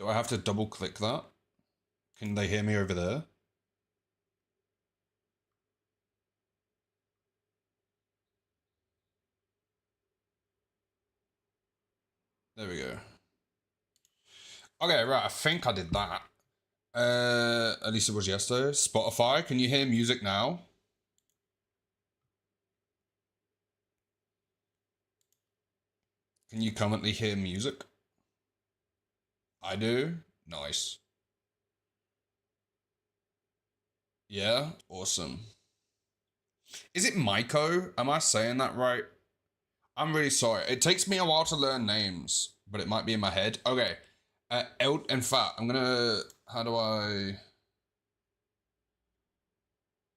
Do I have to double click that? Can they hear me over there? There we go. Okay, right, I think I did that. At least it was yesterday. Spotify, can you hear music now? Can you currently hear music? I do. Nice. Yeah, awesome. Is it Maiko? Am I saying that right? I'm really sorry. It takes me a while to learn names, but it might be in my head. Okay. In fact, I'm gonna. How do I?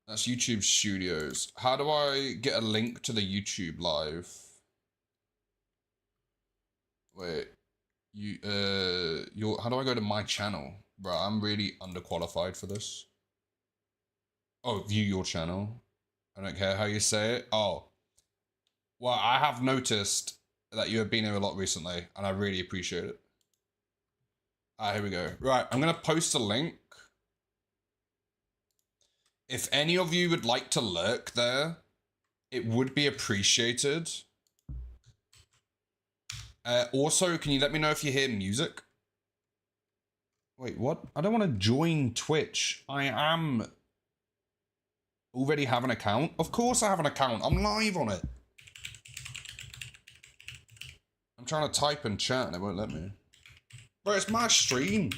That's YouTube Studios. How do I get a link to the YouTube live? Wait. How do I go to my channel? Bro, I'm really underqualified for this. Oh, view your channel. I don't care how you say it. Oh. Well, I have noticed that you have been here a lot recently, and I really appreciate it. Here we go. Right, I'm going to post a link. If any of you would like to lurk there, it would be appreciated. Also, can you let me know if you hear music? Wait, what? I don't want to join Twitch. I am already have an account. Of course I have an account. I'm live on it. I'm trying to type in chat and it won't let me. Bro, it's my stream.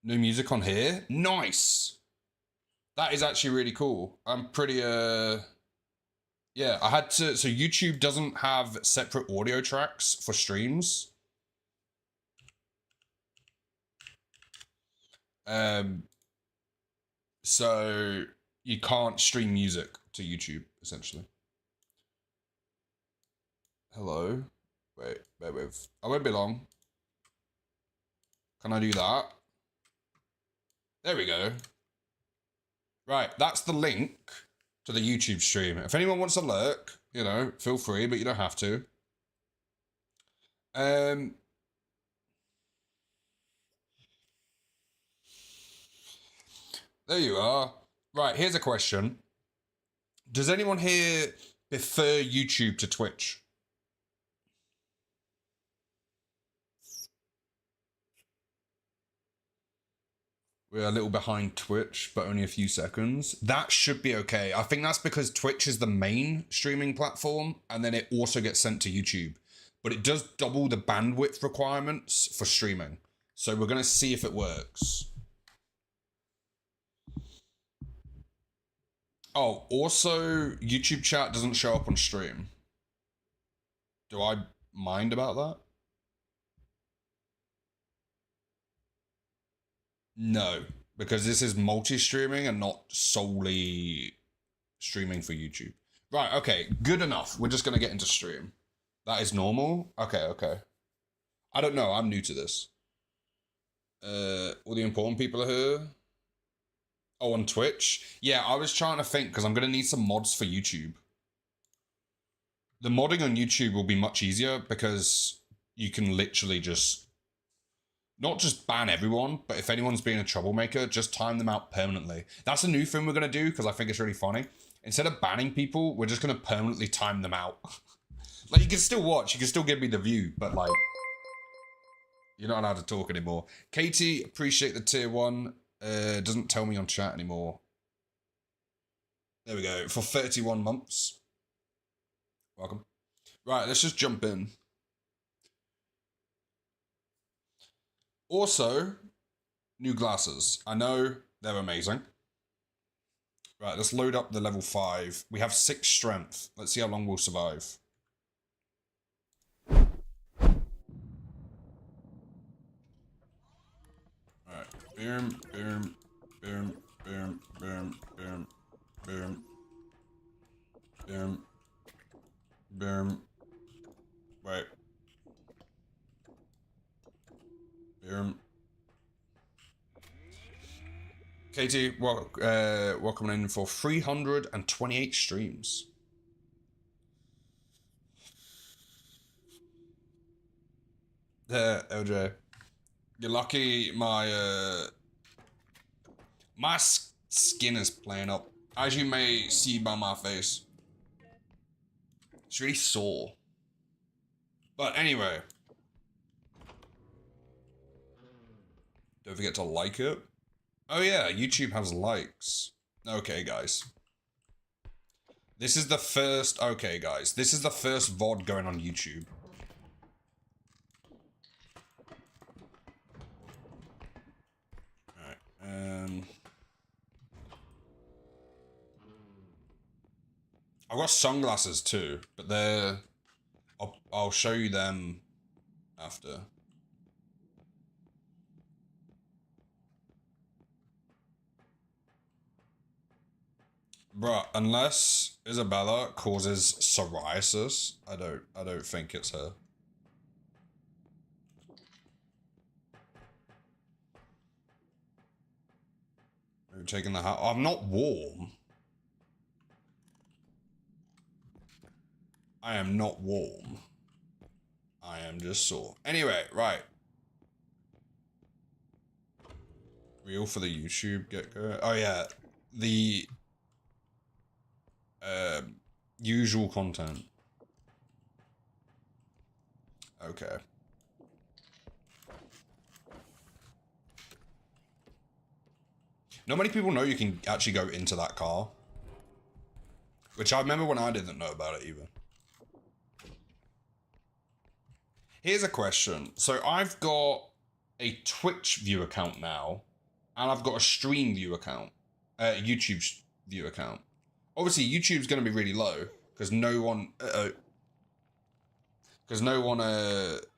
No music on here? Nice. That is actually really cool. I'm pretty, yeah, I had to, so YouTube doesn't have separate audio tracks for streams. So you can't stream music to YouTube, essentially. Hello? Wait, bear with. I won't be long. Can I do that? There we go. Right, that's the link to the YouTube stream. If anyone wants to lurk, you know, feel free, but you don't have to. There you are. Right, here's a question. Does anyone here prefer YouTube to Twitch? We're a little behind Twitch, but only a few seconds. That should be okay. I think that's because Twitch is the main streaming platform, and then it also gets sent to YouTube. But it does double the bandwidth requirements for streaming. So we're going to see if it works. Oh, also, YouTube chat doesn't show up on stream. Do I mind about that? No, because this is multi-streaming and not solely streaming for YouTube. Right, okay, good enough. We're just going to get into stream. That is normal? Okay, okay. I don't know, I'm new to this. All the important people are here. Oh, on Twitch? Yeah, I was trying to think, because I'm going to need some mods for YouTube. The modding on YouTube will be much easier, because you can literally just... not just ban everyone, but if anyone's being a troublemaker, just time them out permanently. That's a new thing we're going to do, because I think it's really funny. Instead of banning people, we're just going to permanently time them out. Like, you can still watch, you can still give me the view, but like... you're not allowed to talk anymore. Katie, appreciate the tier 1. Doesn't tell me on chat anymore. There we go. For 31 months. Welcome. Right, let's just jump in. Also, new glasses. I know they're amazing. Right, let's load up the level 5. We have 6 strength. Let's see how long we'll survive. Alright. Boom, boom, boom, boom, boom, boom, boom. Boom. Boom. Right. Boom. Katie, welcome in for 328 streams. LJ. You're lucky my skin is playing up. As you may see by my face. It's really sore. But anyway. Don't forget to like it. Oh yeah, YouTube has likes. Okay, guys. This is the first... Okay, guys. This is the first VOD going on YouTube. Alright, I've got sunglasses too, but they're... I'll show you them after. Bruh, unless Isabella causes psoriasis, I don't think it's her. Are you taking the hat? I'm not warm. I am not warm. I am just sore. Anyway, right. Real for the YouTube get-go. Oh yeah, the usual content. Okay. Not many people know you can actually go into that car. Which I remember when I didn't know about it either. Here's a question. So I've got a Twitch view account now, and I've got a stream view account, YouTube view account. Obviously, YouTube's going to be really low because no one,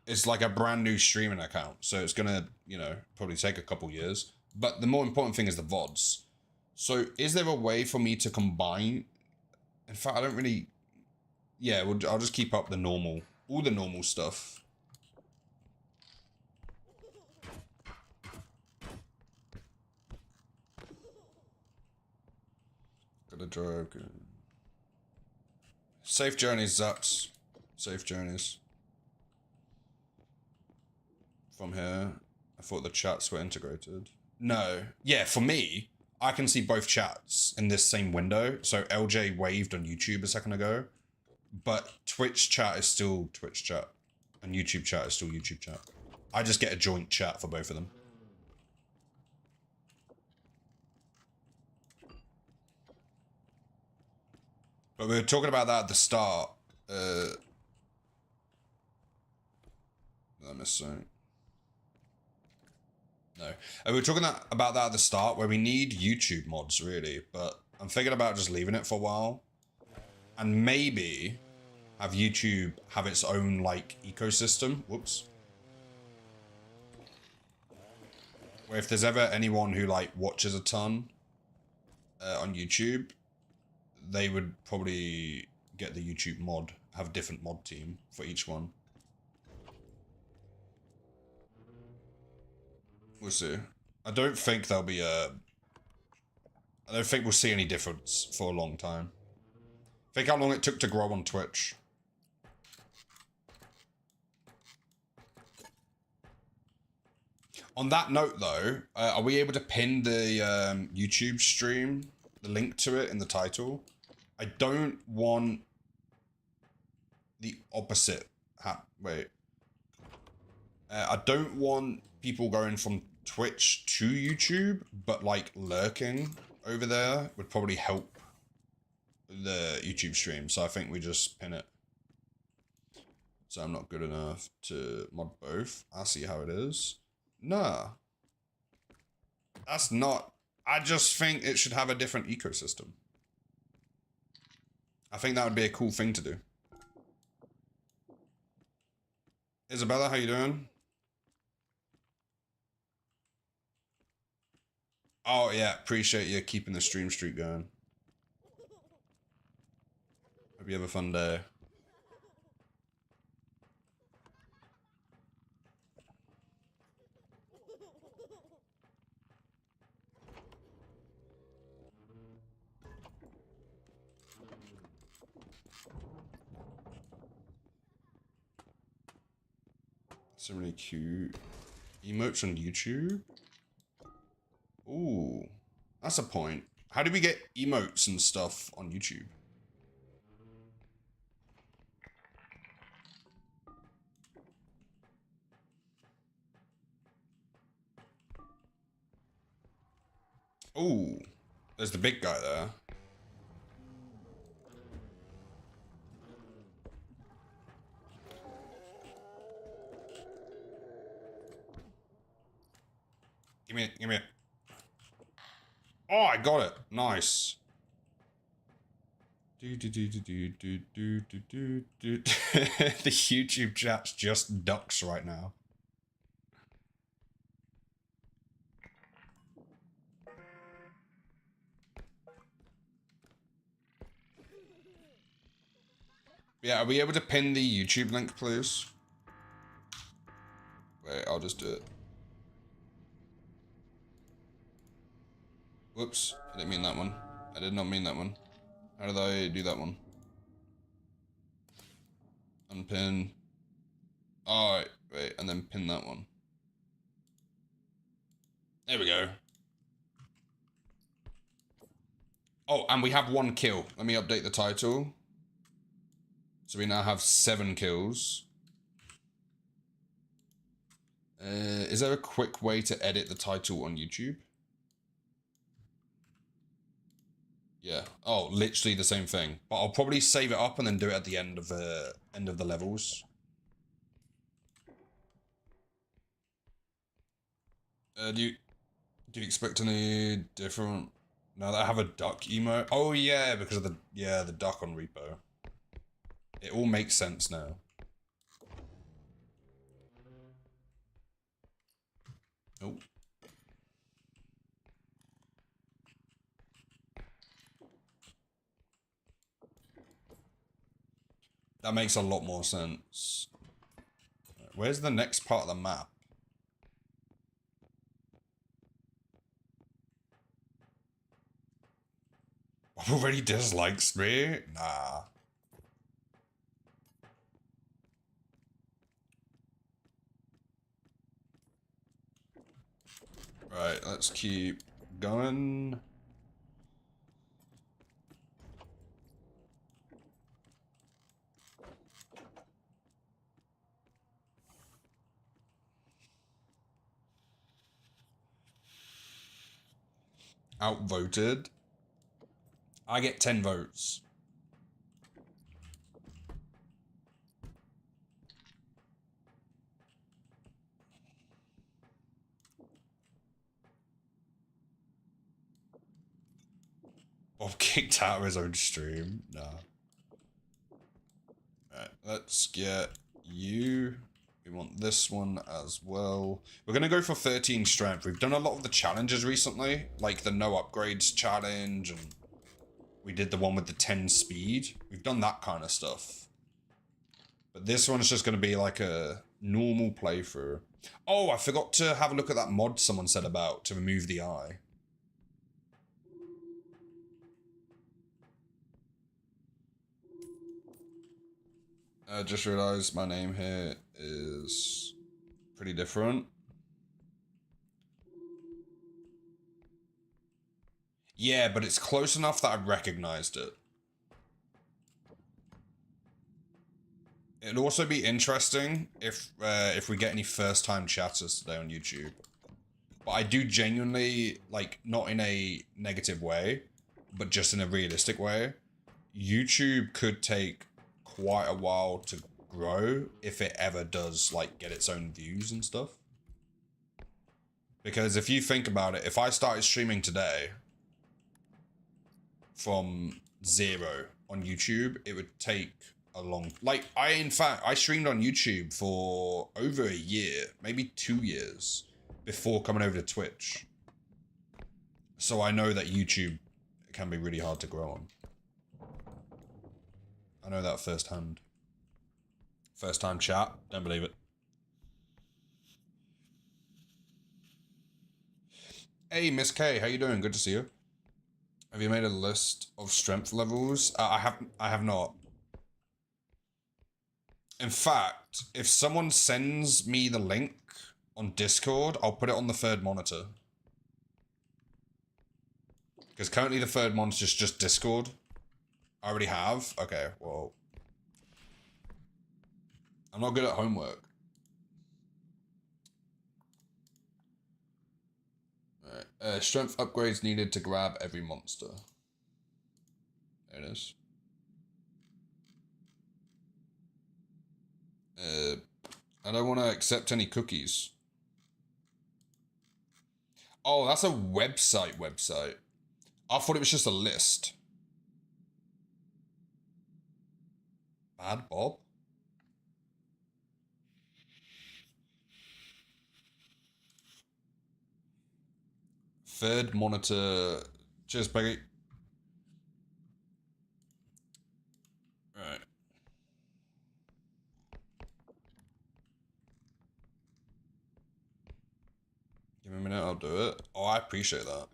it's like a brand new streaming account, so it's going to, you know, probably take a couple years. But the more important thing is the VODs. So is there a way for me to combine? In fact, I don't really. Yeah, well, I'll just keep up the normal, all the normal stuff. Gotta drive. Safe journeys, Zaps. Safe journeys. From here, I thought the chats were integrated. No. Yeah, for me, I can see both chats in this same window. So LJ waved on YouTube a second ago, but Twitch chat is still Twitch chat, and YouTube chat is still YouTube chat. I just get a joint chat for both of them. But we were talking about that at the start. I missed something. No. We were talking about that at the start, where we need YouTube mods, really. But I'm thinking about just leaving it for a while. And maybe have YouTube have its own, like, ecosystem. Whoops. Where if there's ever anyone who, like, watches a ton on YouTube, they would probably get the YouTube mod, have a different mod team for each one. We'll see. I don't think there'll be a... I don't think we'll see any difference for a long time. Think how long it took to grow on Twitch. On that note, though, are we able to pin the YouTube stream, the link to it in the title? I don't want the opposite. Wait. I don't want people going from Twitch to YouTube, but like lurking over there would probably help the YouTube stream. So I think we just pin it. So I'm not good enough to mod both. I see how it is. Nah. That's not... I just think it should have a different ecosystem. I think that would be a cool thing to do. Isabella, how you doing? Oh yeah, appreciate you keeping the stream streak going. Hope you have a fun day. So many cute emotes on YouTube. Ooh, that's a point. How do we get emotes and stuff on YouTube? Ooh, there's the big guy there. Give me it, give me it. Oh, I got it. Nice. The YouTube chat's just ducks right now. Yeah, are we able to pin the YouTube link, please? Wait, I'll just do it. Whoops, I didn't mean that one. I did not mean that one. How did I do that one? Unpin. Alright, wait, and then pin that one. There we go. Oh, and we have 1 kill. Let me update the title. So we now have 7 kills. Is there a quick way to edit the title on YouTube? Yeah. Oh, literally the same thing. But I'll probably save it up and then do it at the end of the levels. Do you expect any different? Now that I have a duck emote. Oh yeah, because of the duck on Repo. It all makes sense now. Oh. That makes a lot more sense. Where's the next part of the map? Already dislikes me? Nah. Right, let's keep going. Outvoted. I get 10 votes. Bob kicked out of his own stream. Nah. Alright, let's get you. We want this one as well. We're gonna go for 13 strength. We've done a lot of the challenges recently, like the no upgrades challenge, and we did the one with the 10 speed. We've done that kind of stuff. But this one's just gonna be like a normal playthrough. Oh, I forgot to have a look at that mod someone said about to remove the eye. I just realized my name here is pretty different. Yeah, but it's close enough that I recognized it. It'd also be interesting if we get any first-time chatters today on YouTube. But I do genuinely, like, not in a negative way, but just in a realistic way. YouTube could take quite a while to grow if it ever does, like, get its own views and stuff. Because if you think about it, if I started streaming today from 0 on YouTube, it would take a long... Like, in fact, I streamed on YouTube for over a year, maybe 2 years, before coming over to Twitch. So I know that YouTube can be really hard to grow on. I know that firsthand. First time chat, don't believe it. Hey, Miss K, how you doing? Good to see you. Have you made a list of strength levels? I have not. In fact, fact, if someone sends me the link on Discord, I'll put it on the third monitor. Because currently the third monitor's just Discord. I already have. Okay, well. I'm not good at homework. Alright. Strength upgrades needed to grab every monster. There it is. I don't want to accept any cookies. Oh, that's a website. I thought it was just a list. Bad Bob? Third monitor. Cheers, Peggy. Right. Give me a minute, I'll do it. Oh, I appreciate that.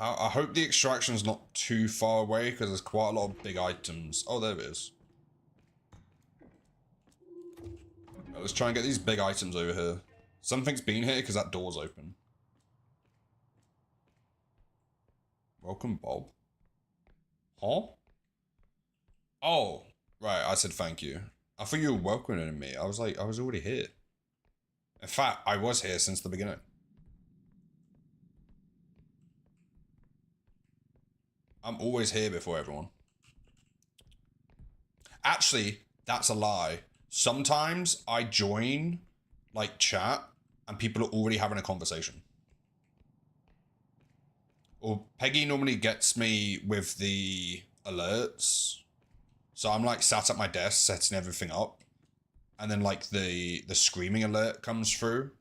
I hope the extraction's not too far away, because there's quite a lot of big items. Oh, there it is. Right, let's try and get these big items over here. Something's been here, because that door's open. Welcome, Bob. Huh? Oh, right, I said thank you. I thought you were welcoming me. I was like, I was already here. In fact, I was here since the beginning. I'm always here before everyone. Actually, that's a lie. Sometimes I join, like, chat, and people are already having a conversation. Or Peggy normally gets me with the alerts. So I'm, like, sat at my desk, setting everything up. And then, like, the screaming alert comes through.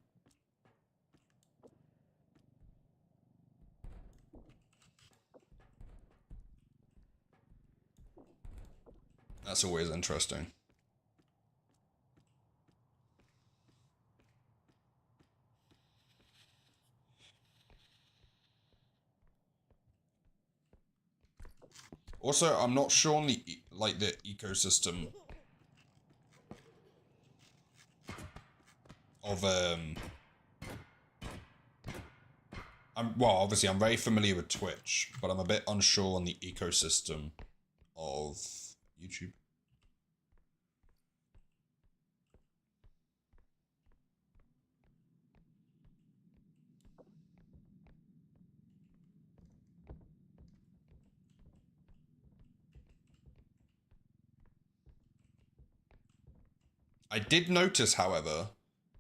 That's always interesting. Also, I'm not sure on the, like, the ecosystem of, well, obviously I'm very familiar with Twitch, but I'm a bit unsure on the ecosystem of YouTube. I did notice, however,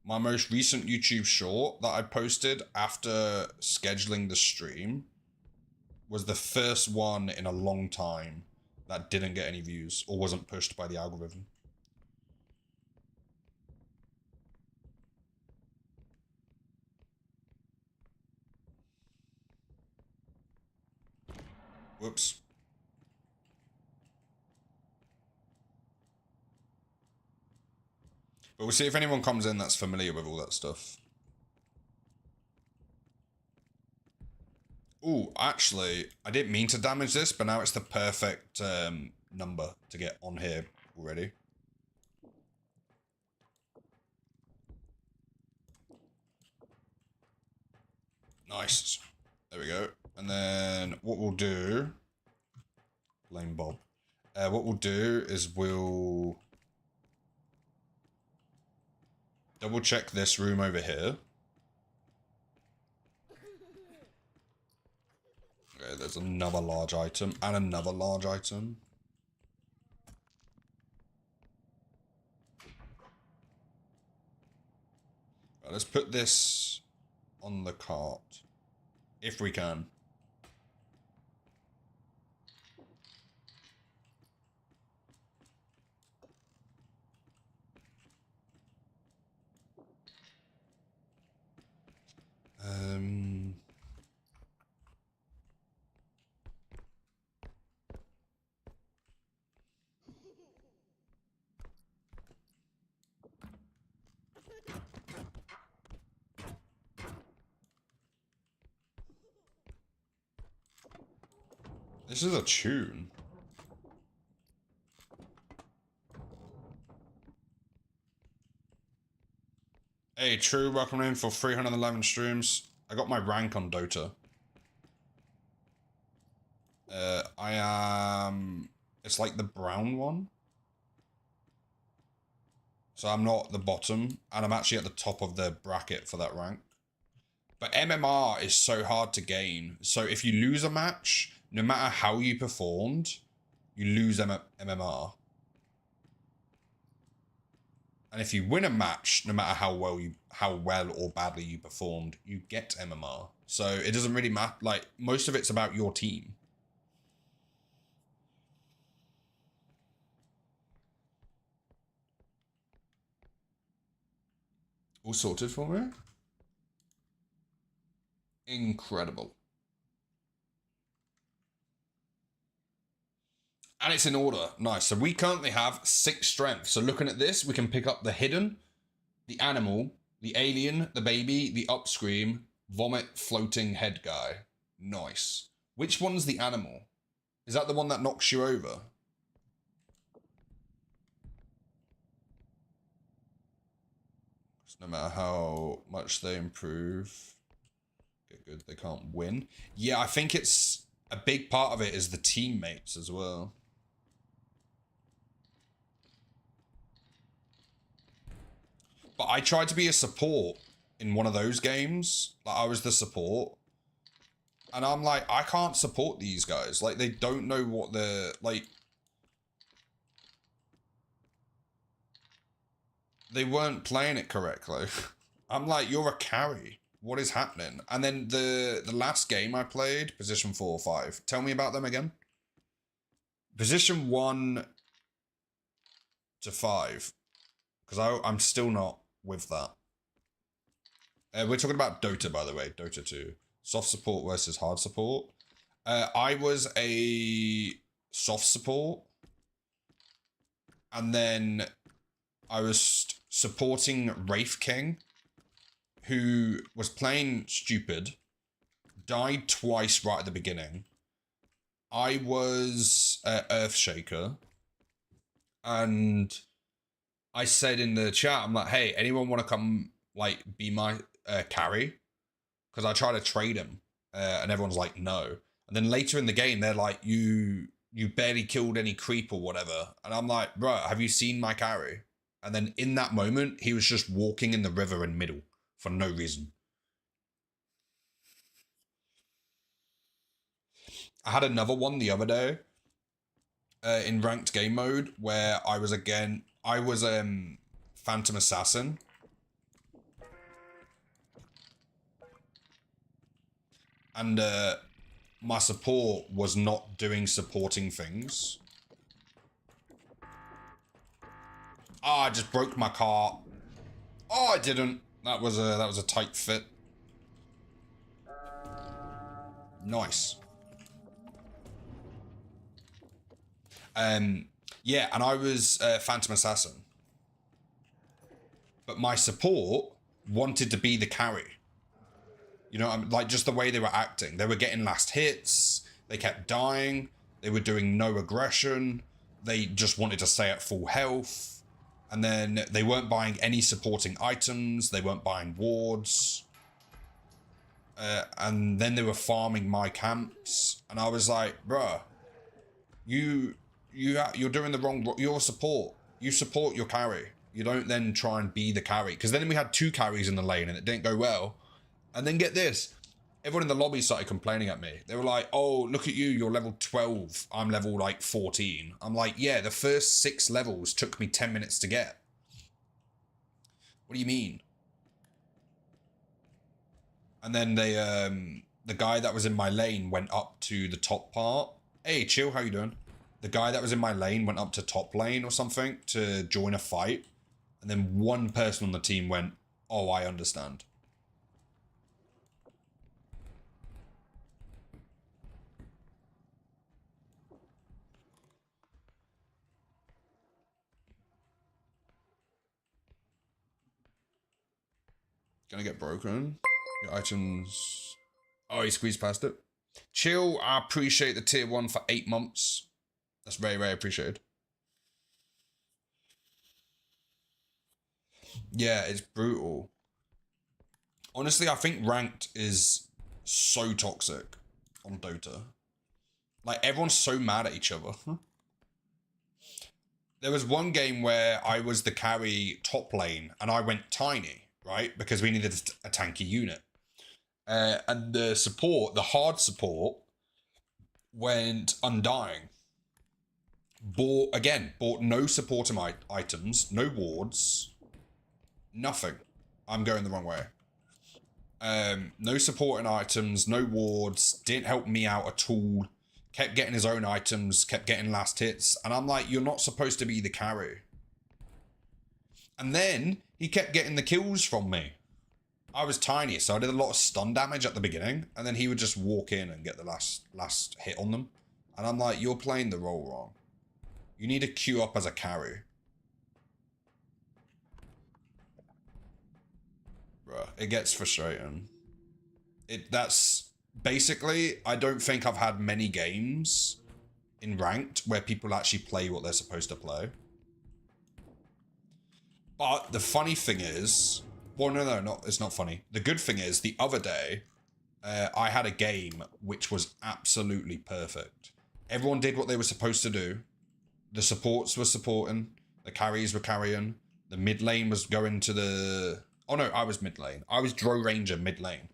my most recent YouTube short that I posted after scheduling the stream was the first one in a long time that didn't get any views or wasn't pushed by the algorithm. Whoops. But we'll see if anyone comes in that's familiar with all that stuff. Ooh, actually, I didn't mean to damage this, but now it's the perfect number to get on here already. Nice. There we go. And then what we'll do... Lame Bob. What we'll do is we'll... double check this room over here. Okay, there's another large item and another large item. Right, let's put this on the cart. If we can. This is a tune. Hey, True, welcome in for 311 streams. I got my rank on Dota. I am... It's like the brown one. So I'm not the bottom, and I'm actually at the top of the bracket for that rank. But MMR is so hard to gain. So if you lose a match, no matter how you performed, you lose MMR. And if you win a match, no matter how well or badly you performed, you get MMR. So it doesn't really matter. Like, most of it's about your team. All sorted for me? Incredible. And it's in order. Nice. So we currently have 6 strength. So looking at this, we can pick up the hidden, the animal, the alien, the baby, the upscream, vomit, floating head guy. Nice. Which one's the animal? Is that the one that knocks you over? No matter how much they improve, get good, they can't win. Yeah, I think it's a big part of it is the teammates as well. But I tried to be a support in one of those games. Like, I was the support. And I'm like, I can't support these guys. Like, they don't know what they're, like... They weren't playing it correctly. I'm like, you're a carry. What is happening? And then the last game I played, position 4 or 5. Tell me about them again. Position 1 to 5. Because I'm still not with that. We're talking about Dota, by the way. Dota 2. Soft support versus hard support. I was a soft support. And then I was supporting Wraith King, who was playing stupid, died twice right at the beginning. I was Earthshaker, and I said in the chat, I'm like, hey, anyone want to come, like, be my carry? Because I try to trade him, and everyone's like, no. And then later in the game, they're like, you barely killed any creep or whatever. And I'm like, bro, have you seen my carry? And then in that moment, he was just walking in the river in middle for no reason. I had another one the other day in ranked game mode where I was Phantom Assassin. And my support was not doing supporting things. Oh, I just broke my car. Oh, I didn't. That was a tight fit. Nice. Yeah, and I was Phantom Assassin. But my support wanted to be the carry. You know, like, just the way they were acting. They were getting last hits. They kept dying. They were doing no aggression. They just wanted to stay at full health. And then they weren't buying any supporting items. They weren't buying wards. And then they were farming my camps. And I was like, bruh, you're doing the wrong... You're support. You support your carry. You don't then try and be the carry. Because then we had 2 carries in the lane and it didn't go well. And then get this. Everyone in the lobby started complaining at me. They were like, oh, look at you. You're level 12. I'm level, like, 14. I'm like, yeah, the first 6 levels took me 10 minutes to get. What do you mean? And then they, the guy that was in my lane went up to the top part. Hey, chill, how you doing? The guy that was in my lane went up to top lane or something to join a fight. And then one person on the team went, oh, I understand. Gonna get broken. Your items... Oh, he squeezed past it. Chill, I appreciate the tier 1 for 8 months. That's very, very appreciated. Yeah, it's brutal. Honestly, I think ranked is so toxic on Dota. Like, everyone's so mad at each other. There was one game where I was the carry top lane and I went tiny, right? Because we needed a tanky unit. And the support, the hard support, went undying. Bought no supporting items, no wards, nothing. I'm going the wrong way. No supporting items, no wards, didn't help me out at all. Kept getting his own items, kept getting last hits, and I'm like, you're not supposed to be the carry. And then he kept getting the kills from me. I was tiny, so I did a lot of stun damage at the beginning, and then he would just walk in and get the last hit on them. And I'm like, you're playing the role wrong. You need to queue up as a carry. Bruh, it gets frustrating. That's basically, I don't think I've had many games in ranked where people actually play what they're supposed to play. But the funny thing is, well, no, it's not funny. The good thing is, the other day, I had a game which was absolutely perfect. Everyone did what they were supposed to do. The supports were supporting. The carries were carrying. The mid lane was going to the... Oh no, I was mid lane. I was Dro Ranger mid lane.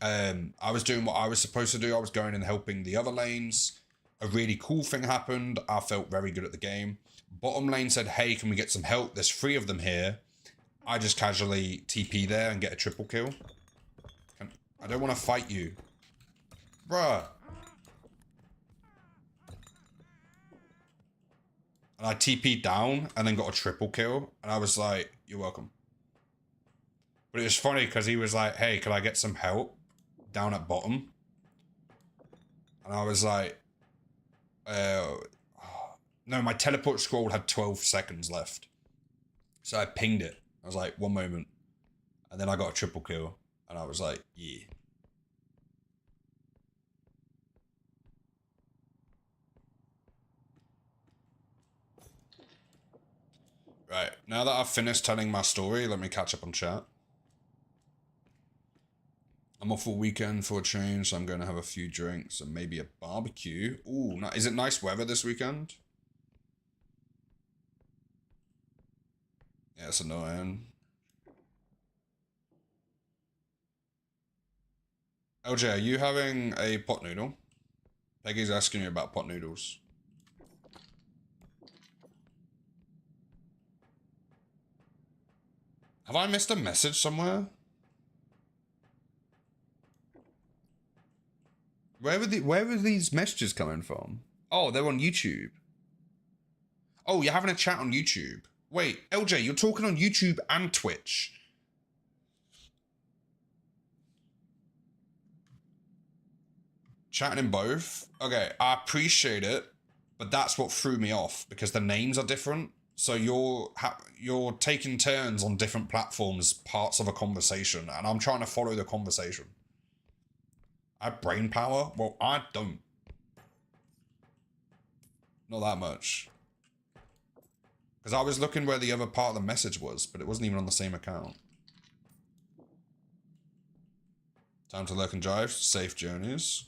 I was doing what I was supposed to do. I was going and helping the other lanes. A really cool thing happened. I felt very good at the game. Bottom lane said, hey, can we get some help? There's 3 of them here. I just casually TP there and get a triple kill. I don't want to fight you. Bruh. And I TP'd down and then got a triple kill. And I was like, you're welcome. But it was funny because he was like, hey, can I get some help down at bottom? And I was like, no, my teleport scroll had 12 seconds left. So I pinged it. I was like, one moment. And then I got a triple kill. And I was like, yeah. Right, now that I've finished telling my story, let me catch up on chat. I'm off all weekend for a change, so I'm going to have a few drinks and maybe a barbecue. Ooh, is it nice weather this weekend? Yeah, it's annoying. LJ, are you having a pot noodle? Peggy's asking you about pot noodles. Have I missed a message somewhere? Where were these messages coming from? Oh, they're on YouTube. Oh, you're having a chat on YouTube. Wait, LJ, you're talking on YouTube and Twitch. Chatting in both? Okay, I appreciate it, but that's what threw me off, because the names are different. So you're taking turns on different platforms, parts of a conversation, and I'm trying to follow the conversation. I have brain power? Well, I don't. Not that much. Because I was looking where the other part of the message was, but it wasn't even on the same account. Time to lurk and drive. Safe journeys.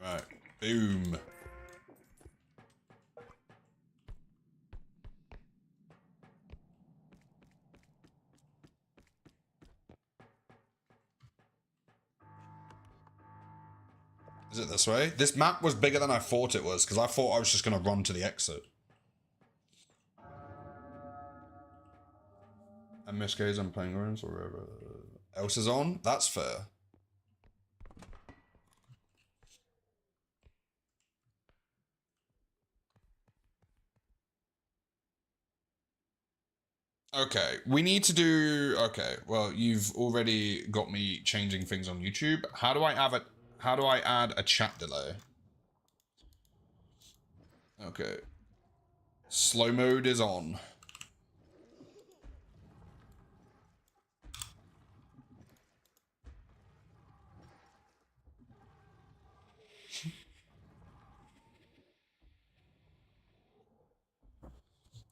Right. Boom. Is it this way? This map was bigger than I thought it was, because I thought I was just going to run to the exit. MSK's on Penguins or wherever else is on? That's fair. Okay, we need to do... Okay, well, you've already got me changing things on YouTube. How do I add a chat delay? Okay. Slow mode is on.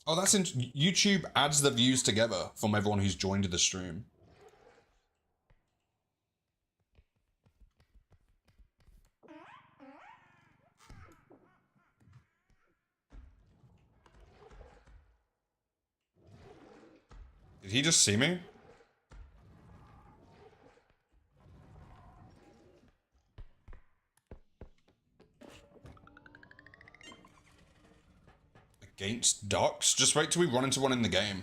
Oh, that's YouTube adds the views together from everyone who's joined the stream. Did he just see me? Against ducks? Just wait till we run into one in the game,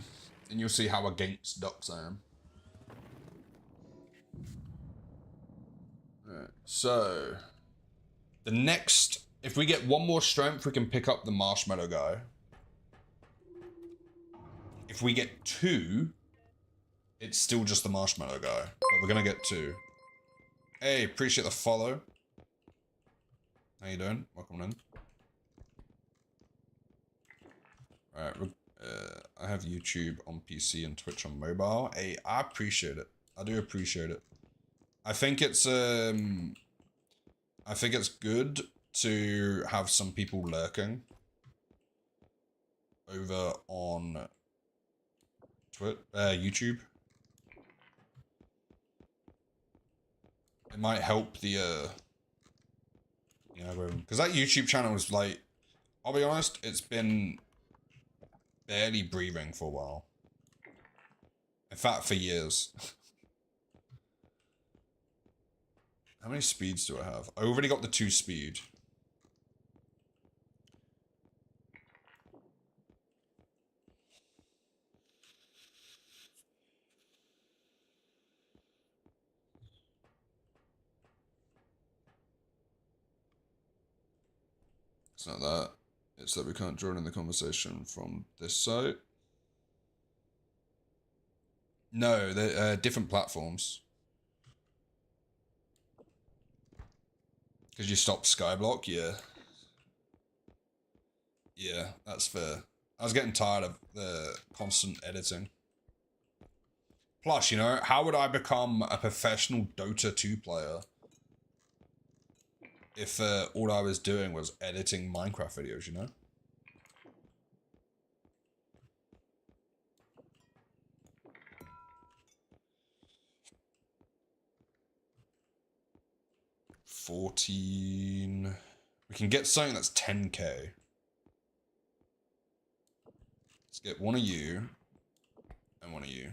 and you'll see how against ducks I am. Alright, so... The next... If we get one more strength, we can pick up the marshmallow guy. If we get 2, it's still just the marshmallow guy. But we're gonna get 2. Hey, appreciate the follow. How you doing? Welcome in. Alright, I have YouTube on PC and Twitch on mobile. Hey, I appreciate it. I do appreciate it. I think it's good to have some people lurking over on YouTube. It might help the because that YouTube channel is like, I'll be honest, it's been barely breathing for a while. In fact, for years. How many speeds do I have? I already got the 2 speed. It's not that. It's that we can't join in the conversation from this site. No, they're different platforms. Because you stopped Skyblock, yeah. Yeah, that's fair. I was getting tired of the constant editing. Plus, you know, how would I become a professional Dota 2 player if all I was doing was editing Minecraft videos, you know? $14. We can get something that's 10k. Let's get one of you and one of you.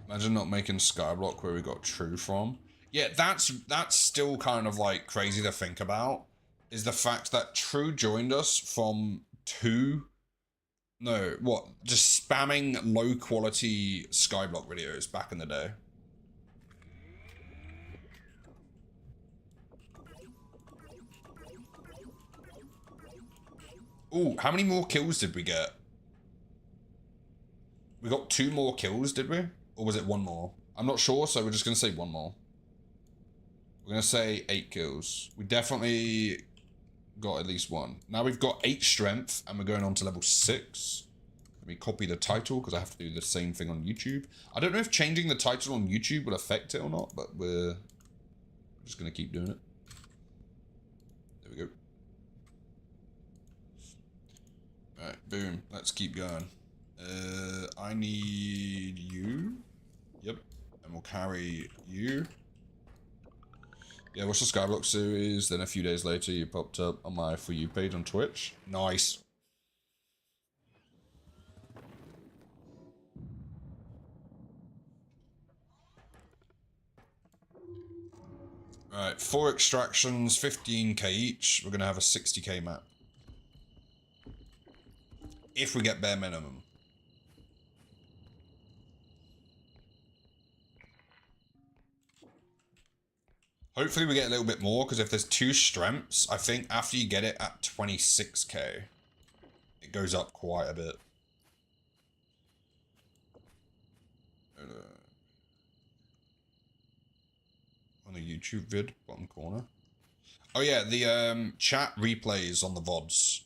Imagine not making Skyblock where we got True from. Yeah, that's still kind of like crazy to think about. Is the fact that True joined us from 2... No, what? Just spamming low quality Skyblock videos back in the day. Ooh, how many more kills did we get? We got 2 more kills, did we? Or was it 1 more? I'm not sure, so we're just going to say 1 more. We're going to say 8 kills. We definitely got at least 1. Now we've got 8 strength, and we're going on to level 6. Let me copy the title, because I have to do the same thing on YouTube. I don't know if changing the title on YouTube will affect it or not, but we're just going to keep doing it. There we go. Alright, boom. Let's keep going. I need you. Yep. And we'll carry you. Yeah, watch the Skyblock series. Then a few days later, you popped up on my For You page on Twitch. Nice. Alright, 4 extractions, 15k each. We're going to have a 60k map. If we get bare minimum. Hopefully we get a little bit more, because if there's 2 strengths, I think after you get it at 26k, it goes up quite a bit. on the YouTube vid, bottom corner. Oh yeah, the chat replays on the VODs.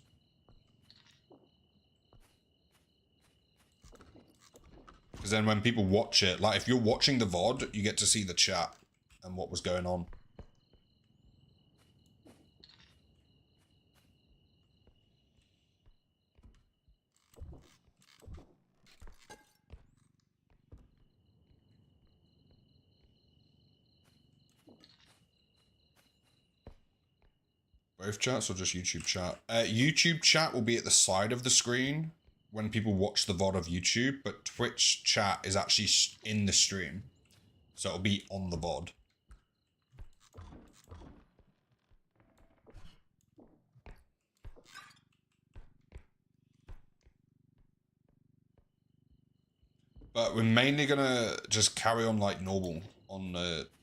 Because then when people watch it, like if you're watching the VOD, you get to see the chat and what was going on. Both chats or just YouTube chat? YouTube chat will be at the side of the screen when people watch the VOD of YouTube, but Twitch chat is actually in the stream. So it'll be on the VOD. But we're mainly gonna just carry on like normal on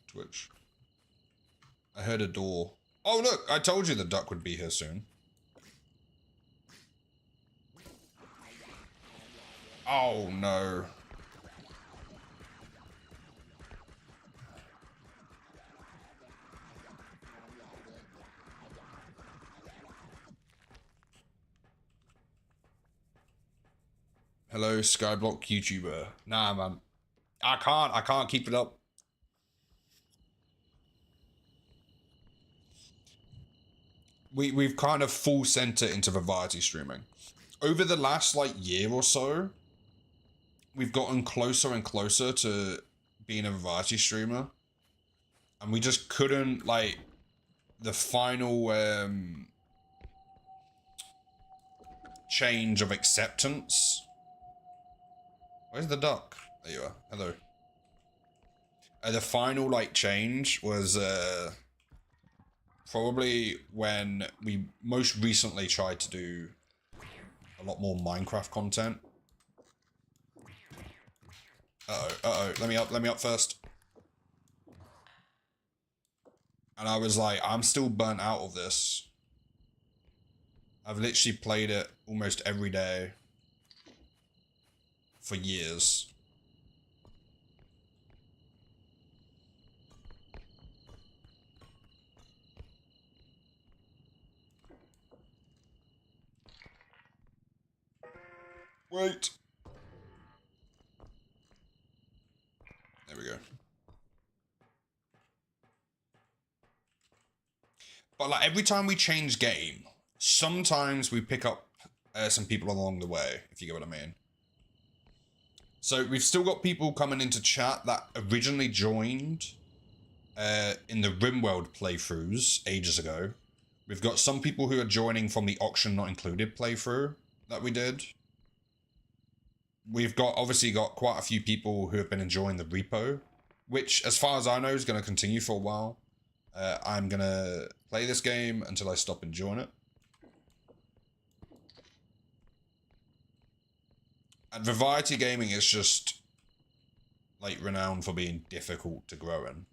Twitch. I heard a door. Oh look, I told you the duck would be here soon. Oh no. Hello, Skyblock YouTuber. Nah, man. I can't keep it up. We've kind of full sent it into variety streaming. Over the last, like, year or so, we've gotten closer and closer to being a variety streamer. And we just couldn't, like, the final, change of acceptance. Where's the duck? There you are. Hello. The final, like, change was, probably when we most recently tried to do a lot more Minecraft content. Uh-oh. Let me up first. And I was like, I'm still burnt out of this. I've literally played it almost every day for years. Wait. There we go. But like every time we change game, sometimes we pick up some people along the way, if you get what I mean. So we've still got people coming into chat that originally joined in the RimWorld playthroughs ages ago. We've got some people who are joining from the Auction Not Included playthrough that we did. We've obviously got quite a few people who have been enjoying the Repo, which, as far as I know, is going to continue for a while. I'm going to play this game until I stop enjoying it. And Variety Gaming is just, like, renowned for being difficult to grow in.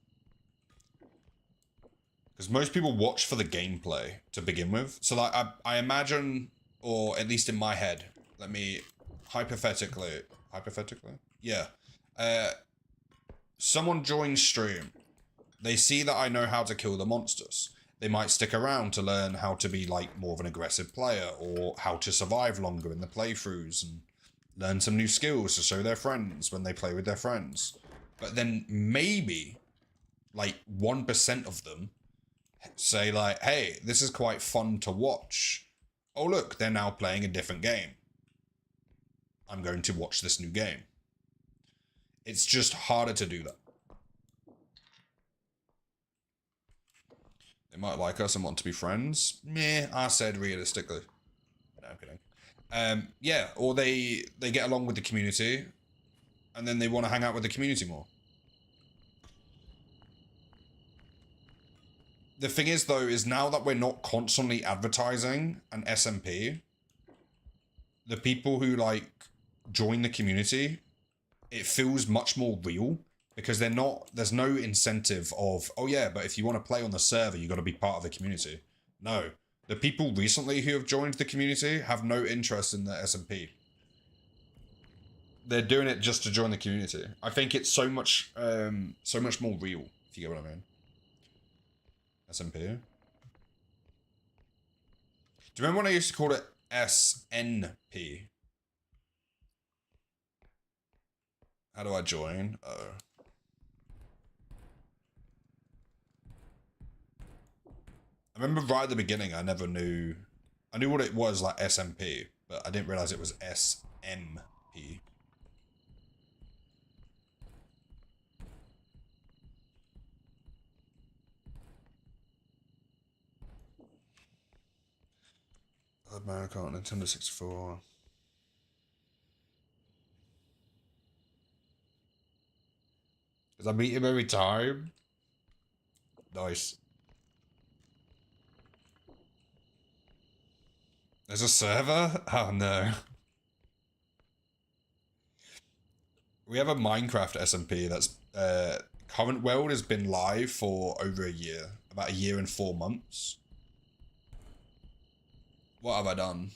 Because most people watch for the gameplay to begin with. So, like, I imagine, or at least in my head, let me hypothetically? Yeah. Someone joins stream. They see that I know how to kill the monsters. They might stick around to learn how to be, like, more of an aggressive player, or how to survive longer in the playthroughs, and learn some new skills to show their friends when they play with their friends. But then maybe, like, 1% of them say, like, hey, this is quite fun to watch. Oh, look, they're now playing a different game. I'm going to watch this new game. It's just harder to do that. They might like us and want to be friends. Meh, I said realistically. No, I'm kidding. Yeah, or they get along with the community, and then they want to hang out with the community more. The thing is, though, is now that we're not constantly advertising an SMP, the people who, like, join the community, it feels much more real, because there's no incentive of, oh yeah, but if you want to play on the server, you got to be part of the community. No. The people recently who have joined the community have no interest in the SMP. They're doing it just to join the community. I think it's so much more real, if you get what I mean. SMP. Do you remember when I used to call it SNP? How do I join? Oh. I remember right at the beginning, I never knew. I knew what it was, like SMP, but I didn't realize it was SMP. America, Nintendo 64. Because I beat him every time. Nice. There's a server? Oh no. We have a Minecraft SMP that's current world has been live for over a year. About a year and 4 months. What have I done?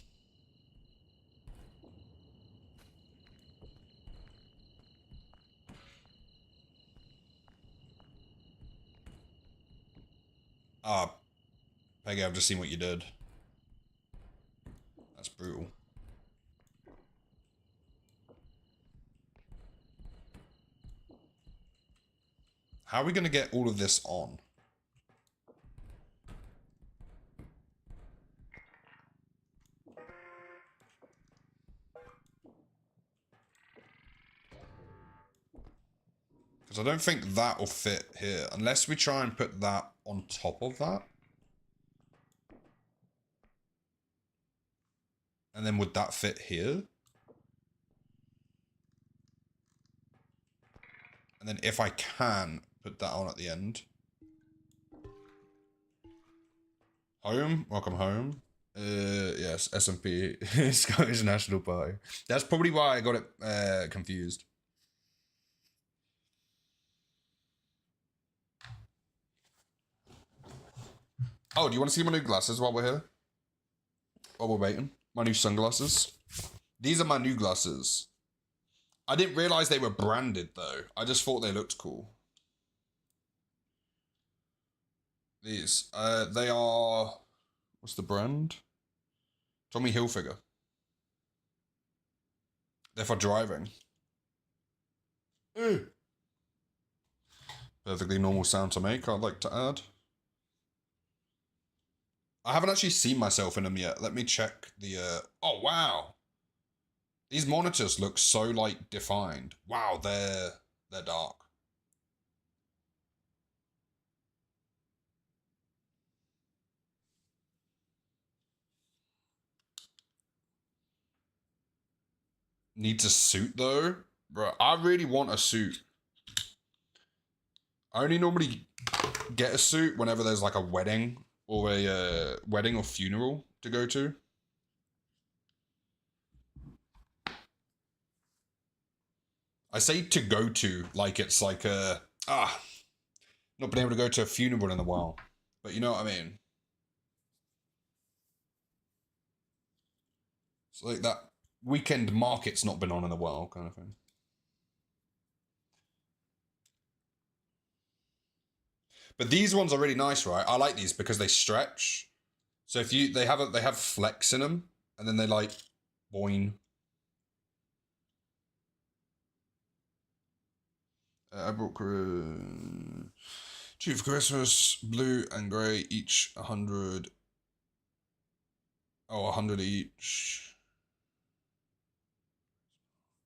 Ah, Peggy, I've just seen what you did. That's brutal. How are we going to get all of this on? Because I don't think that will fit here. Unless we try and put that on top of that. And then would that fit here? And then if I can, put that on at the end. Home? Welcome home. Yes, SMP. Scottish National Party. That's probably why I got it confused. Oh, do you want to see my new glasses while we're here? While we're waiting? My new sunglasses. These are my new glasses. I didn't realize they were branded, though. I just thought they looked cool. These. They are... What's the brand? Tommy Hilfiger. They're for driving. Ooh. Perfectly normal sound to make, I'd like to add. I haven't actually seen myself in them yet. Let me check the... Oh, wow. These monitors look so, like, defined. Wow, they're dark. Needs a suit, though? Bro, I really want a suit. I only normally get a suit whenever there's, like, a wedding or a wedding or funeral to go to. I say to go to, like it's like not been able to go to a funeral in a while. But you know what I mean? It's like that weekend market's not been on in a while kind of thing. But these ones are really nice, right? I like these because they stretch. So if you they have flex in them, and then they like boing. I brought two for Christmas, blue and grey, each 100. Oh, 100 each.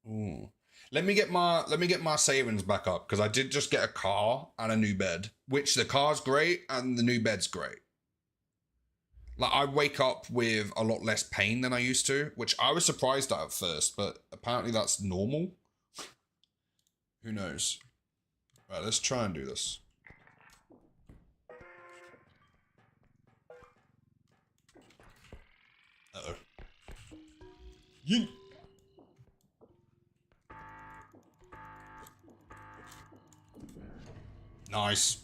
Ooh. Let me get my savings back up because I did just get a car and a new bed, which the car's great and the new bed's great. Like I wake up with a lot less pain than I used to, which I was surprised at first, but apparently that's normal. Who knows? Right, let's try and do this. Uh-oh. Yeet. Nice.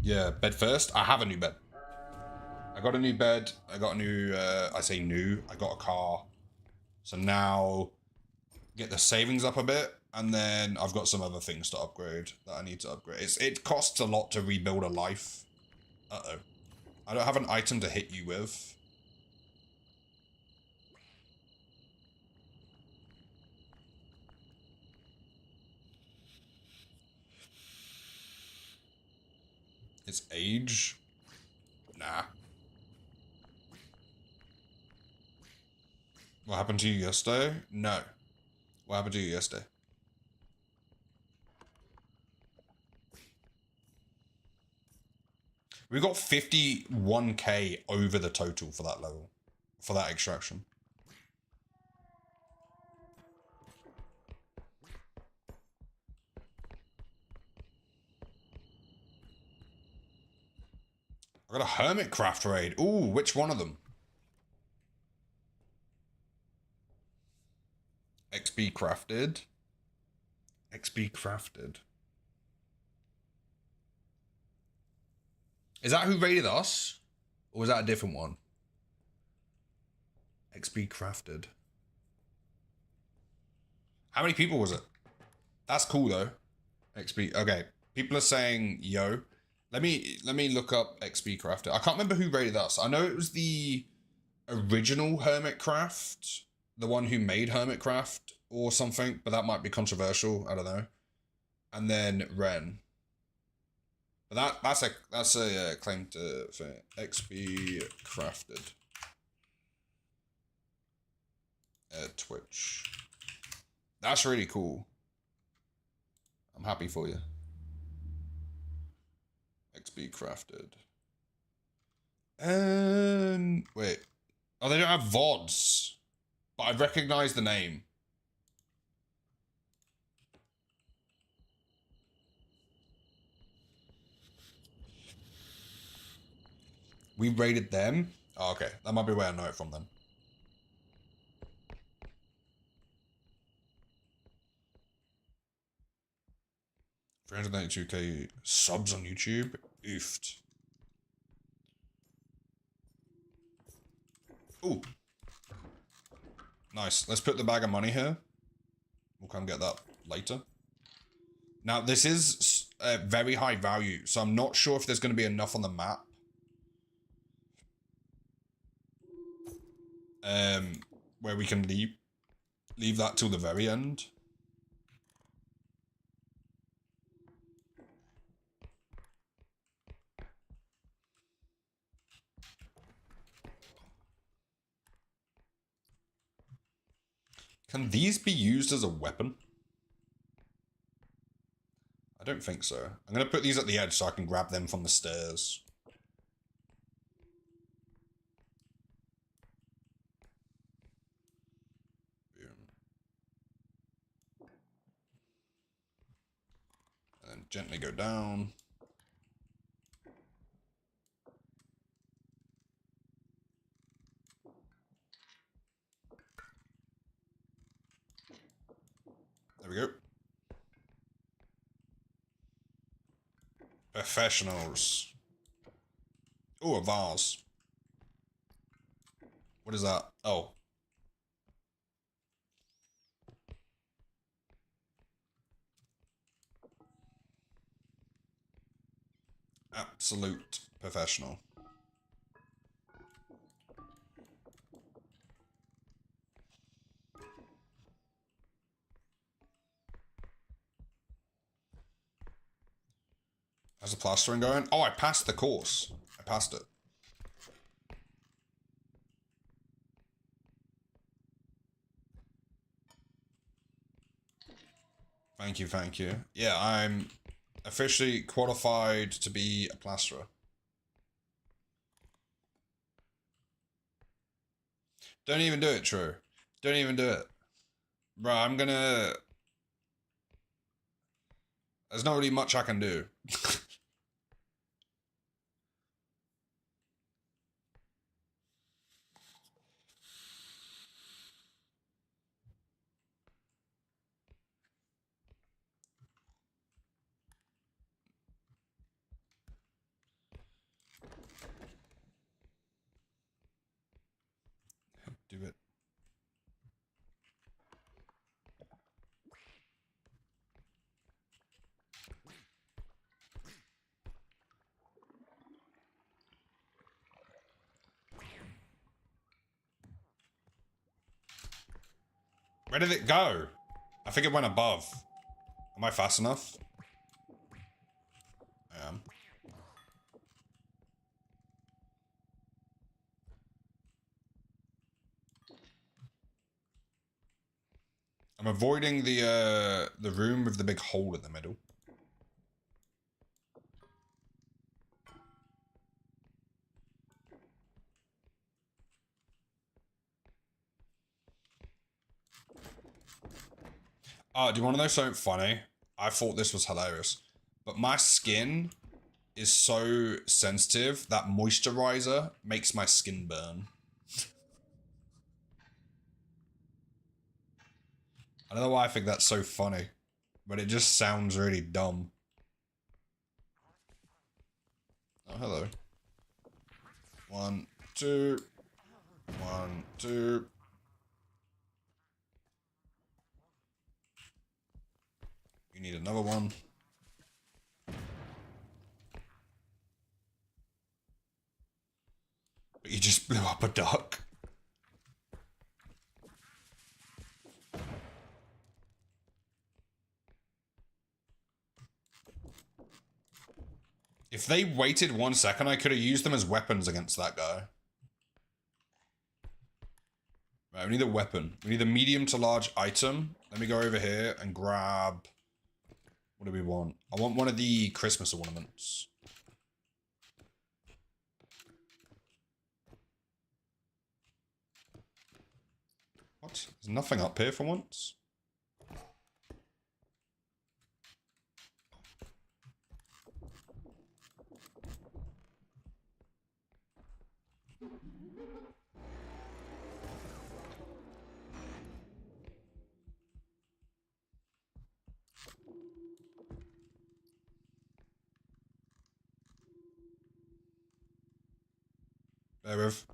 Yeah, bed first. I have a new bed. I got a new bed. I got a new, I say new, I got a car. So now, get the savings up a bit, and then I've got some other things to upgrade that I need to upgrade. It costs a lot to rebuild a life. Uh-oh. I don't have an item to hit you with. It's age? Nah. What happened to you yesterday? No. What happened to you yesterday? We got 51k over the total for that level. For that extraction. I got a hermit craft raid. Ooh, which one of them? XP crafted. XP crafted. Is that who raided us? Or was that a different one? XP crafted. How many people was it? That's cool though. XP. Okay. People are saying yo. Let me look up XP crafted. I can't remember who raided us. I know it was the original Hermitcraft, the one who made Hermitcraft or something, but that might be controversial. I don't know. And then Ren. But that's a claim to for XP crafted. Twitch. That's really cool. I'm happy for you. XP crafted. Wait. Oh, they don't have VODs. But I recognize the name. We raided them? Oh, okay. That might be where I know it from then. $392k subs on YouTube. Oofed. Ooh. Nice. Let's put the bag of money here. We'll come get that later. Now, this is very high value, so I'm not sure if there's going to be enough on the map. Where we can leave that till the very end. Can these be used as a weapon? I don't think so. I'm going to put these at the edge so I can grab them from the stairs. Boom. And then gently go down. There we go. Professionals. Oh, a vase. What is that? Oh. Absolute professional. How's the plastering going? Oh, I passed the course. I passed it. Thank you, thank you. Yeah, I'm officially qualified to be a plasterer. Don't even do it, True. Don't even do it. Bro, I'm gonna... There's not really much I can do. Do it. Where did it go? I think it went above. Am I fast enough? I am. I'm avoiding the room with the big hole in the middle. Do you want to know something funny? I thought this was hilarious, but my skin is so sensitive that moisturizer makes my skin burn. I don't know why I think that's so funny, but it just sounds really dumb. Oh, hello. 1, 2. 1, 2. You need another one. But you just blew up a duck. If they waited 1 second, I could have used them as weapons against that guy. Right, we need a weapon. We need a medium to large item. Let me go over here and grab... What do we want? I want one of the Christmas ornaments. What? There's nothing up here for once? Bear with.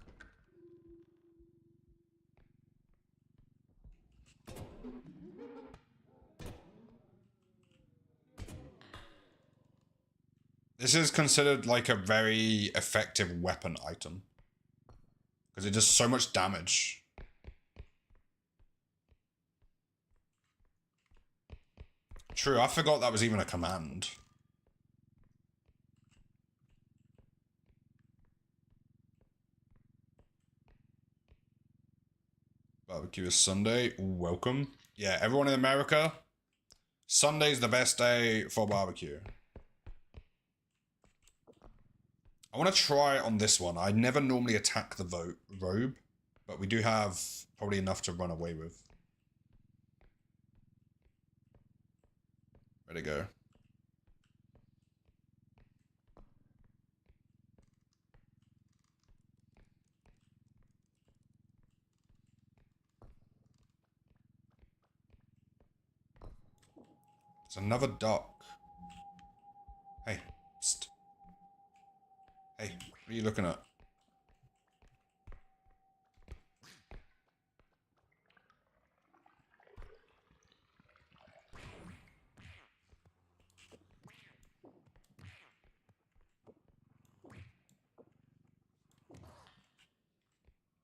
This is considered like a very effective weapon item. Because it does so much damage. True, I forgot that was even a command. Barbecue is Sunday. Welcome. Yeah, everyone in America, Sunday's the best day for barbecue. I want to try on this one. I never normally attack the robe, but we do have probably enough to run away with. Ready to go. It's another duck. Hey, psst. Hey, what are you looking at?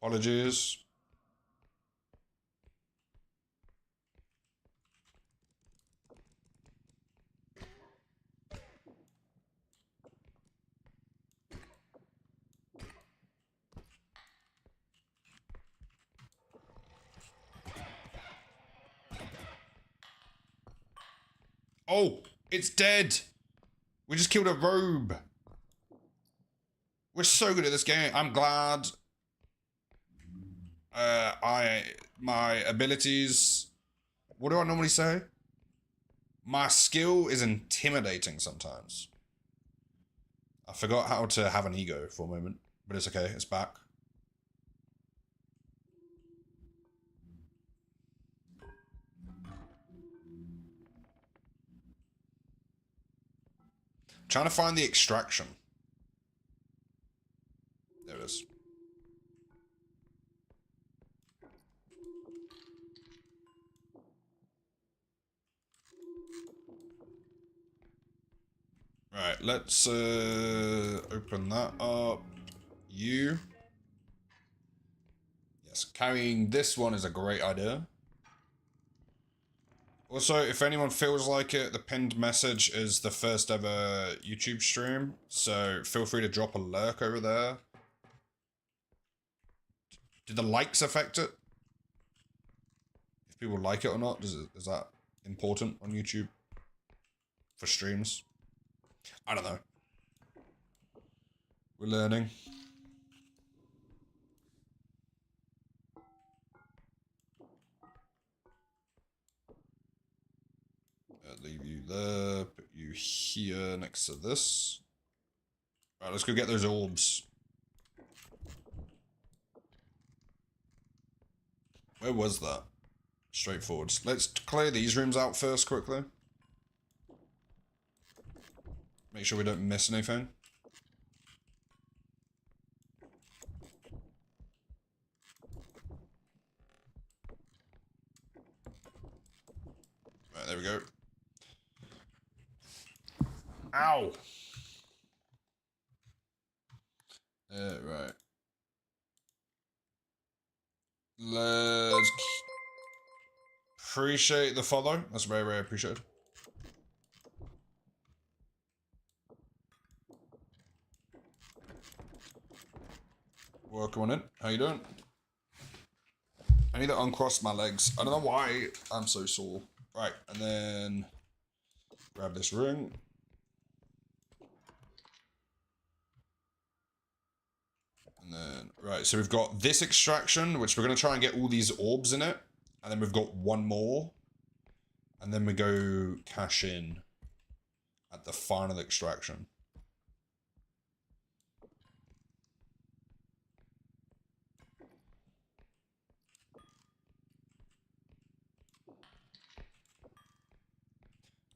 Apologies. Oh, it's dead. We just killed a robe. We're so good at this game. I'm glad. My abilities. What do I normally say? My skill is intimidating sometimes. I forgot how to have an ego for a moment, but it's okay. It's back. Trying to find the extraction. There it is. Right, let's open that up. You. Yes, carrying this one is a great idea. Also, if anyone feels like it, the pinned message is the first ever YouTube stream, so feel free to drop a lurk over there. Did the likes affect it? If people like it or not, is that important on YouTube? For streams? I don't know. We're learning. Leave you there, put you here next to this. Alright, let's go get those orbs. Where was that? Straightforward. Let's clear these rooms out first quickly. Make sure we don't miss anything. Right, there we go. Ow! Right. Let's appreciate the follow. That's very, very appreciated. Welcome on in. How you doing? I need to uncross my legs. I don't know why I'm so sore. Right, and then grab this ring. And then, right, so we've got this extraction, which we're going to try and get all these orbs in it. And then we've got one more. And then we go cash in at the final extraction.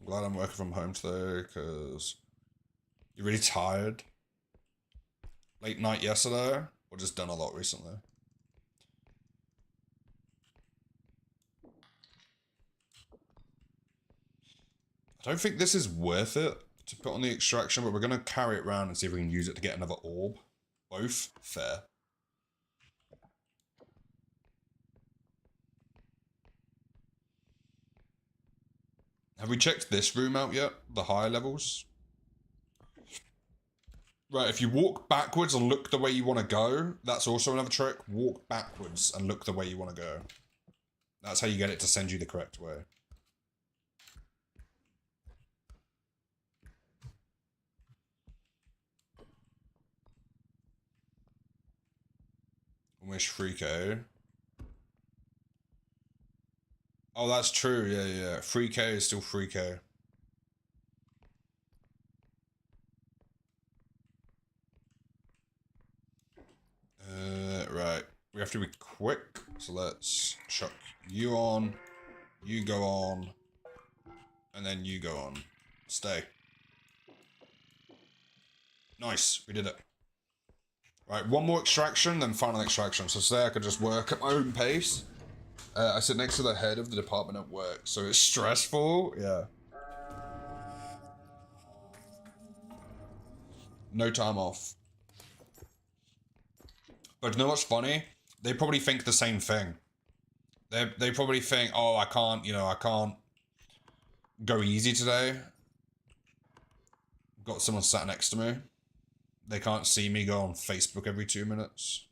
I'm glad I'm working from home today, because you're really tired. Late night yesterday, or just done a lot recently? I don't think this is worth it to put on the extraction, but we're going to carry it around and see if we can use it to get another orb. Both? Fair. Have we checked this room out yet? The higher levels? Right, if you walk backwards and look the way you want to go, that's also another trick. Walk backwards and look the way you want to go. That's how you get it to send you the correct way. Almost 3k. Oh, that's true. Yeah. 3k is still 3k. Right. We have to be quick. So let's chuck you on. You go on. And then you go on. Stay. Nice. We did it. Right, one more extraction, then final extraction. So today I could just work at my own pace. I sit next to the head of the department at work, so it's stressful. Yeah. No time off. But you know what's funny? They probably think the same thing. They probably think, oh, I can't go easy today. Got someone sat next to me. They can't see me go on Facebook every 2 minutes.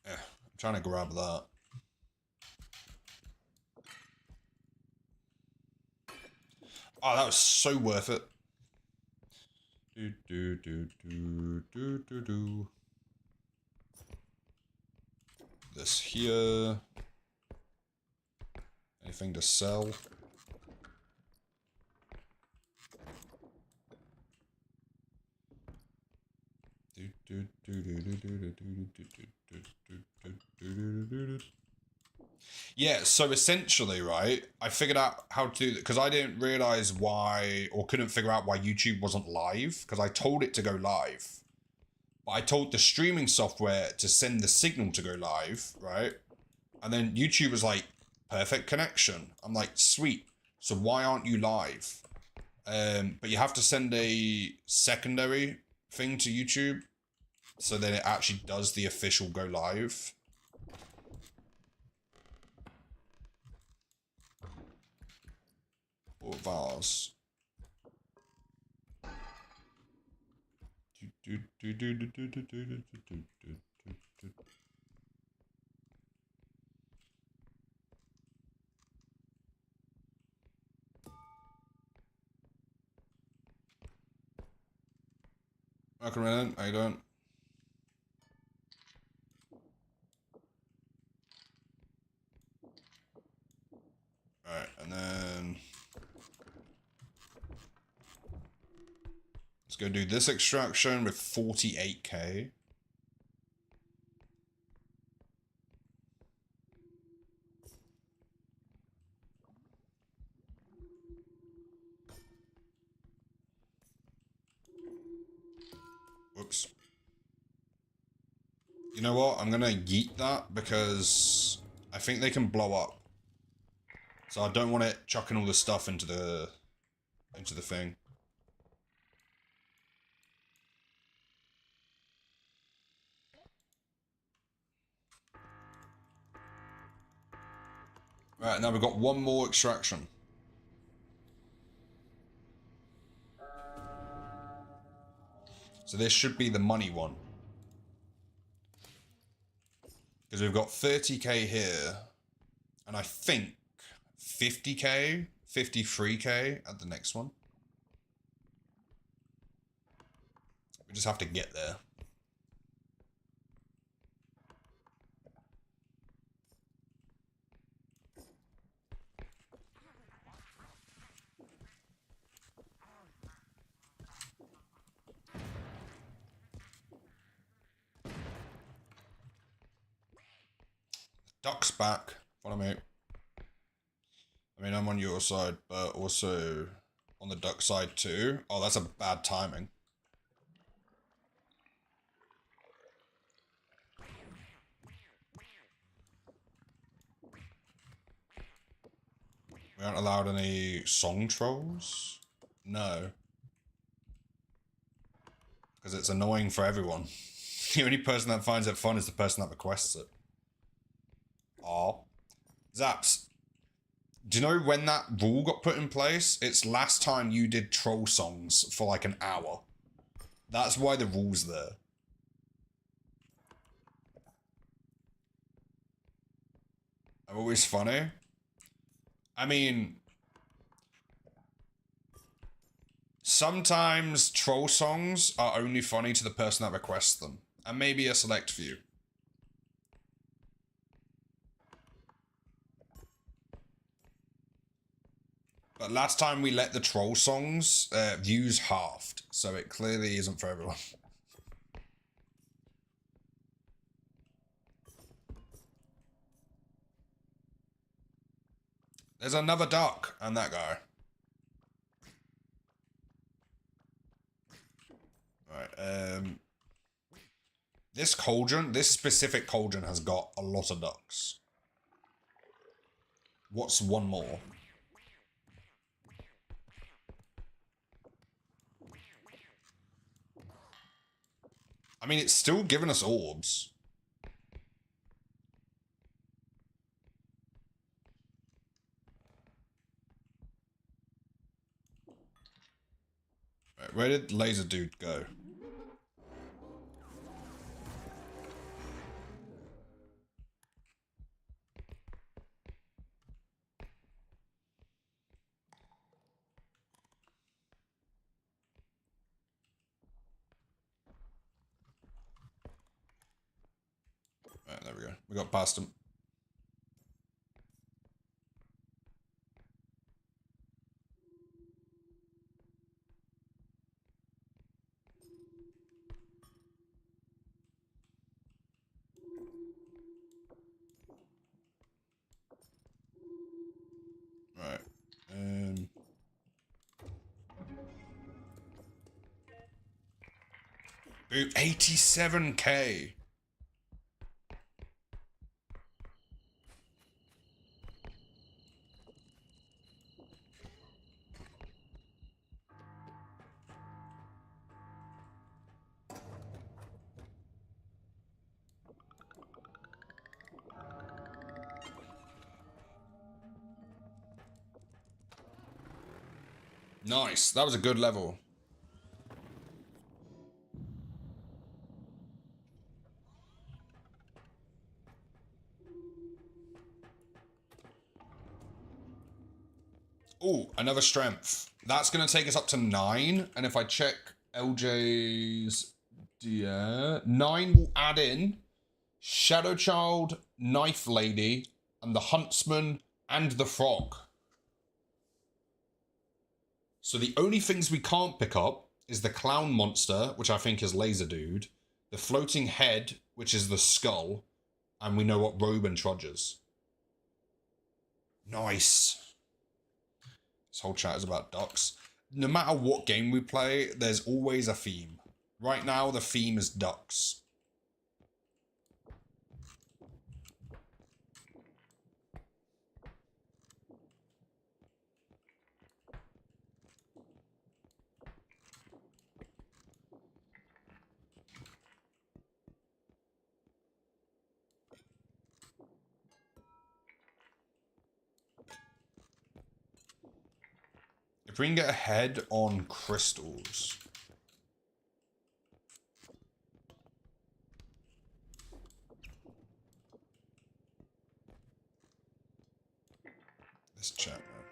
Yeah, I'm trying to grab that. Oh, that was so worth it. This here. Anything to sell? Yeah, so essentially, right, I figured out how to do that because I didn't realize why, or couldn't figure out why YouTube wasn't live, because I told it to go live. But I told the streaming software to send the signal to go live, right? And then YouTube was like, perfect connection. I'm like, sweet. So why aren't you live? But you have to send a secondary thing to YouTube. so then it actually does the official go live. Or vase. Welcome in. How you doing? Alright, and then let's go do this extraction with 48k. Whoops. You know what? I'm gonna yeet that because I think they can blow up. So I don't want it chucking all the stuff into the thing. Right, now we've got one more extraction. So this should be the money one. Because we've got 30k here, and I think 50k, 53k at the next one. We just have to get there. Duck's back. Follow me. I mean, I'm on your side, but also on the duck side too. Oh, that's a bad timing. We aren't allowed any song trolls? No. Because it's annoying for everyone. The only person that finds it fun is the person that requests it. Aw. Zaps. Do you know when that rule got put in place? It's last time you did troll songs for like an hour. That's why the rule's there. I'm always funny. I mean, sometimes troll songs are only funny to the person that requests them. And maybe a select few. But last time we let the troll songs, views halved. So it clearly isn't for everyone. There's another duck and that guy. Alright, this cauldron, this specific cauldron has got a lot of ducks. What's one more? I mean, it's still giving us orbs. Right, where did Laser Dude go? Right, there we go. We got past him. Right. Ooh, 87k. Nice. That was a good level. Oh, another strength. That's going to take us up to 9. And if I check LJ's... Yeah, 9 will add in Shadow Child, Knife Lady, and the Huntsman, and the Frog. So the only things we can't pick up is the Clown Monster, which I think is Laser Dude, the Floating Head, which is the Skull, and we know what Robe and Trudges. Nice. This whole chat is about ducks. No matter what game we play, there's always a theme. Right now, the theme is ducks. If we can get ahead on crystals. This chat, man.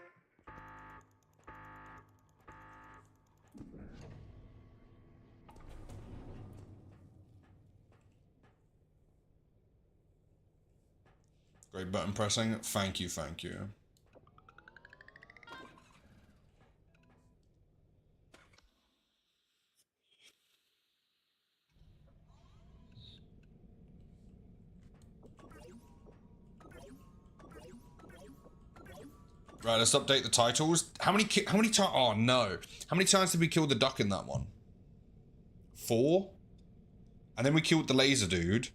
Great button pressing. Thank you, thank you. Right, let's update the titles. How many times? Oh no! How many times did we kill the duck in that one? 4, and then we killed the laser dude,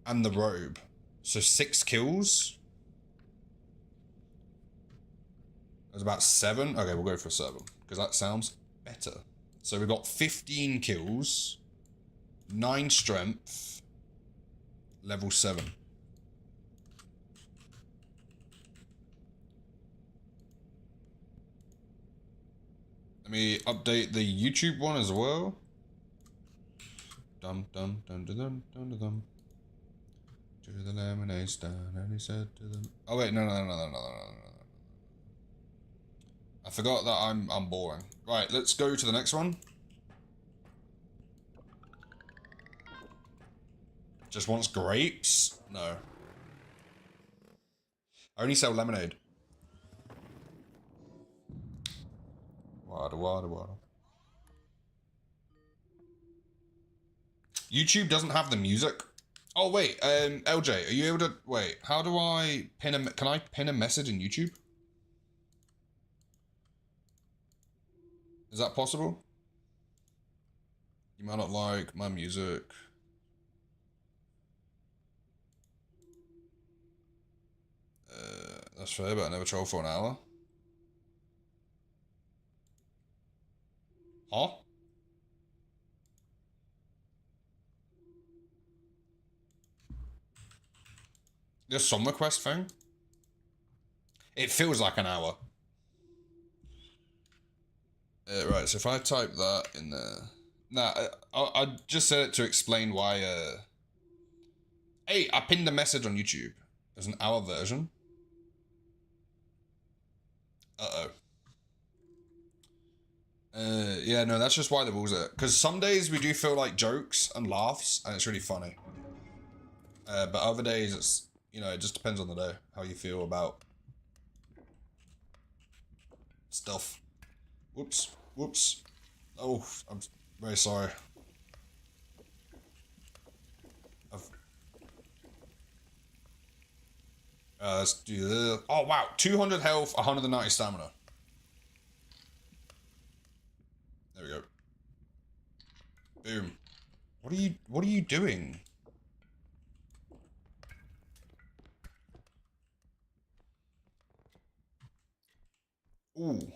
and the robe. So 6 kills. There's about 7. Okay, we'll go for 7 because that sounds better. So we got 15 kills, 9 strength, level 7. Let me update the YouTube one as well. Dum dum dum dum dum dum dum. To the lemonade stand, and he said to them. Oh wait, no. I forgot that I'm boring. Right, let's go to the next one. Just wants grapes? No. I only sell lemonade. Water. YouTube doesn't have the music. Oh wait, LJ, are you able to wait? How do I pin a? Can I pin a message in YouTube? Is that possible? You might not like my music. That's fair, but I never troll for an hour. Huh? The song request thing? It feels like an hour. Right, so if I type that in there... Nah, I just said it to explain why, Hey, I pinned a message on YouTube. There's an hour version. Uh-oh. Yeah, no, that's just why the rules are. Because some days we do feel like jokes and laughs, and it's really funny. But other days it's, you know, it just depends on the day, how you feel about stuff. Whoops. Oh, I'm very sorry. Let's do this. Oh wow, 200 health, 190 stamina. There we go. Boom. What are you doing? Ooh.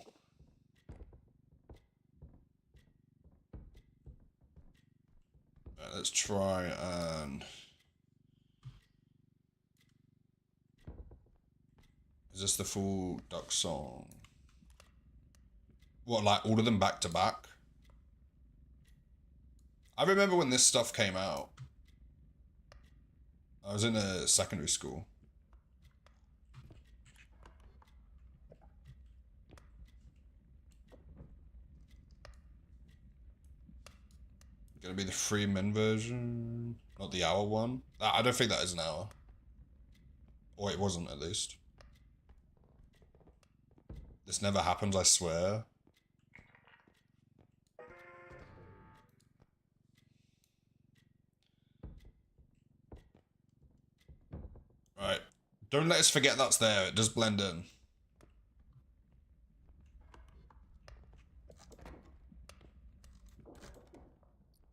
Right, let's try and... Is this the full duck song? What, like all of them back to back? I remember when this stuff came out. I was in a secondary school. Gonna be the free men version, not the hour one. I don't think that is an hour. Or it wasn't, at least. This never happens, I swear. Right. Don't let us forget that's there. It does blend in.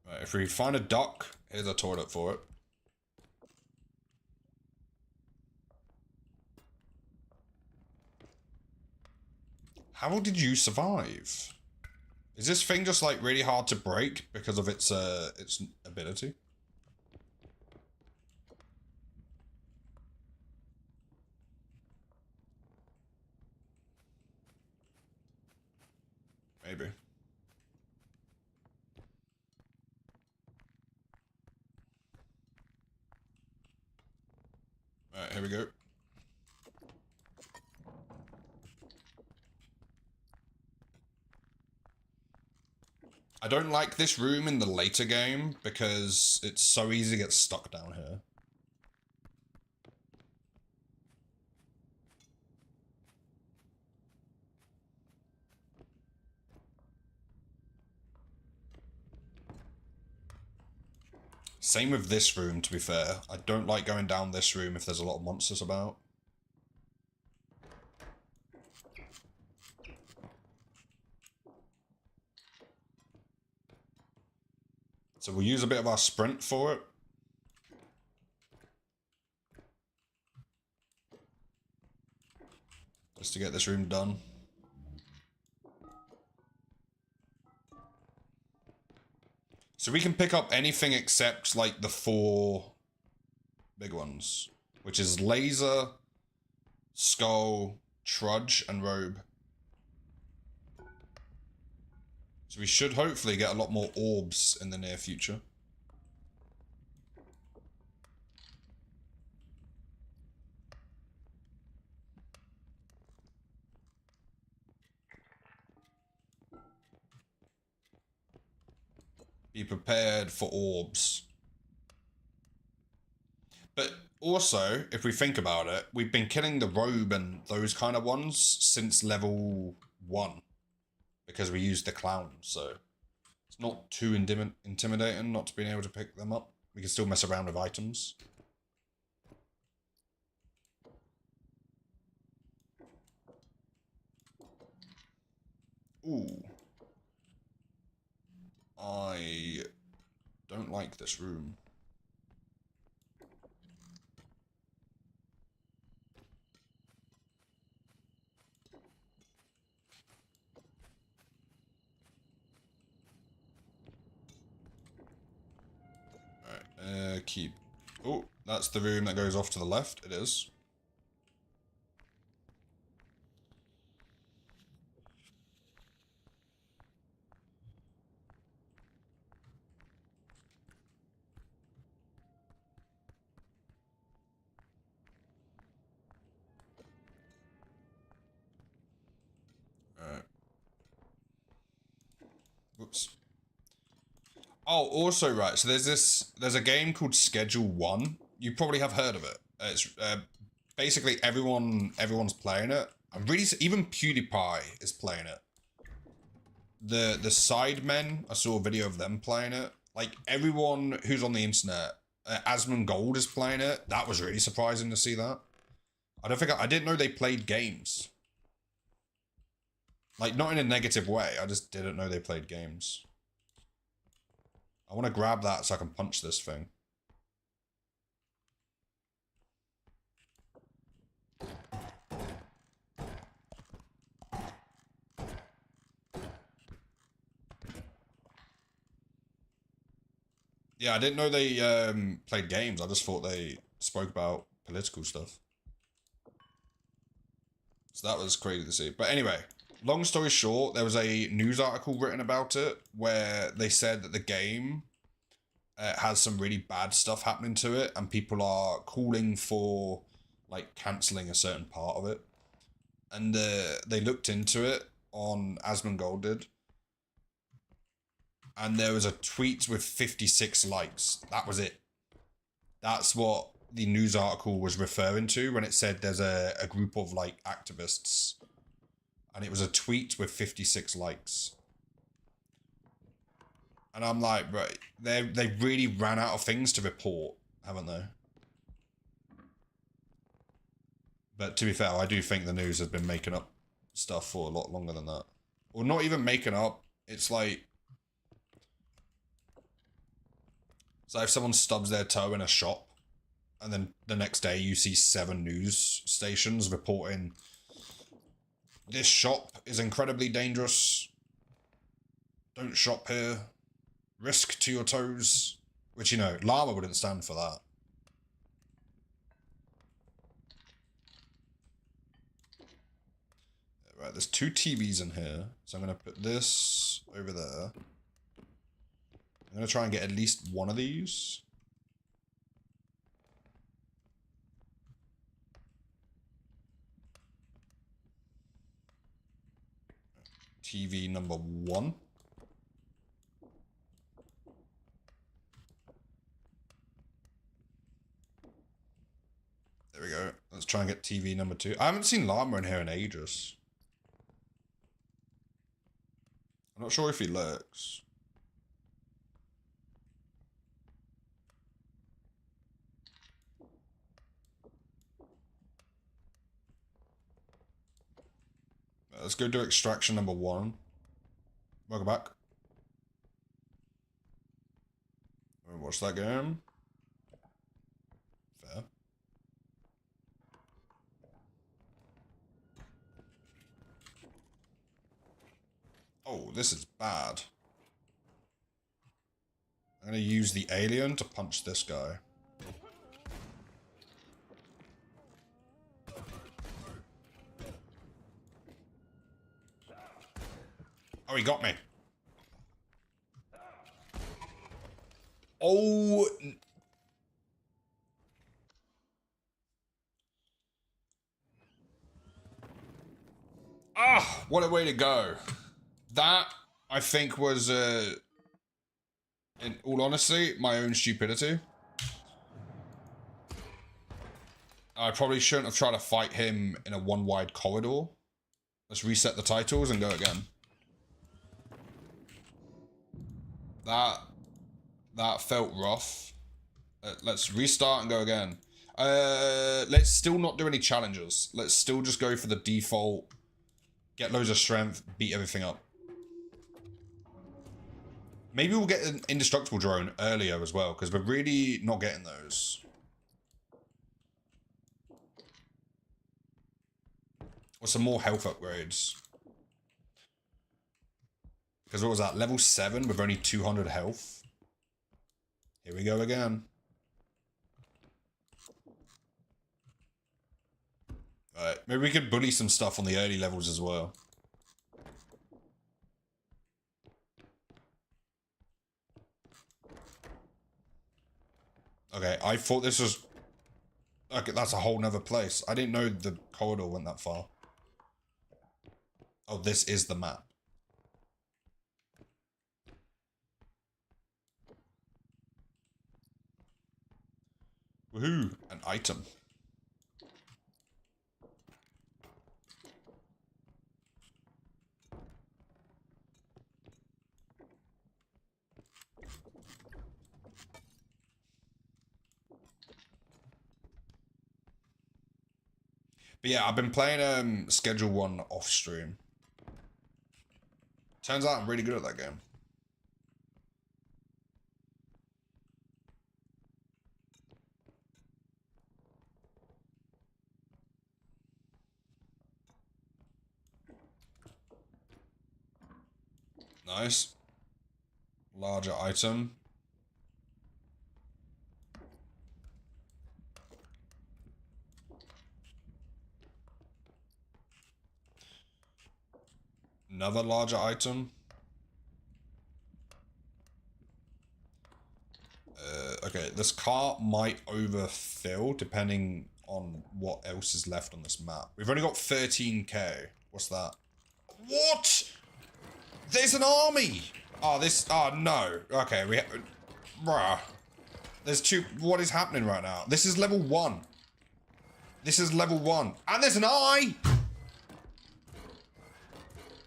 Right, if we find a dock, here's a toilet for it. How did you survive? Is this thing just like really hard to break because of its ability? Maybe. Alright, here we go. I don't like this room in the later game because it's so easy to get stuck down here. Same with this room, to be fair. I don't like going down this room if there's a lot of monsters about. So we'll use a bit of our sprint for it. Just to get this room done. So we can pick up anything except like the 4 big ones, which is laser, skull, trudge, and robe. So we should hopefully get a lot more orbs in the near future. Be prepared for orbs. But also, if we think about it, we've been killing the robe and those kind of ones since level 1. Because we used the clown, so it's not too intimidating not to being able to pick them up. We can still mess around with items. Ooh. I don't like this room. Alright, keep... Oh, that's the room that goes off to the left. It is. Alright. Whoops. Oh, also, right, so there's a game called Schedule 1. You probably have heard of it. It's basically everyone's playing it. I'm really, even PewDiePie is playing it. The Sidemen, I saw a video of them playing it. Like, everyone who's on the internet, Asmongold is playing it. That was really surprising to see that. I didn't know they played games. Like, not in a negative way, I just didn't know they played games. I want to grab that so I can punch this thing. Yeah, I didn't know they played games. I just thought they spoke about political stuff. So that was crazy to see. But anyway, long story short, there was a news article written about it where they said that the game has some really bad stuff happening to it, and people are calling for like canceling a certain part of it. And they looked into it on Asmongold did, and there was a tweet with 56 likes. That was it. That's what the news article was referring to when it said there's a group of like activists, and it was a tweet with 56 likes. And I'm like, right, they really ran out of things to report, haven't they? But to be fair, I do think the news has been making up stuff for a lot longer than that. Or not even making up, it's like if someone stubs their toe in a shop, and then the next day you see 7 news stations reporting, this shop is incredibly dangerous, don't shop here, risk to your toes. Which, you know, Llama wouldn't stand for that. Right, there's 2 TVs in here, so I'm going to put this over there. I'm going to try and get at least one of these. TV number 1. There we go. Let's try and get TV number 2. I haven't seen Llama in here in ages. I'm not sure if he lurks. Let's go do extraction number 1. Welcome back. Watch that game. Fair. Oh, this is bad. I'm going to use the alien to punch this guy. Oh, he got me. Oh. Ah, what a way to go. That, I think, was, in all honesty, my own stupidity. I probably shouldn't have tried to fight him in a one-wide corridor. Let's reset the titles and go again. That felt rough. Let's restart and go again. Let's still not do any challenges. Let's still just go for the default. Get loads of strength, beat everything up. Maybe we'll get an indestructible drone earlier as well, because we're really not getting those. Or some more health upgrades. Because what was that? Level 7 with only 200 health. Here we go again. Alright, maybe we could bully some stuff on the early levels as well. Okay, I thought this was... Okay, that's a whole nother place. I didn't know the corridor went that far. Oh, this is the map. Woohoo! An item. But yeah, I've been playing Schedule 1 off stream. Turns out I'm really good at that game. Nice. Larger item. Another larger item. Okay, this cart might overfill depending on what else is left on this map. We've only got 13k. What's that? What? There's an army! Oh, no. Okay, bruh. There's two. What is happening right now? This is level 1. This is level 1. And there's an eye!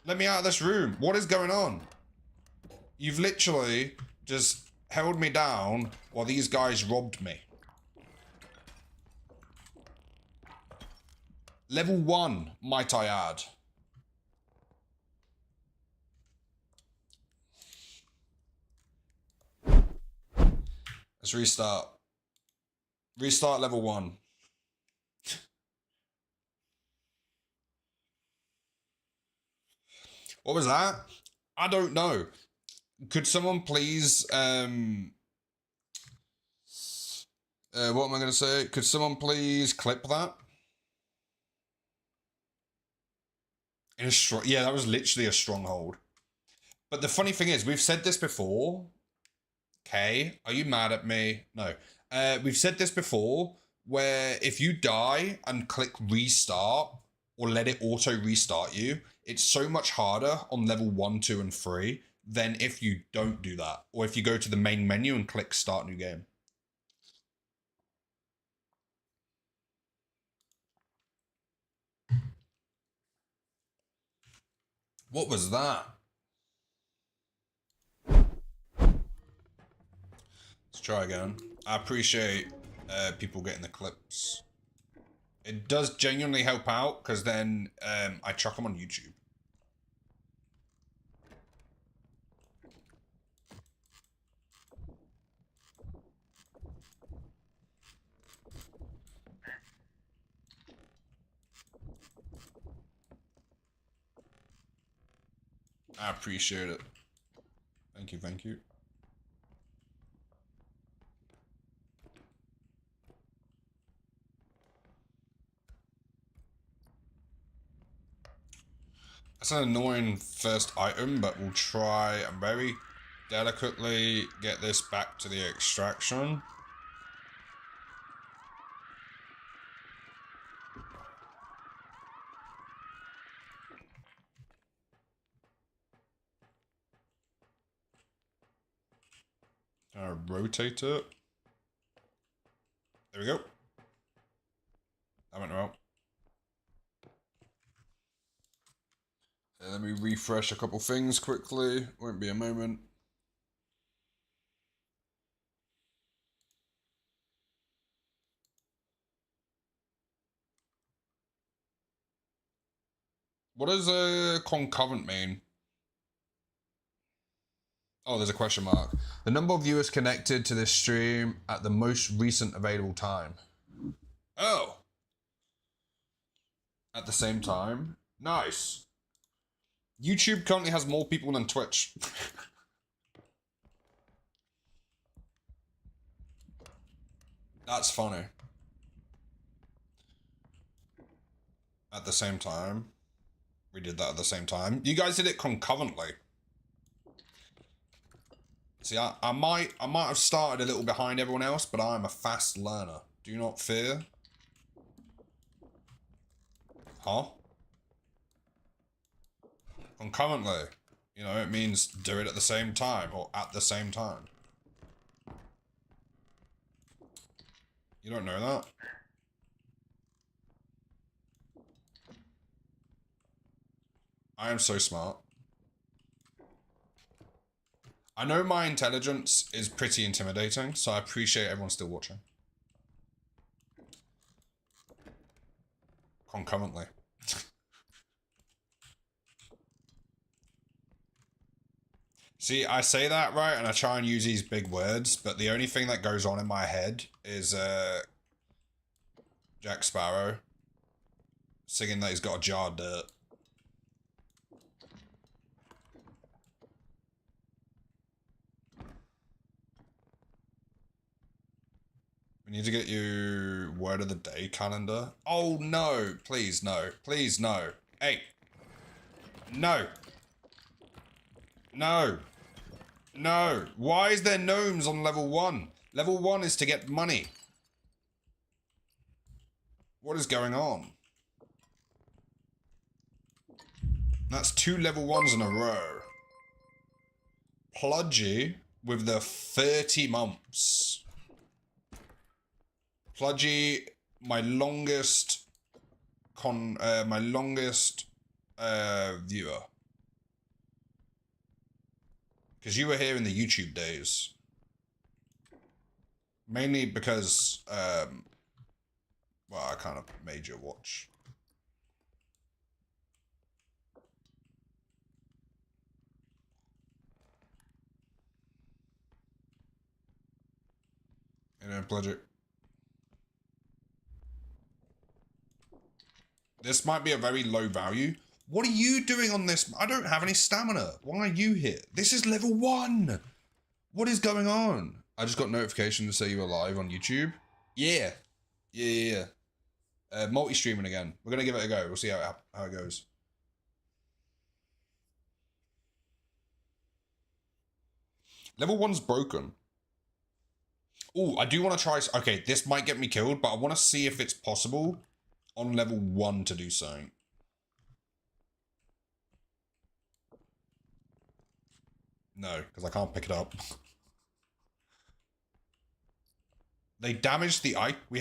Let me out of this room. What is going on? You've literally just held me down while these guys robbed me. Level 1, might I add. Let's restart. Restart level 1. What was that? I don't know. Could someone please, what am I going to say? Could someone please clip that? Yeah, that was literally a stronghold. But the funny thing is, we've said this before. Okay, are you mad at me? No. We've said this before, where if you die and click restart, or let it auto restart you, it's so much harder on level 1, 2, and 3 than if you don't do that. Or if you go to the main menu and click start new game. What was that? Let's try again. I appreciate people getting the clips. It does genuinely help out, because then I chuck them on YouTube. I appreciate it. Thank you, thank you. That's an annoying first item, but we'll try and very delicately get this back to the extraction. Rotate it. There we go. That went well. Let me refresh a couple things quickly. Won't be a moment. What does a concurrent mean? Oh, there's a question mark. The number of viewers connected to this stream at the most recent available time. Oh. At the same time. Nice. YouTube currently has more people than Twitch. That's funny. At the same time. We did that at the same time. You guys did it concurrently. See, I might have started a little behind everyone else, but I'm a fast learner. Do not fear. Huh? Concurrently. You know, it means do it at the same time, or at the same time. You don't know that? I am so smart. I know my intelligence is pretty intimidating, so I appreciate everyone still watching. Concurrently. See, I say that right, and I try and use these big words, but the only thing that goes on in my head is Jack Sparrow singing that he's got a jar of dirt. We need to get you word of the day calendar. Oh no, please no, please no. Hey, no. No. No. Why is there gnomes on level 1? Level 1 is to get money. What is going on? That's 2 level 1s in a row. Pludgy with the 30 months. Pludgy, my longest viewer. Because you were here in the YouTube days. Mainly because, well, I kind of made you watch. You know, Pludgy. This might be a very low value. What are you doing on this? I don't have any stamina. Why are you here? This is level 1. What is going on? I just got notification to say you were live on YouTube. Yeah. Yeah. Multi-streaming again. We're going to give it a go. We'll see how it goes. Level 1's broken. Oh, I do want to try... Okay, this might get me killed, but I want to see if it's possible on level 1 to do something. No, because I can't pick it up. They damaged the eye. We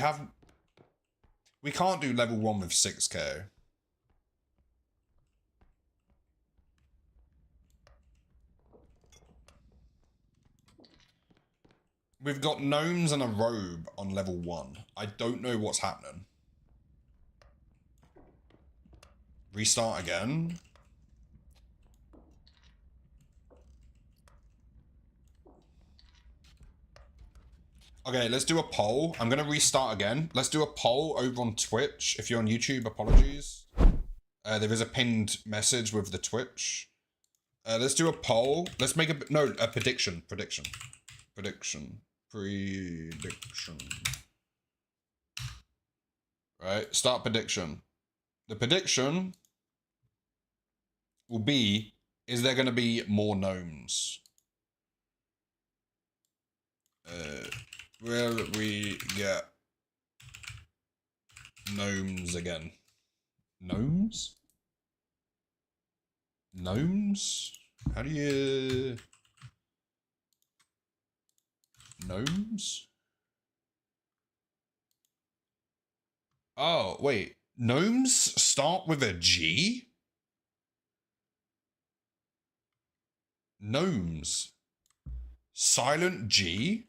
can't do level 1 with 6k. We've got gnomes and a robe on level 1. I don't know what's happening. Restart again. Okay, let's do a poll. I'm going to restart again. Let's do a poll over on Twitch. If you're on YouTube, apologies. There is a pinned message with the Twitch. Let's do a poll. Let's make a prediction. Prediction. Right, start prediction. The prediction will be, is there going to be more gnomes? Will we get gnomes again? Gnomes? Gnomes? How do you... Gnomes? Oh, wait. Gnomes start with a G? Gnomes. Silent G?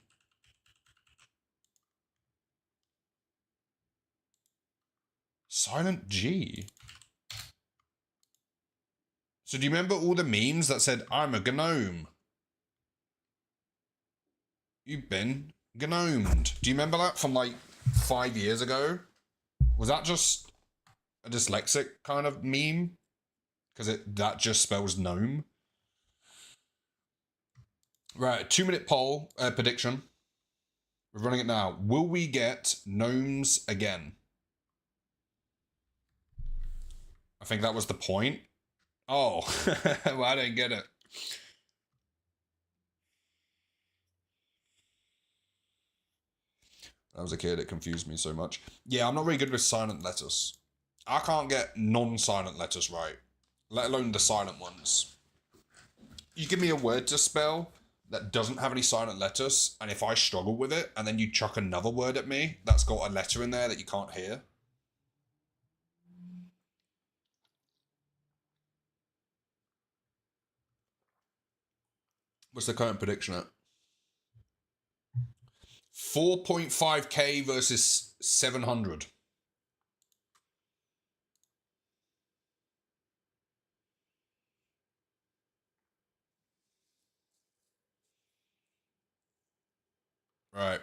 Silent G? So do you remember all the memes that said, I'm a gnome? You've been gnomed. Do you remember that from like 5 years ago? Was that just a dyslexic kind of meme? Because that just spells gnome. Right, 2-minute poll prediction. We're running it now. Will we get gnomes again? I think that was the point. Oh, well, I didn't get it. When I was a kid, it confused me so much. Yeah, I'm not very good with silent letters. I can't get non-silent letters right, let alone the silent ones. You give me a word to spell that doesn't have any silent letters, and if I struggle with it, and then you chuck another word at me that's got a letter in there that you can't hear. What's the current prediction at? 4.5k versus 700. Right.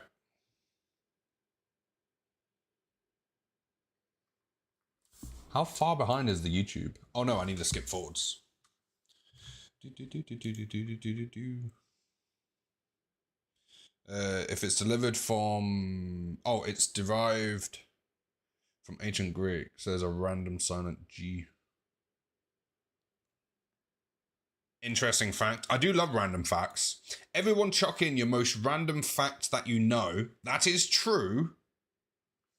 How far behind is the YouTube? Oh no, I need to skip forwards. If it's delivered from... Oh, it's derived from ancient Greek. So there's a random silent G. Interesting fact. I do love random facts. Everyone chuck in your most random fact that you know. That is true.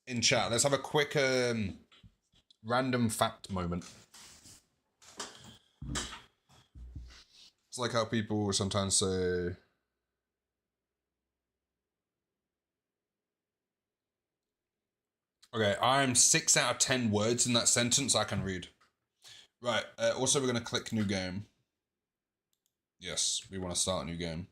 In chat. Let's have a quick random fact moment. It's like how people sometimes say... Okay, I'm 6 out of 10 words in that sentence I can read. Right, also we're going to click new game. Yes, we want to start a new game.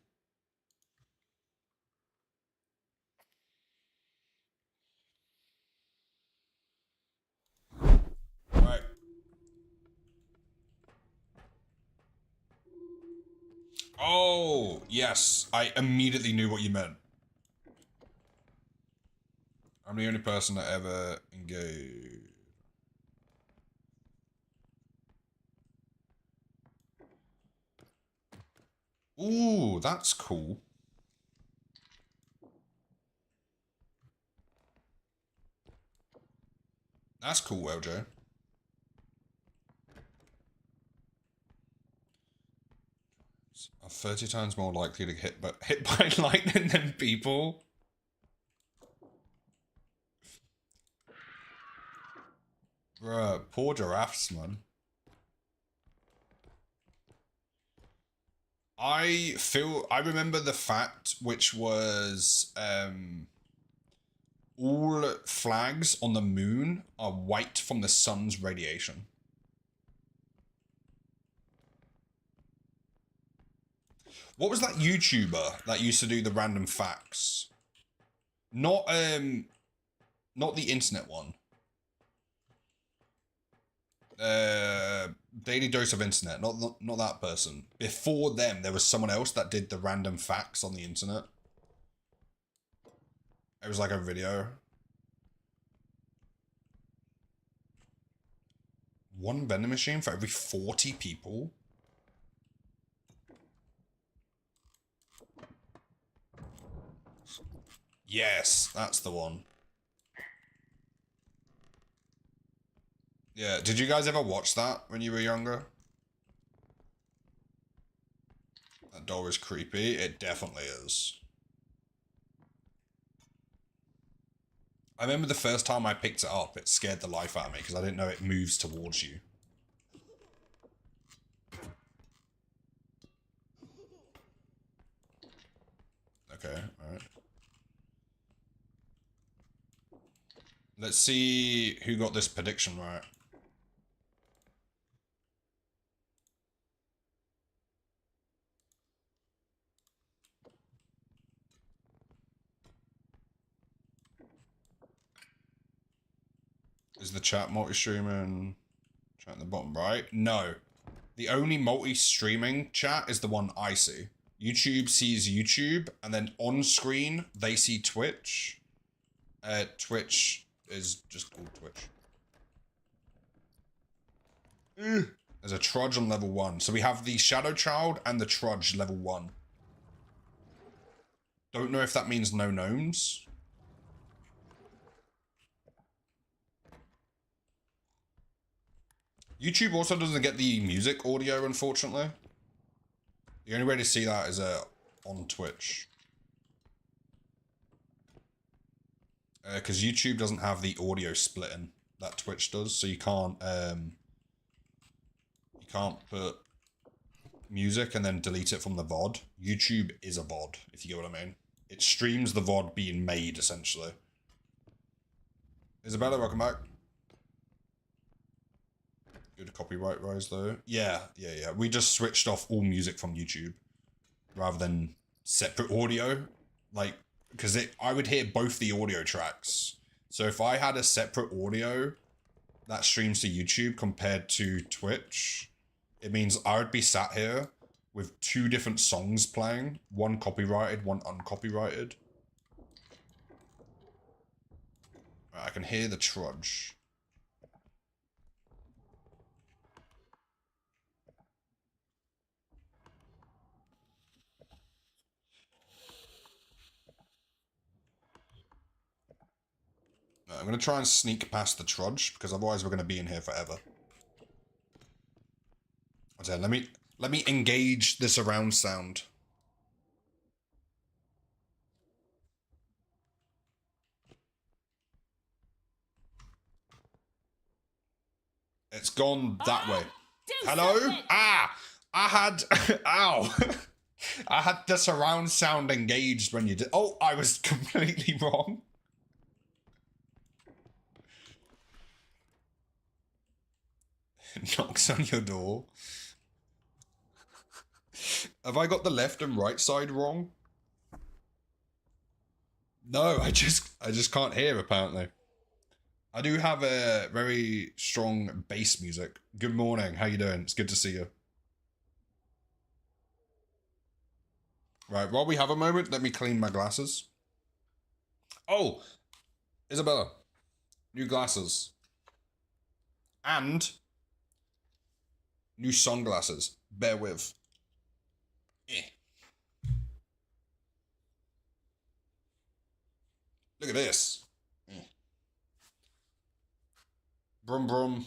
Right. Oh, yes, I immediately knew what you meant. I'm the only person that ever engaged. Ooh, that's cool. That's cool, LJ. Are 30 times more likely to hit by lightning than people? Bruh, poor giraffes, man. I remember the fact which was all flags on the moon are white from the sun's radiation. What was that YouTuber that used to do the random facts? Not the internet one. Daily Dose of Internet, not that person. Before them, there was someone else that did the random facts on the internet. It was like a video. One vending machine for every 40 people? Yes, that's the one. Yeah, did you guys ever watch that when you were younger? That door is creepy. It definitely is. I remember the first time I picked it up, it scared the life out of me because I didn't know it moves towards you. Okay, alright. Let's see who got this prediction right. Is the chat multi-streaming? Chat in the bottom right? No. The only multi-streaming chat is the one I see. YouTube sees YouTube, and then on screen, they see Twitch. Twitch is just called Twitch. There's a Trudge on level 1. So we have the Shadow Child and the Trudge level 1. Don't know if that means no gnomes. YouTube also doesn't get the music audio, unfortunately. The only way to see that is on Twitch. Because YouTube doesn't have the audio splitting that Twitch does, so you can't put music and then delete it from the VOD. YouTube is a VOD, if you get what I mean. It streams the VOD being made, essentially. Isabella, welcome back. Good copyright rise, though. Yeah. We just switched off all music from YouTube rather than separate audio. Like, because I would hear both the audio tracks. So if I had a separate audio that streams to YouTube compared to Twitch, it means I would be sat here with 2 different songs playing, one copyrighted, one uncopyrighted. Right, I can hear the Trudge. I'm going to try and sneak past the Trudge, because otherwise we're going to be in here forever. Okay, let Let me engage the surround sound. It's gone that way. Hello? Something. Ah! I had... Ow! I had the surround sound engaged when you did... Oh, I was completely wrong. Knocks on your door. Have I got the left and right side wrong? No, I just can't hear, apparently. I do have a very strong bass music. Good morning, how you doing? It's good to see you. Right, while we have a moment, let me clean my glasses. Oh, Isabella, new glasses. And new sunglasses. Bear with. Look at this. Brum brum.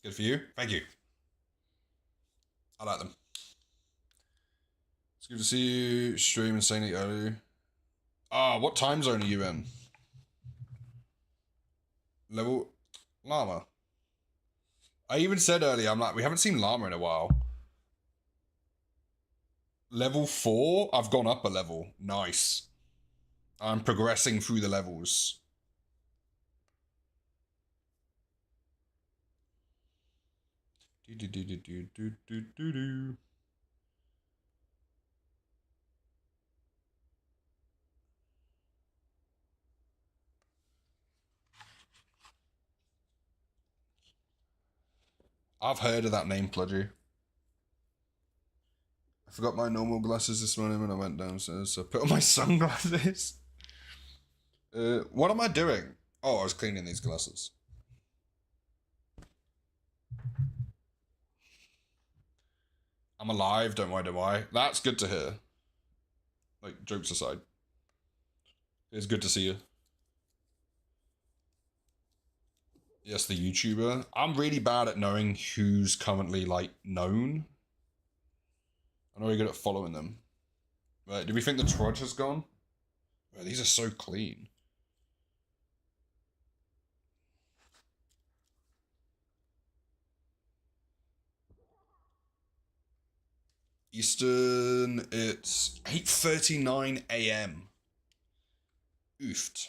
Good for you. Thank you. I like them. It's good to see you stream insanely early. What time zone are you in? Level Llama. I even said earlier, I'm like, we haven't seen Llama in a while. Level 4? I've gone up a level. Nice. I'm progressing through the levels. I've heard of that name, Pludgy. I forgot my normal glasses this morning when I went downstairs, so I put on my sunglasses. What am I doing? Oh, I was cleaning these glasses. I'm alive, don't worry. That's good to hear. Like, jokes aside. It's good to see you. Yes, the YouTuber. I'm really bad at knowing who's currently, like, known. I'm really good at following them. Right, do we think the trudge has gone? Well, these are so clean. Eastern, it's 8:39 a.m. Oofed.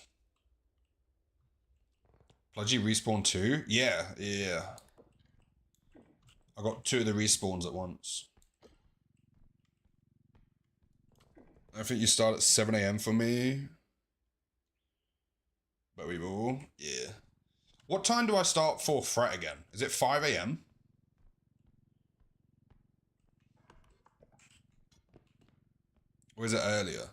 Pludgy respawn 2? Yeah. I got 2 of the respawns at once. I think you start at 7 a.m. for me. But we will. Yeah. What time do I start for Fret again? Is it 5 a.m.? Or is it earlier?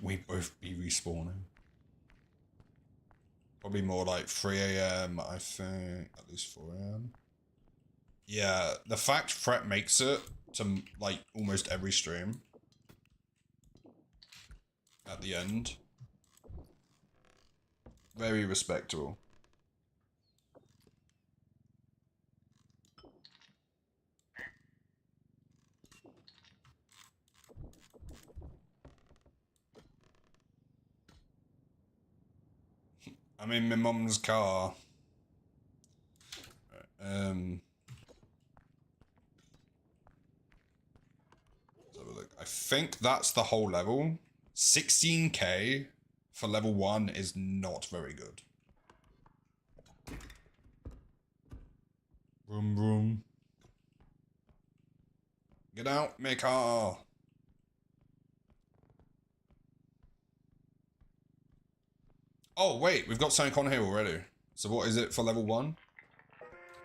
We both be respawning. Probably more like 3 a.m. I think. At least 4 a.m. Yeah, the fact Fret makes it to like almost every stream at the end. Very respectable. I'm in my mum's car. Let's have a look. I think that's the whole level. 16k for level 1 is not very good. Vroom vroom. Get out, my car. Oh, wait, we've got something on here already. So what is it for level 1?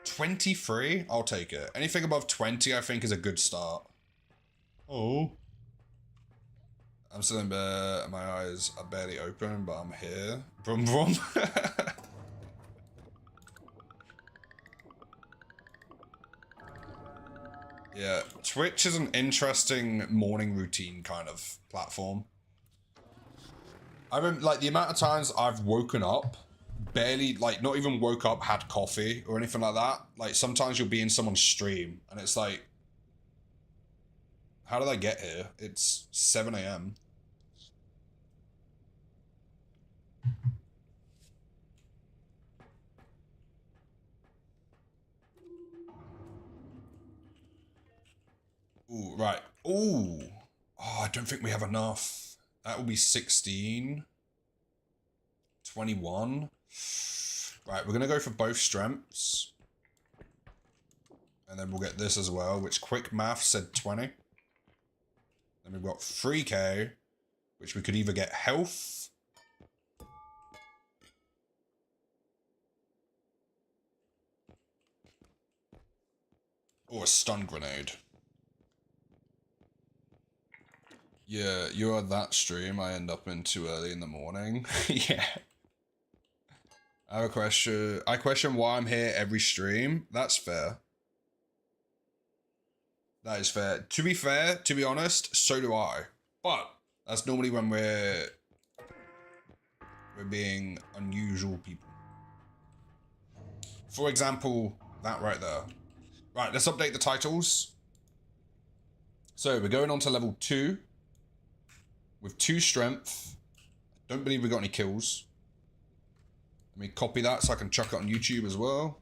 23? I'll take it. Anything above 20, I think, is a good start. Oh. I'm still in bed. My eyes are barely open, but I'm here. Brum brum. Yeah, Twitch is an interesting morning routine kind of platform. I remember, like, the amount of times I've woken up, barely, like, not even woke up, had coffee or anything like that. Like, sometimes you'll be in someone's stream, and it's like, how did I get here? It's 7 a.m. Ooh, right. Ooh. Oh, I don't think we have enough. That will be 16. 21. Right, we're going to go for both strengths. And then we'll get this as well, which quick math said 20. Then we've got 3k, which we could either get health. Or a stun grenade. Yeah, you're that stream I end up in too early in the morning. Yeah. I have a question. I question why I'm here every stream. That's fair. That is fair. To be fair, to be honest, so do I. But that's normally when we're being unusual people. For example, that right there. Right, let's update the titles. So we're going on to level 2 with 2 strength. Don't believe we got any kills. Let me copy that so I can chuck it on YouTube as well.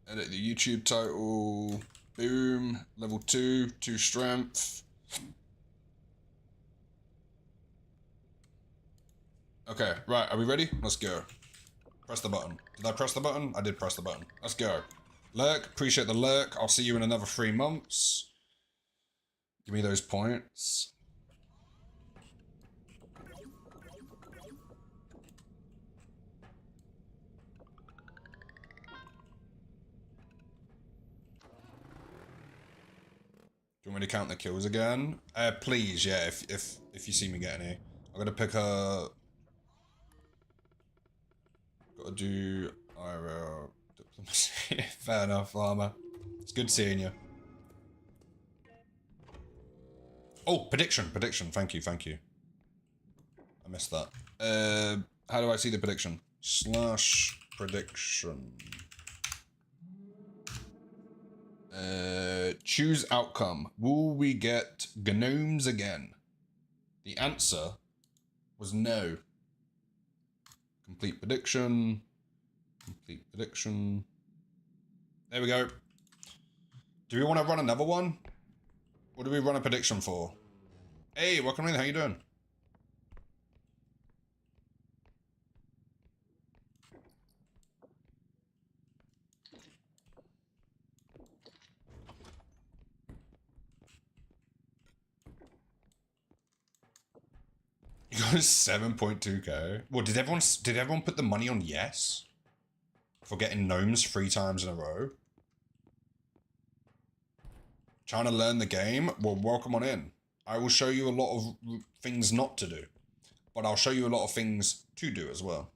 Edit the YouTube title. Boom. Level 2, 2 strength. Okay, right, are we ready? Let's go. Press the button. Did I press the button? I did press the button. Let's go. Lurk, appreciate the lurk. I'll see you in another 3 months. Give me those points. Do you want me to count the kills again? Please, yeah, if you see me get any. I'm gonna pick a... Gotta do IRL diplomacy. Fair enough, Llama. It's good seeing you. Oh, prediction. Thank you. I missed that. How do I see the prediction? / prediction. Choose outcome. Will we get gnomes again? The answer was no. Complete prediction. There we go. Do we want to run another one? What do we run a prediction for? Hey, welcome in. How you doing? You got 7.2k. Well, did everyone put the money on yes? For getting gnomes 3 times in a row? Trying to learn the game? Well, welcome on in. I will show you a lot of things not to do. But I'll show you a lot of things to do as well.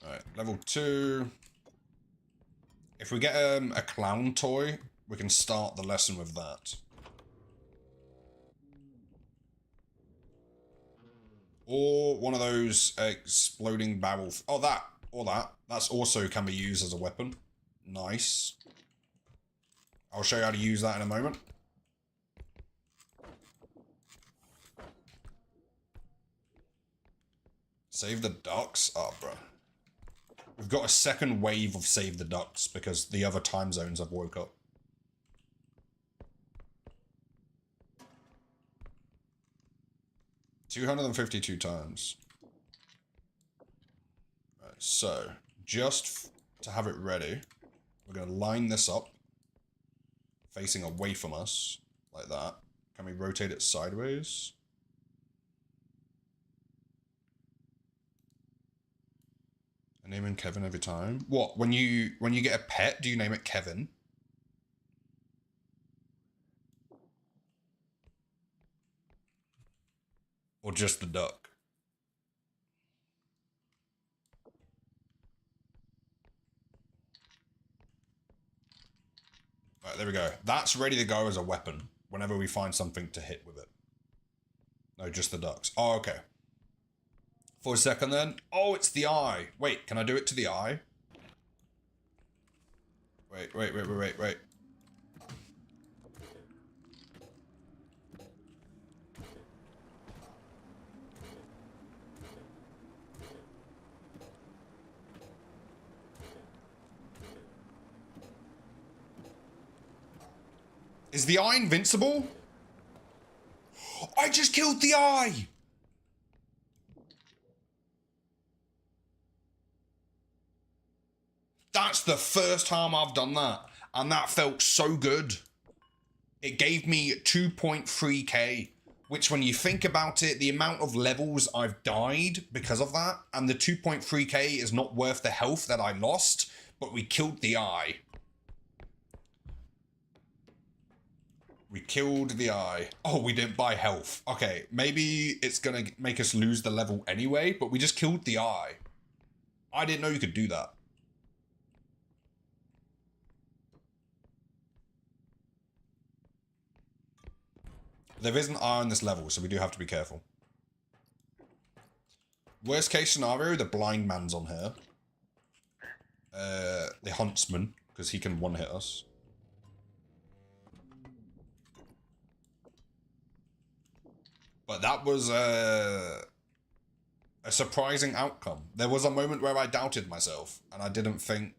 Alright, level 2. If we get a clown toy, we can start the lesson with that. Or one of those exploding barrel... Oh, that. Or that. That's also can be used as a weapon. Nice. I'll show you how to use that in a moment. Save the ducks? Oh, bro. We've got a second wave of save the ducks because the other time zones have woke up. $252 times. Right, so, just to have it ready, we're going to line this up, facing away from us, like that. Can we rotate it sideways? I name him Kevin every time. What, when you get a pet, do you name it Kevin? Or just the duck? there we go. That's ready to go as a weapon whenever we find something to hit with it. No, just the ducks. Oh, okay. For a second then. Oh, it's the eye. Wait, can I do it to the eye? Wait. Is the eye invincible? I just killed the eye! That's the first time I've done that. And that felt so good. It gave me 2.3k. Which when you think about it, the amount of levels I've died because of that, and the 2.3k is not worth the health that I lost, but we killed the eye. We killed the eye. Oh, we didn't buy health. Okay, maybe it's gonna make us lose the level anyway, but we just killed the eye. I didn't know you could do that. There is an eye on this level, so we do have to be careful. Worst case scenario, the blind man's on here. The huntsman, because he can one-hit us. But that was a surprising outcome. There was a moment where I doubted myself, and I didn't think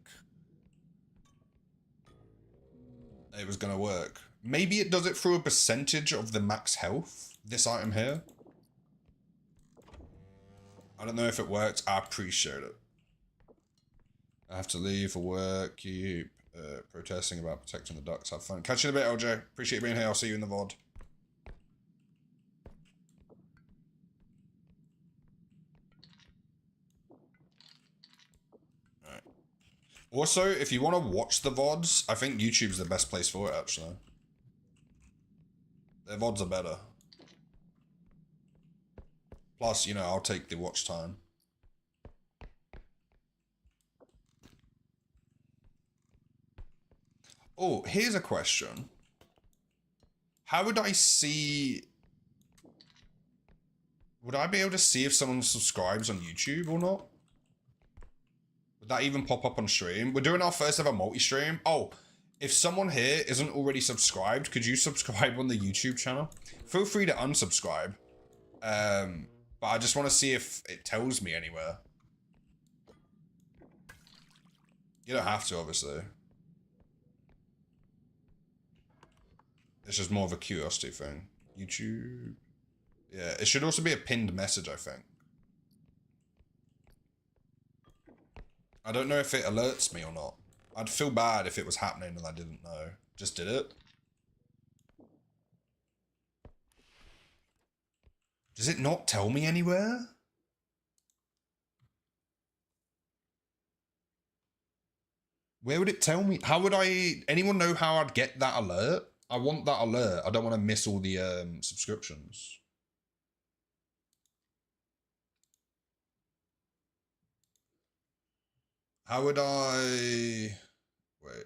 it was going to work. Maybe it does it through a percentage of the max health, this item here. I don't know if it works. I appreciate it. I have to leave for work. Keep protesting about protecting the ducks. Have fun. Catch you in a bit, LJ. Appreciate you being here. I'll see you in the VOD. Alright. Also, if you want to watch the VODs, I think YouTube's the best place for it, actually. Their VODs are better. Plus, you know, I'll take the watch time. Oh, here's a question. How would I see... Would I be able to see if someone subscribes on YouTube or not? Would that even pop up on stream? We're doing our first ever multi-stream. Oh, if someone here isn't already subscribed, could you subscribe on the YouTube channel? Feel free to unsubscribe. But I just want to see if it tells me anywhere. You don't have to, obviously. It's just more of a curiosity thing. YouTube. Yeah, it should also be a pinned message, I think. I don't know if it alerts me or not. I'd feel bad if it was happening and I didn't know. Just did it. Does it not tell me anywhere? Where would it tell me? How would anyone know how I'd get that alert? I want that alert. I don't want to miss all the subscriptions. How would I... Wait.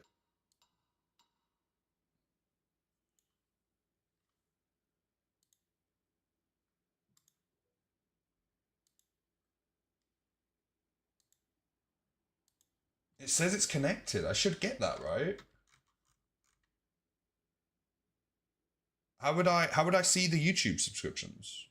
It says it's connected. I should get that, right? How would I see the YouTube subscriptions?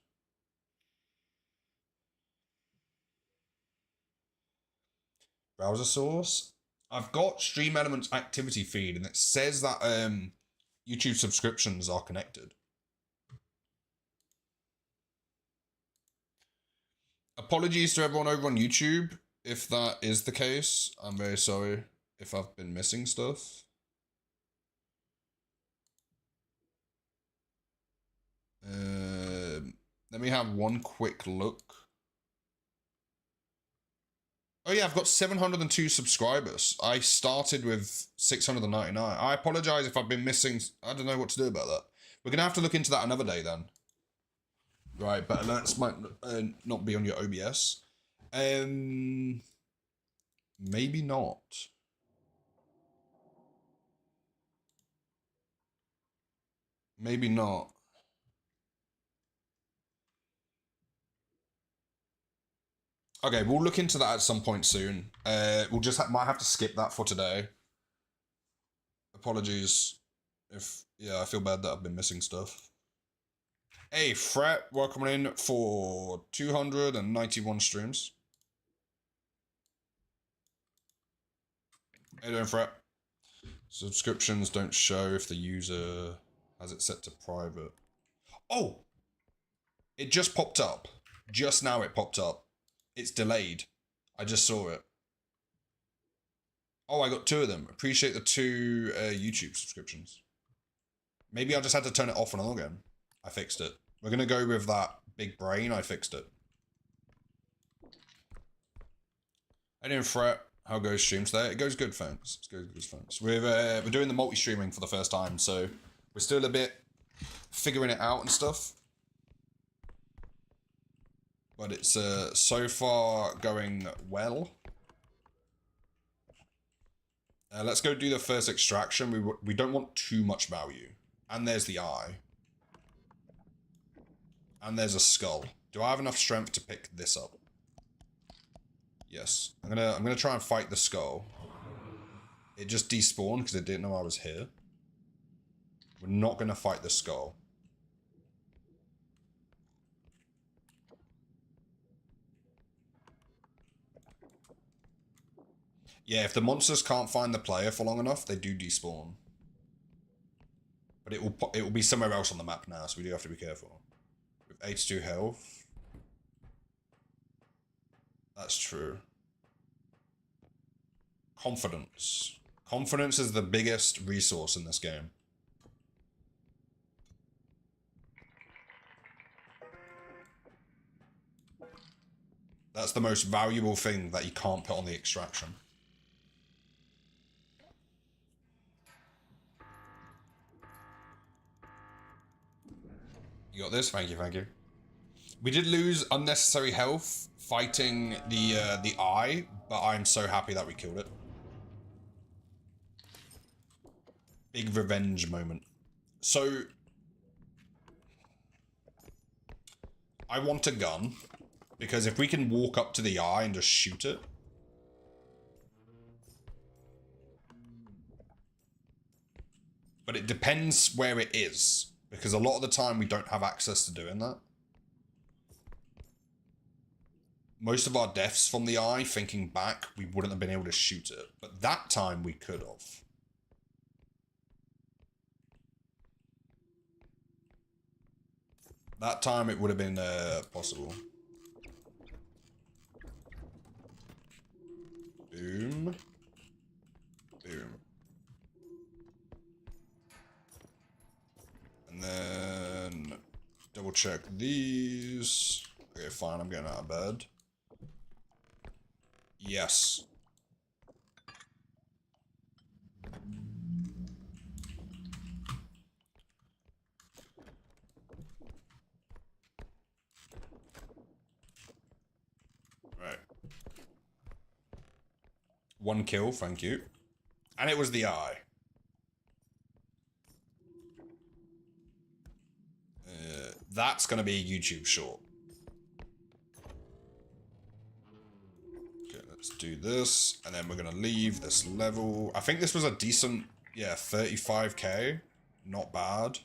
Browser source. I've got Stream Elements activity feed and it says that YouTube subscriptions are connected. Apologies to everyone over on YouTube if that is the case. I'm very sorry if I've been missing stuff. Let me have one quick look. Oh yeah, I've got 702 subscribers. I started with 699. I apologize if I've been missing. I don't know what to do about that. We're going to have to look into that another day then. Right, but alerts might not be on your OBS. Maybe not. Maybe not. Okay, we'll look into that at some point soon. We'll just might have to skip that for today. Apologies if, yeah, I feel bad that I've been missing stuff. Hey, Fret, welcome in for 291 streams. How you doing, Fret? Subscriptions don't show if the user has it set to private. Oh! It just popped up. Just now it popped up. It's delayed. I just saw it. Oh, I got 2 of them. Appreciate the 2 YouTube subscriptions. Maybe I just had to turn it off and on again. I fixed it. We're going to go with that big brain. I fixed it. I didn't fret. How goes stream today? It goes good, thanks. It goes good, thanks. We're doing the multi-streaming for the first time, so we're still a bit figuring it out and stuff. But it's so far going well. Let's go do the first extraction. We don't want too much value. And there's the eye. And there's a skull. Do I have enough strength to pick this up? Yes. I'm gonna try and fight the skull. It just despawned because it didn't know I was here. We're not gonna fight the skull. Yeah, if the monsters can't find the player for long enough, they do despawn. But it will be somewhere else on the map now, so we do have to be careful. With 82 health. That's true. Confidence. Confidence is the biggest resource in this game. That's the most valuable thing that you can't put on the extraction. You got this? Thank you, thank you. We did lose unnecessary health fighting the eye, but I'm so happy that we killed it. Big revenge moment. So, I want a gun, because if we can walk up to the eye and just shoot it. But it depends where it is, because a lot of the time we don't have access to doing that. Most of our deaths from the eye, thinking back, we wouldn't have been able to shoot it. But that time we could have. That time it would have been possible. Boom. Boom. And then double check these. Okay, fine, I'm getting out of bed. Yes. Right. 1 kill, thank you. And it was the eye. That's gonna be a YouTube short. Okay, let's do this, and then we're gonna leave this level. I think this was a decent, yeah, 35k. Not bad.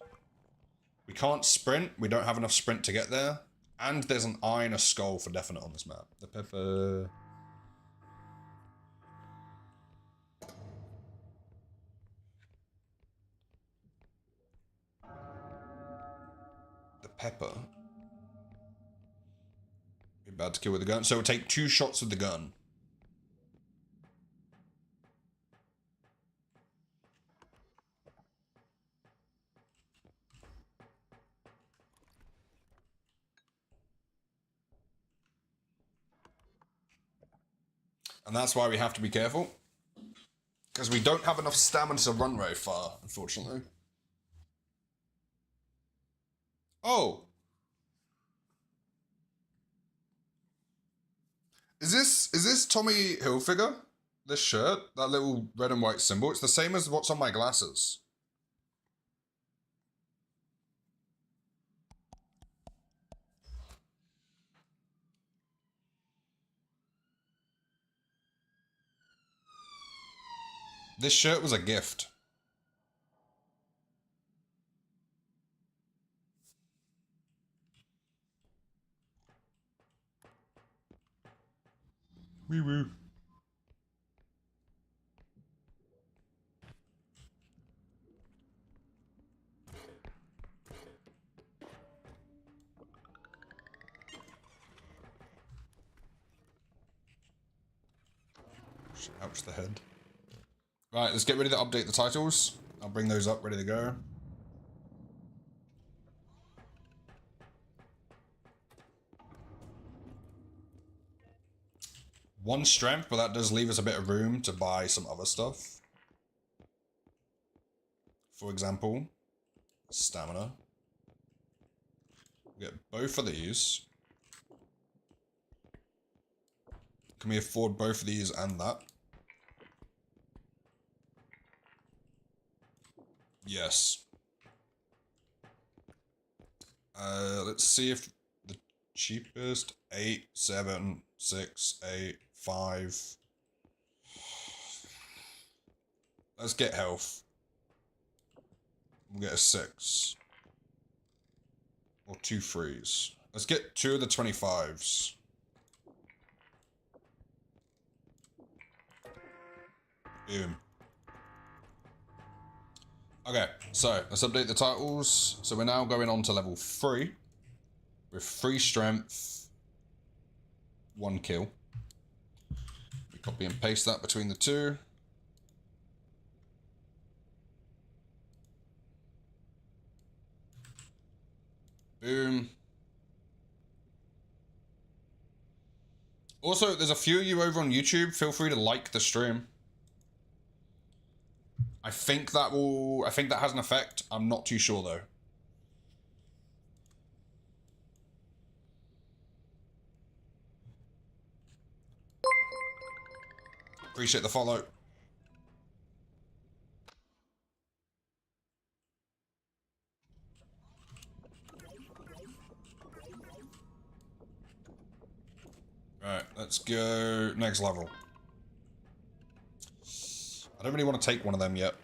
We can't sprint. We don't have enough sprint to get there. And there's an eye and a skull for definite on this map. The pepper. The pepper. Be bad to kill with the gun. So we'll take 2 shots with the gun. And that's why we have to be careful. Because we don't have enough stamina to run very far, unfortunately. Oh! Is this Tommy Hilfiger? This shirt? That little red and white symbol? It's the same as what's on my glasses. This shirt was a gift. Wee woo. Ouch the head. Right, let's get ready to update the titles. I'll bring those up, ready to go. One strength, but that does leave us a bit of room to buy some other stuff. For example, stamina. We'll get both of these. Can we afford both of these and that? Yes. Let's see if the cheapest 8, 7, 6, 8, 5. Let's get health. We'll get a 6. Or 2 3s. Let's get 2 of the 25s. Boom. Okay, so let's update the titles. So we're now going on to level 3 with 3 strength, 1 kill. We copy and paste that between the two. Boom. Also, there's a few of you over on YouTube. Feel free to like the stream. I think that has an effect. I'm not too sure though. Appreciate the follow. Right, let's go next level. I don't really want to take one of them yet.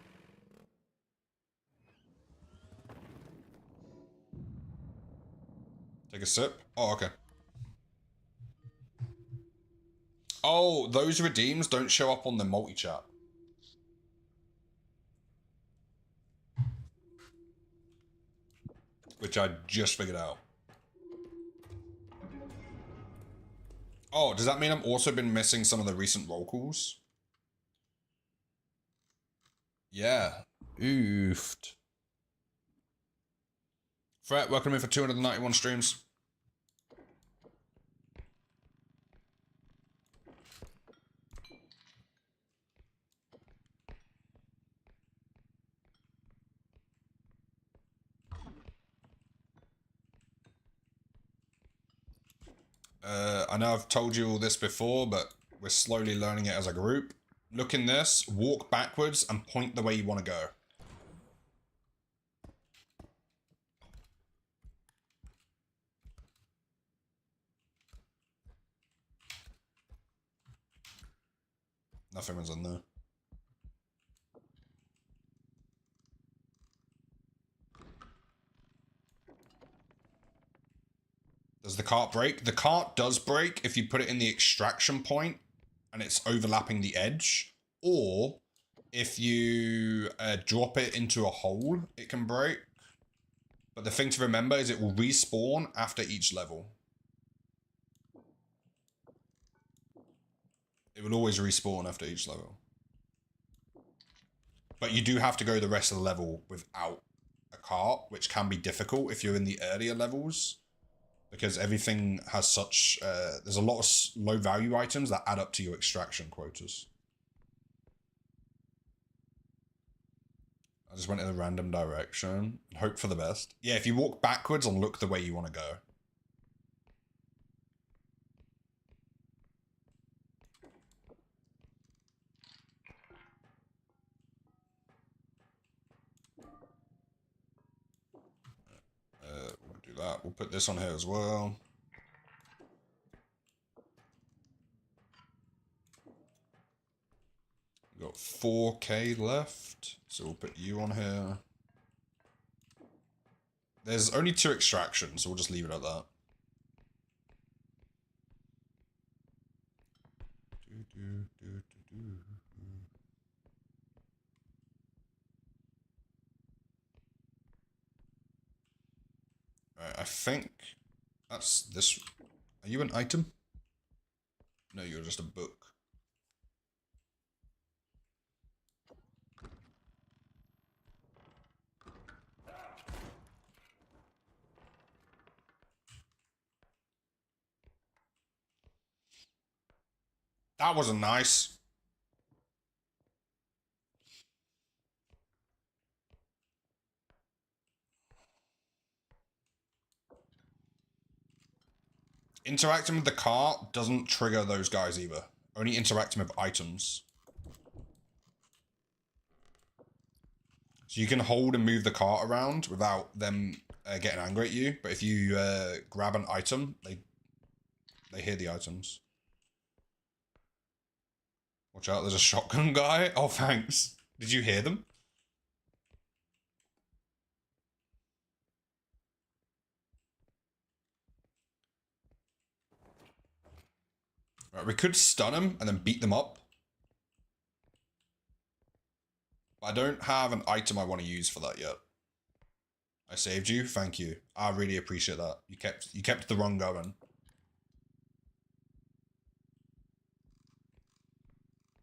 Take a sip. Oh, okay. Oh, those redeems don't show up on the multi-chat. Which I just figured out. Oh, does that mean I've also been missing some of the recent roll calls? Yeah. Oofed. Fret, welcome in for 291 streams. I know I've told you all this before, but we're slowly learning it as a group. Look in this, walk backwards, and point the way you want to go. Nothing was in there. Does the cart break? The cart does break if you put it in the extraction point and it's overlapping the edge, or if you drop it into a hole, it can break. But the thing to remember is it will respawn after each level. It will always respawn after each level. But you do have to go the rest of the level without a cart, which can be difficult if you're in the earlier levels. Because everything has such... there's a lot of low value items that add up to your extraction quotas. I just went in a random direction and hope for the best. Yeah, if you walk backwards and look the way you want to go. We'll do that. We'll put this on here as well. We've got got 4k left, so we'll put you on here. There's only 2 extractions, so we'll just leave it at that. Right, I think that's this. Are you an item? No, you're just a book. That wasn't nice. Interacting with the cart doesn't trigger those guys either. Only interacting with items. So you can hold and move the cart around without them getting angry at you. But if you grab an item, they hear the items. Watch out, there's a shotgun guy. Oh, thanks. Did you hear them? Right, we could stun them and then beat them up. But I don't have an item I want to use for that yet. I saved you. Thank you. I really appreciate that. You kept the run going.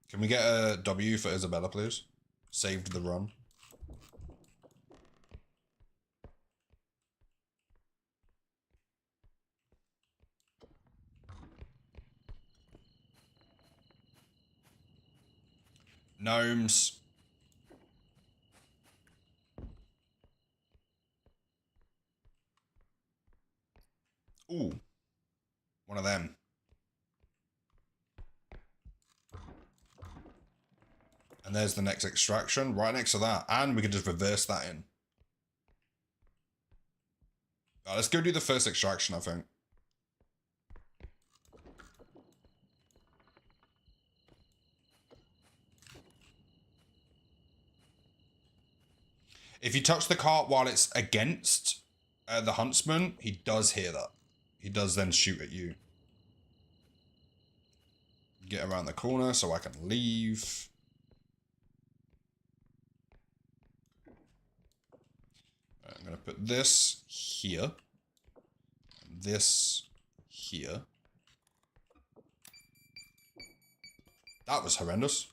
Can we get a W for Isabella, please? Saved the run. Gnomes. Ooh. One of them. And there's the next extraction right next to that. And we can just reverse that in. Right, let's go do the first extraction, I think. If you touch the cart while it's against the huntsman, he does hear that. He does then shoot at you. Get around the corner so I can leave. Right, I'm going to put this here. And this here. That was horrendous.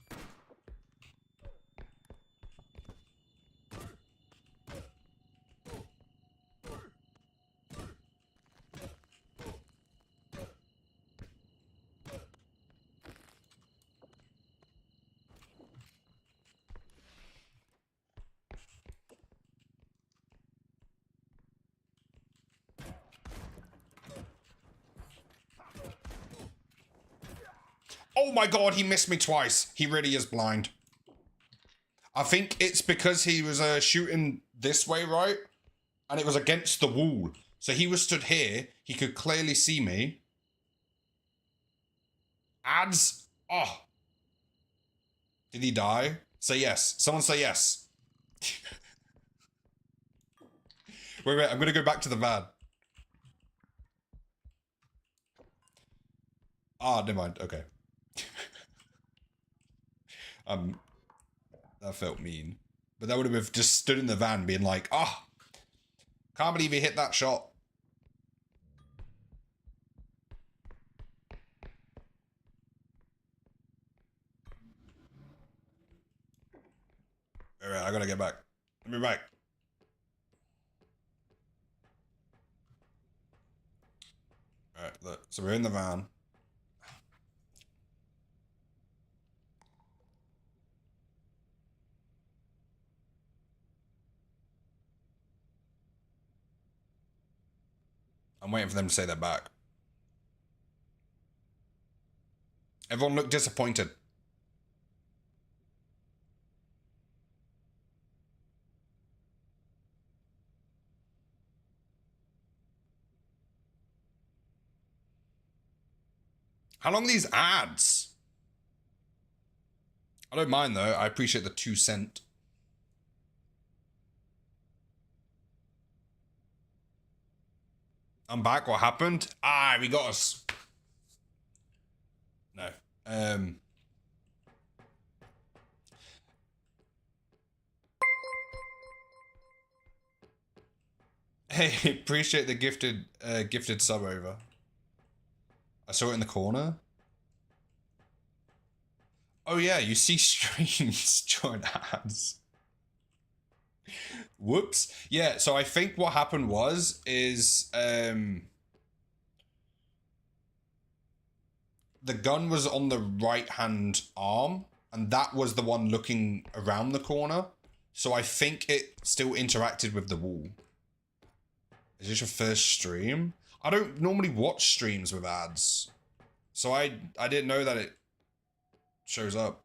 Oh my god, he missed me twice. He really is blind. I think it's because he was shooting this way, right? And it was against the wall. So he was stood here. He could clearly see me. Ads. Oh. Did he die? Say yes. Someone say yes. Wait. I'm going to go back to the van. Ah, never mind. Okay. That felt mean. But that would have just stood in the van being like, ah, oh, can't believe he hit that shot. Alright, I gotta get back. Let me back. Alright, look. So we're in the van. I'm waiting for them to say they're back. Everyone looked disappointed. How long are these ads? I don't mind though. I appreciate the 2 cent. I'm back. What happened? Ah, we got us. No. Hey, appreciate the gifted sub over. I saw it in the corner. Oh yeah, you see streams join ads. Whoops. Yeah, so I think what happened is the gun was on the right hand arm, and that was the one looking around the corner. So I think it still interacted with the wall. Is this your first stream? I don't normally watch streams with ads. So I didn't know that it shows up.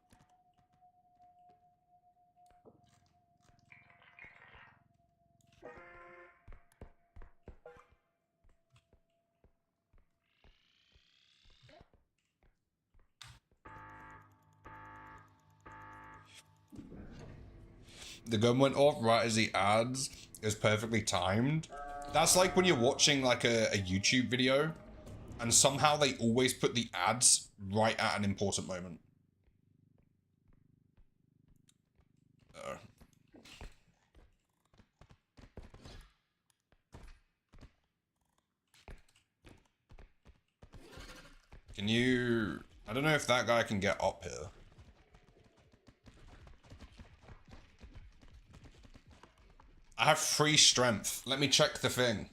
The gun went off right as the ads. It was perfectly timed. That's like when you're watching like a YouTube video and somehow they always put the ads right at an important moment. Can you... I don't know if that guy can get up here. I have 3 strength. Let me check the thing.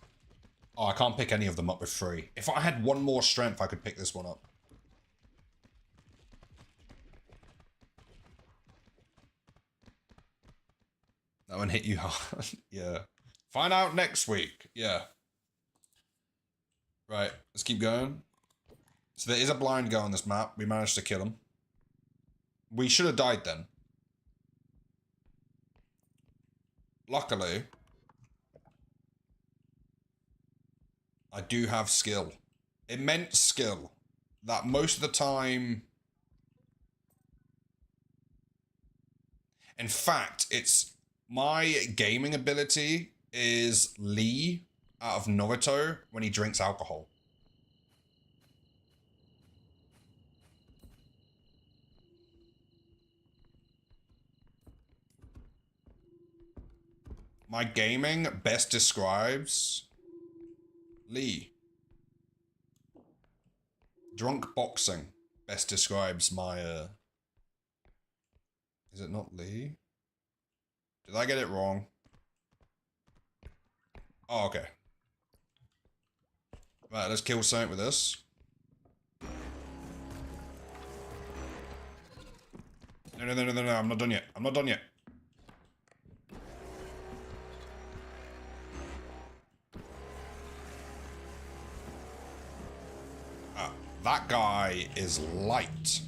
Oh, I can't pick any of them up with 3. If I had 1 more strength, I could pick this one up. That one hit you hard. Yeah. Find out next week. Yeah. Right, let's keep going. So there is a blind guy on this map. We managed to kill him. We should have died then. Luckily, I do have skill. Immense skill. That most of the time... In fact, it's... My gaming ability is Lee out of Naruto when he drinks alcohol. My gaming best describes Lee. Drunk boxing best describes my Is it not Lee? Did I get it wrong? Oh, okay. Right, let's kill something with this. No, I'm not done yet. I'm not done yet. That guy is light.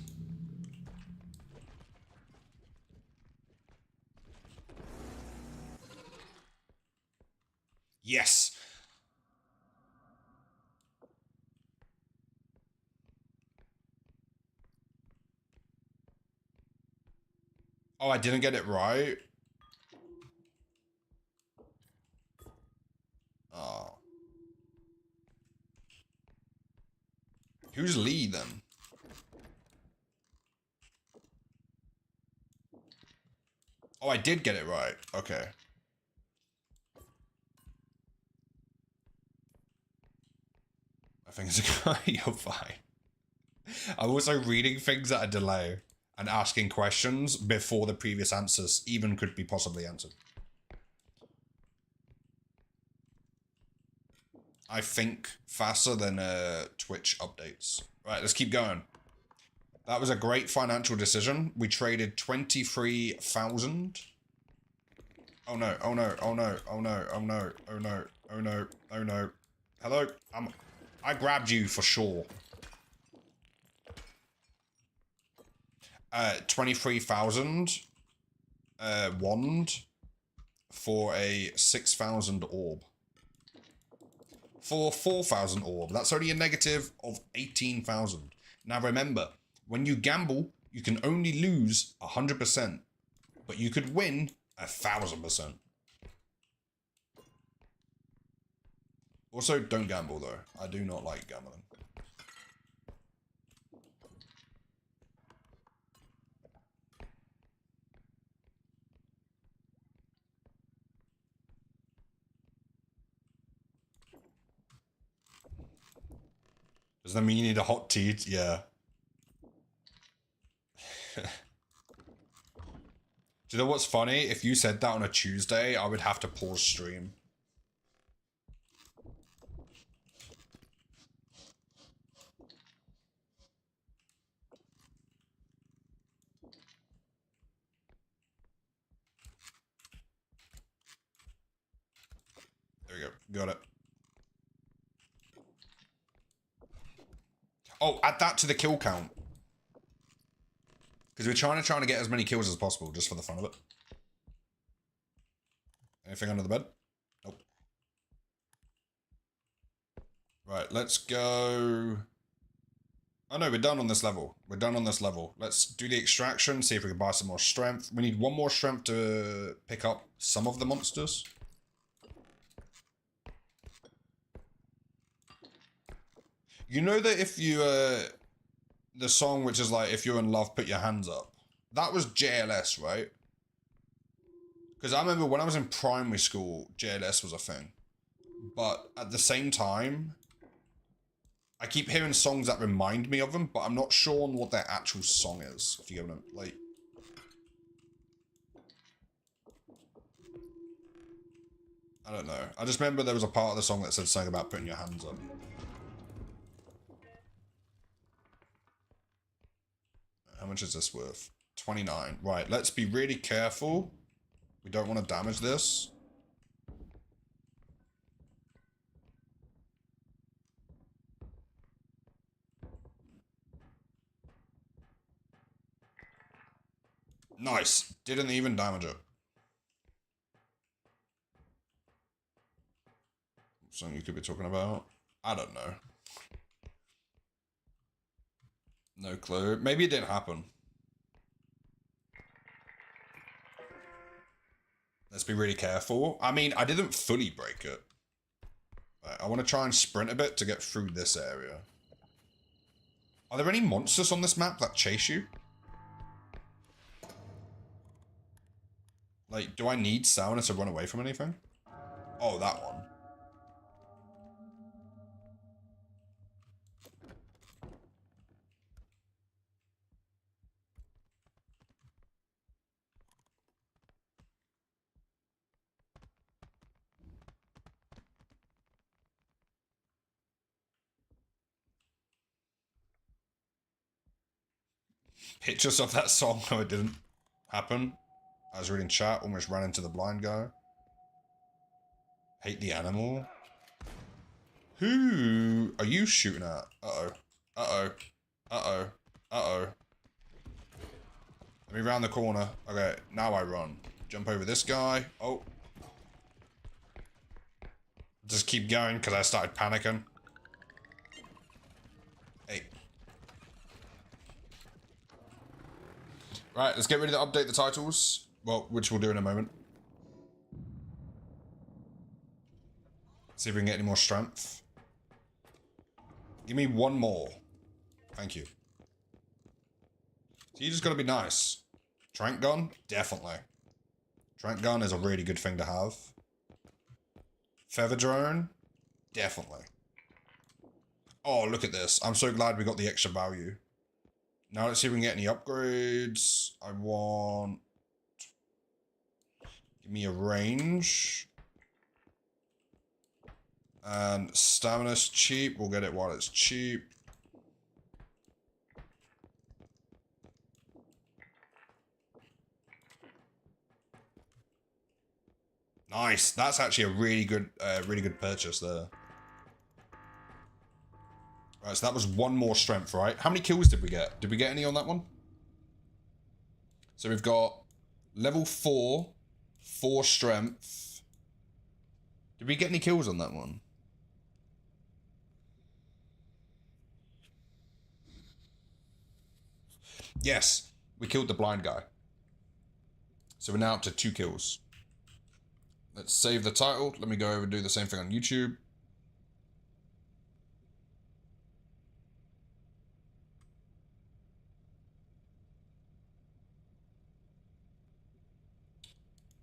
Yes. Oh, I didn't get it right. Oh. Who's Lee then? Oh, I did get it right. Okay. I think it's a guy. You're fine. I'm also reading things at a delay and asking questions before the previous answers even could be possibly answered. I think faster than Twitch updates. Right, let's keep going. That was a great financial decision. We traded 23,000. Oh no, oh no, oh no, oh no, oh no, oh no, oh no, oh no. Hello? I grabbed you for sure. 23,000 wand for a 6,000 orb. For 4,000 orb, that's only a negative of 18,000. Now remember, when you gamble, You can only lose 100%, but you could win 1,000%. Also, don't gamble though. I do not like gambling. Does that mean you need a hot tea? Yeah. Do you know what's funny? If you said that on a Tuesday, I would have to pause stream. There we go. Got it. Oh, add that to the kill count. Because we're trying to get as many kills as possible, just for the fun of it. Anything under the bed? Nope. Right, let's go... Oh no, we're done on this level. We're done on this level. Let's do the extraction, see if we can buy some more strength. We need one more strength to pick up some of the monsters. You know that if you, the song which is like, if you're in love, put your hands up. That was JLS, right? Because I remember when I was in primary school, JLS was a thing. But at the same time, I keep hearing songs that remind me of them, but I'm not sure on what their actual song is, if you get what I'm, like... I don't know. I just remember there was a part of the song that said something about putting your hands up. How much is this worth? 29. Right, let's be really careful. We don't want to damage this. Nice. Didn't even damage it. Something you could be talking about? I don't know. No clue. Maybe it didn't happen. Let's be really careful. I mean, I didn't fully break it. I want to try and sprint a bit to get through this area. Are there any monsters on this map that chase you? Like, do I need soundness to run away from anything? Oh, that one. Pictures of that song. No, it didn't happen. I was reading chat, almost ran into the blind guy. Hate the animal. Who are you shooting at? Uh-oh. Uh-oh. Uh-oh. Uh-oh. Let me round the corner. Okay, now I run. Jump over this guy. Oh. Just keep going because I started panicking. Hey. Right, let's get ready to update the titles. Well, which we'll do in a moment. See if we can get any more strength. Give me one more. Thank you. So you just gotta be nice. Trank gun? Definitely. Trank gun is a really good thing to have. Feather drone? Definitely. Oh, look at this. I'm so glad we got the extra value. Now let's see if we can get any upgrades. I want... Give me a range. And stamina's cheap. We'll get it while it's cheap. Nice. That's actually a really good purchase there. Right, so that was one more strength, right? How many kills did we get? Did we get any on that one? So we've got level 4, 4 strength. Did we get any kills on that one? Yes, we killed the blind guy. So we're now up to 2 kills. Let's save the title. Let me go over and do the same thing on YouTube.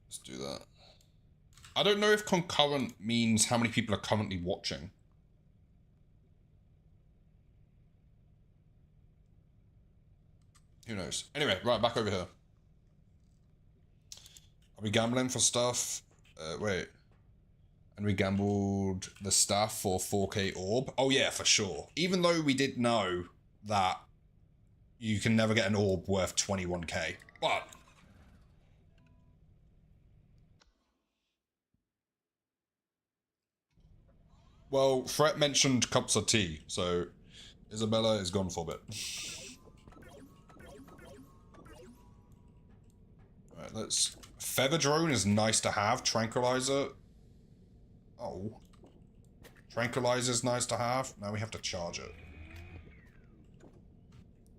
Let's do that. I don't know if concurrent means how many people are currently watching. Who knows? Anyway, right, back over here. Are we gambling for stuff? Wait. And we gambled the stuff for 4K orb. Oh yeah, for sure. Even though we did know that you can never get an orb worth 21K. But well, Fret mentioned cups of tea, so Isabella is gone for a bit. Alright, let's... Feather Drone is nice to have. Tranquilizer... Oh. Tranquilizer's nice to have. Now we have to charge it.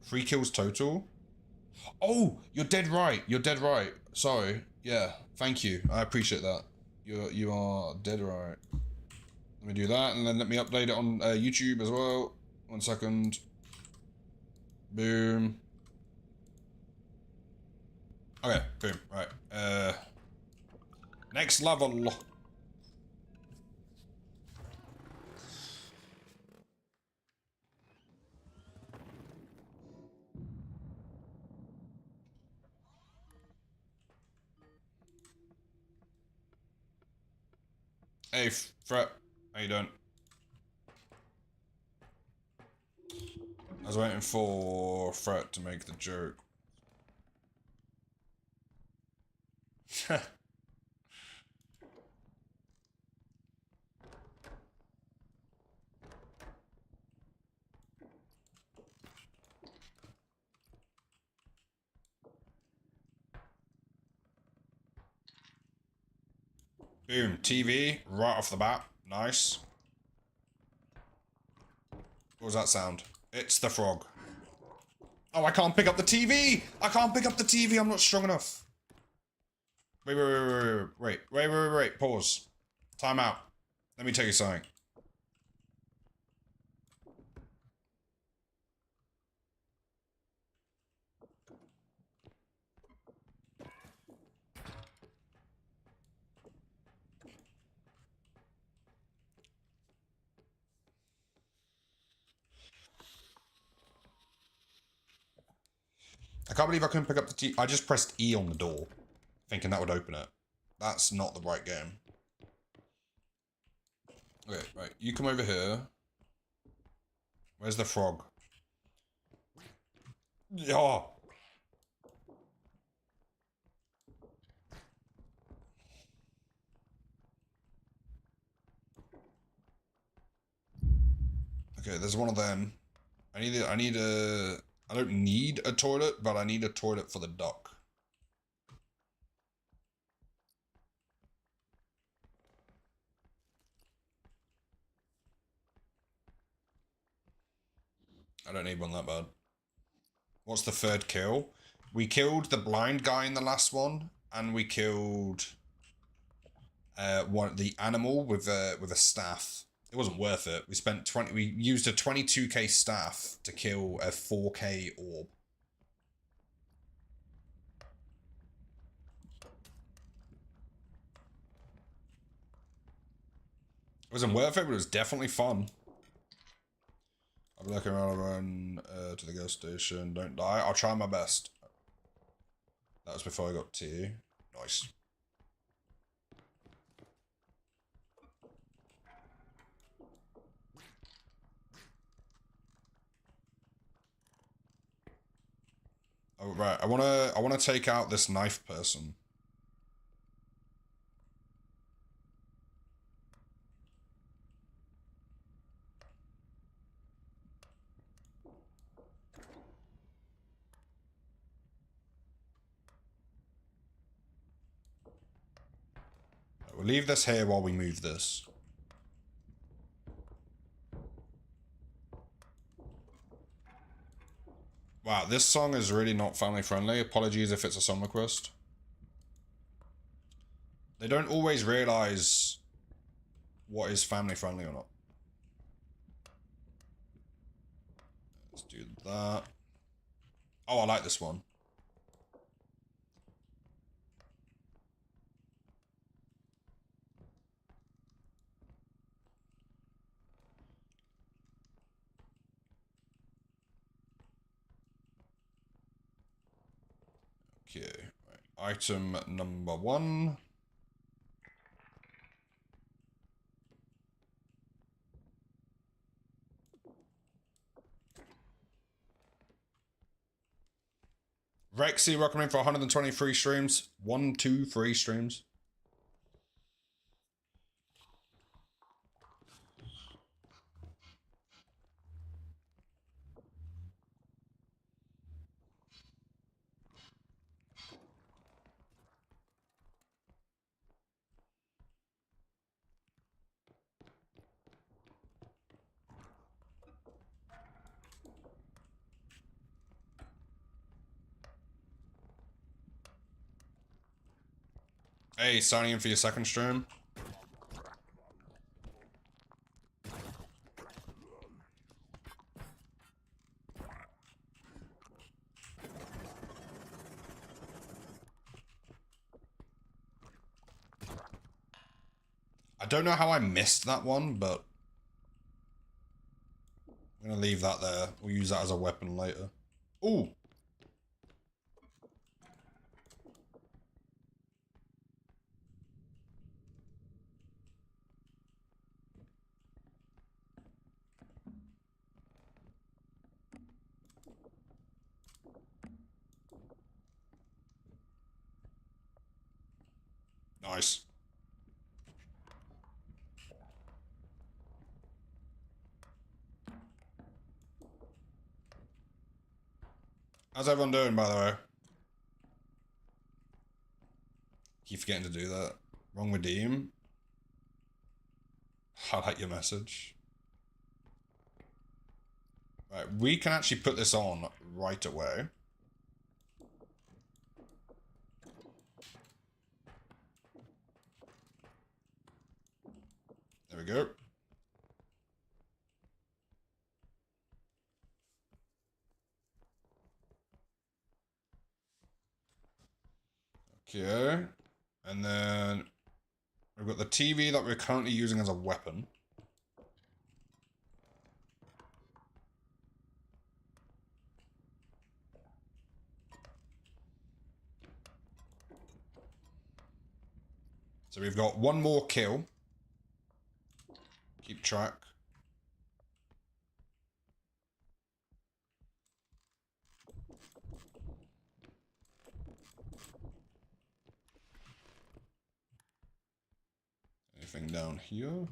3 kills total. Oh, you're dead right. You're dead right. Sorry. Yeah, thank you. I appreciate that. You are dead right. Let me do that, and then let me update it on YouTube as well. 1 second. Boom. Okay, boom. Right. Next level. Hey, Fret. How you doing? I was waiting for Fret to make the joke. Boom. TV, right off the bat. Nice. What was that sound? It's the frog. Oh, I can't pick up the TV! I can't pick up the TV, I'm not strong enough. Wait. Pause. Time out. Let me tell you something. I can't believe I couldn't pick up the TV. I just pressed E on the door, thinking that would open it. That's not the right game. Okay, right. You come over here. Where's the frog? Yeah. Okay, there's one of them. I don't need a toilet, but I need a toilet for the duck. I don't need one that bad. What's the 3rd kill? We killed the blind guy in the last one, and we killed the animal with a staff. It wasn't worth it. We used a 22k staff to kill a 4k orb. It wasn't worth it, but it was definitely fun. I'm looking around to the gas station. Don't die. I'll try my best. That was before I got tea. Nice. Oh right, I wanna take out this knife person. We'll leave this here while we move this. Wow, this song is really not family friendly. Apologies if it's a song request. They don't always realize what is family friendly or not. Let's do that. Oh, I like this one. Okay, right. Item number 1. Rexy, welcome in for 123 streams. 1, 2, 3 streams. Hey, signing in for your second stream. I don't know how I missed that one, but I'm gonna leave that there. We'll use that as a weapon later. Ooh. Nice. How's everyone doing, by the way? Keep forgetting to do that. Wrong redeem. I like your message. Right, we can actually put this on right away. There we go. Okay. And then we've got the TV that we're currently using as a weapon. So we've got one more kill. Keep track. Anything down here?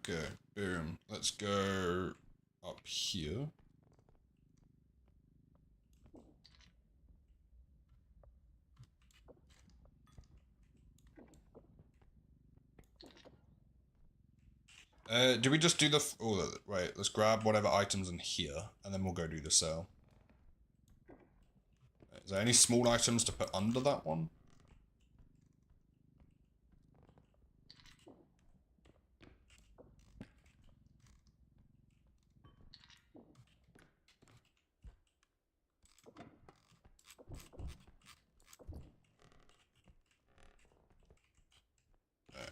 Okay, boom. Let's go up here. Do we just do the... Oh, wait, let's grab whatever items in here, and then we'll go do the sale. Is there any small items to put under that one?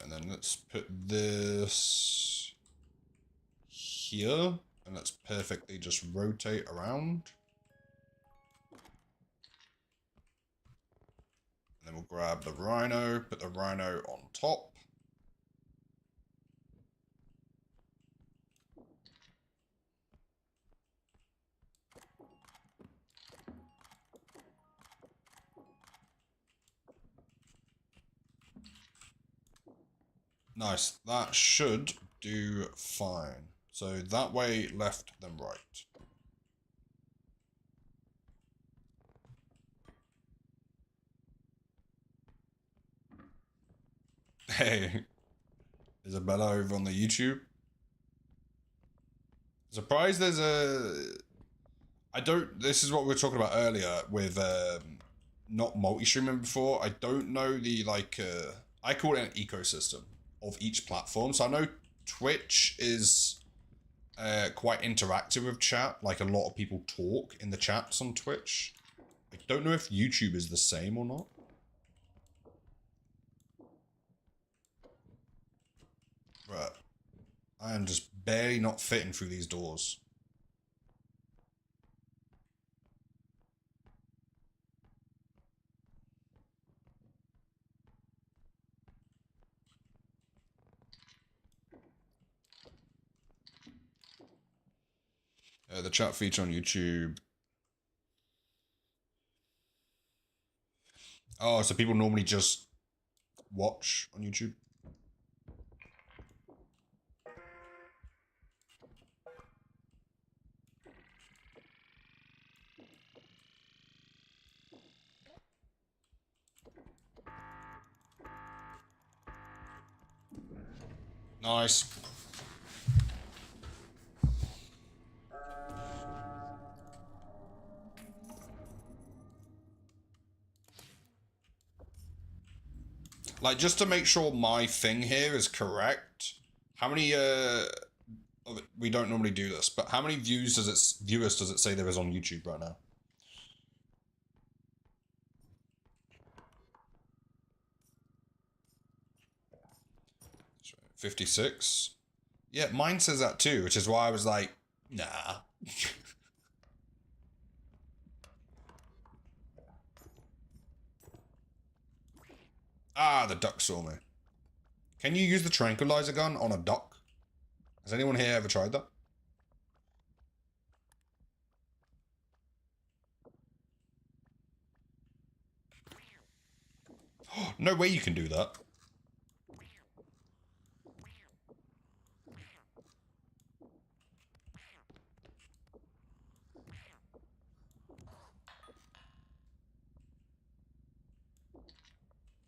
And then let's put this here, and let's perfectly just rotate around. And then we'll grab the rhino, put the rhino on top. Nice, that should do fine. So that way, left, then right. Hey, Isabella over on the YouTube. Surprised there's a... I don't... This is what we were talking about earlier with not multi-streaming before. I don't know the, like... I call it an ecosystem of each platform. So I know Twitch is quite interactive with chat. Like, a lot of people talk in the chats on Twitch. I don't know if YouTube is the same or not. Right. I am just barely not fitting through these doors. The chat feature on YouTube. Oh, so people normally just watch on YouTube? Nice. Like, just to make sure my thing here is correct, how many, we don't normally do this, but how many viewers does it say there is on YouTube right now? 56? Yeah, mine says that too, which is why I was like, nah. Ah, the duck saw me. Can you use the tranquilizer gun on a duck? Has anyone here ever tried that? No way you can do that.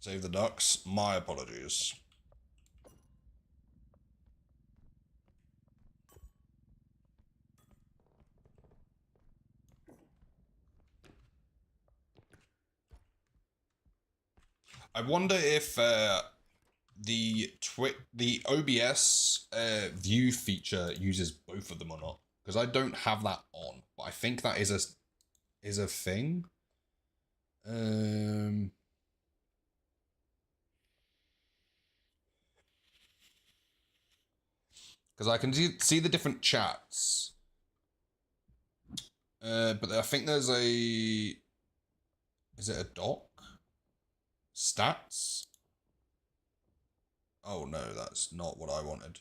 Save the ducks. My apologies. I wonder if the OBS view feature uses both of them or not, because I don't have that on, but I think that is a thing. Because I can see the different chats, but I think there's a... Is it a doc? Stats? Oh no, that's not what I wanted.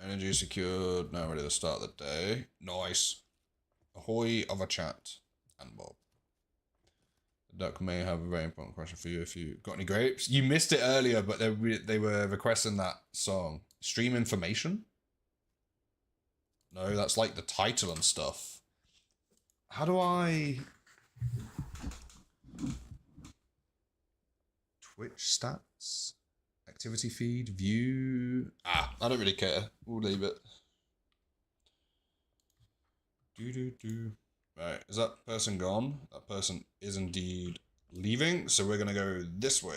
Energy secured. Now ready to start the day. Nice. Ahoy of a chat. And Bob. The duck may have a very important question for you if you got any grapes. You missed it earlier, but they were requesting that song. Stream information? No, that's like the title and stuff. How do I... Twitch stats? Activity feed? View? Ah, I don't really care. We'll leave it. Right, is that person gone? That person is indeed leaving, so we're gonna go this way.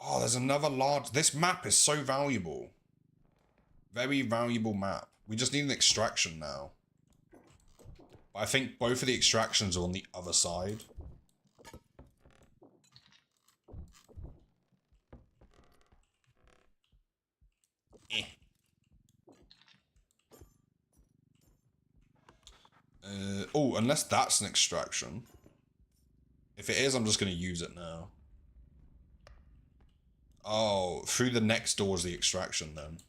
Oh, there's another large... This map is so valuable. Very valuable map. We just need an extraction now. But I think both of the extractions are on the other side. Eh. Oh, unless that's an extraction. If it is, I'm just going to use it now. Oh, through the next door is the extraction then.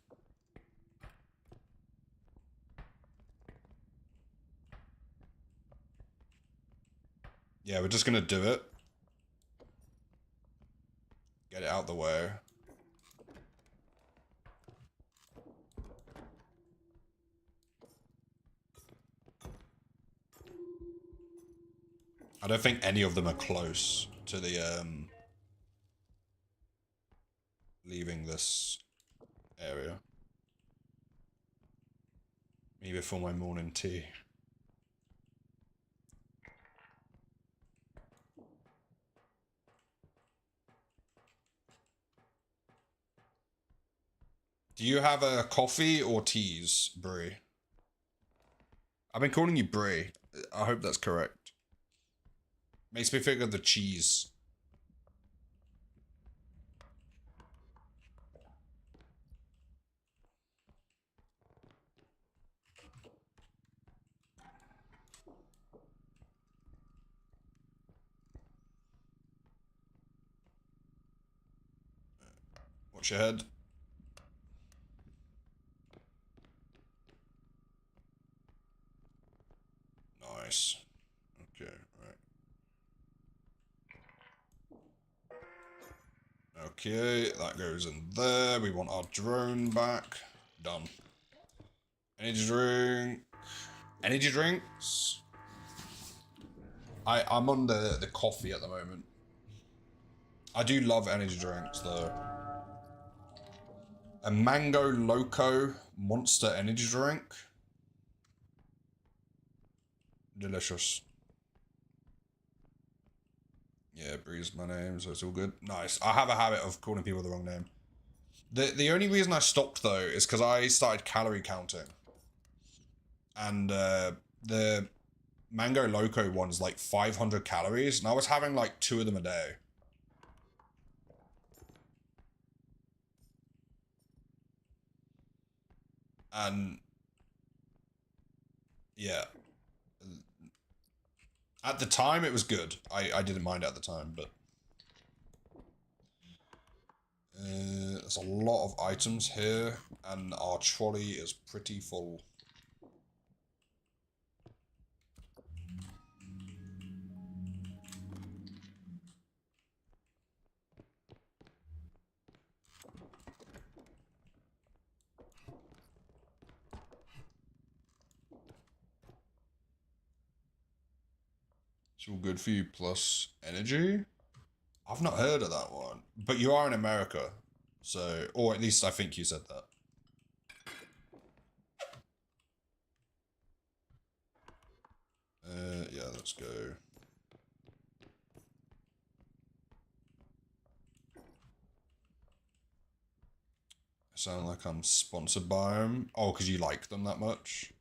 Yeah, we're just going to do it. Get it out the way. I don't think any of them are close to the, leaving this area. Me before my morning tea. Do you have a coffee or teas, Brie? I've been calling you Brie. I hope that's correct. Makes me think of the cheese. Watch your head. Nice. Okay, right. Okay, that goes in there. We want our drone back. Done. Energy drink. Energy drinks. I'm on the coffee at the moment. I do love energy drinks though. A Mango Loco Monster energy drink. Delicious. Yeah, Bree's my name, so it's all good. Nice. I have a habit of calling people the wrong name. The only reason I stopped though is because I started calorie counting. And the Mango Loco one's like 500 calories, and I was having like 2 of them a day. And yeah. At the time, it was good. I didn't mind it at the time, but... there's a lot of items here, and our trolley is pretty full. It's all good for you, plus energy? I've not heard of that one. But you are in America, so... Or at least I think you said that. Yeah, let's go. I sound like I'm sponsored by them. Oh, because you like them that much?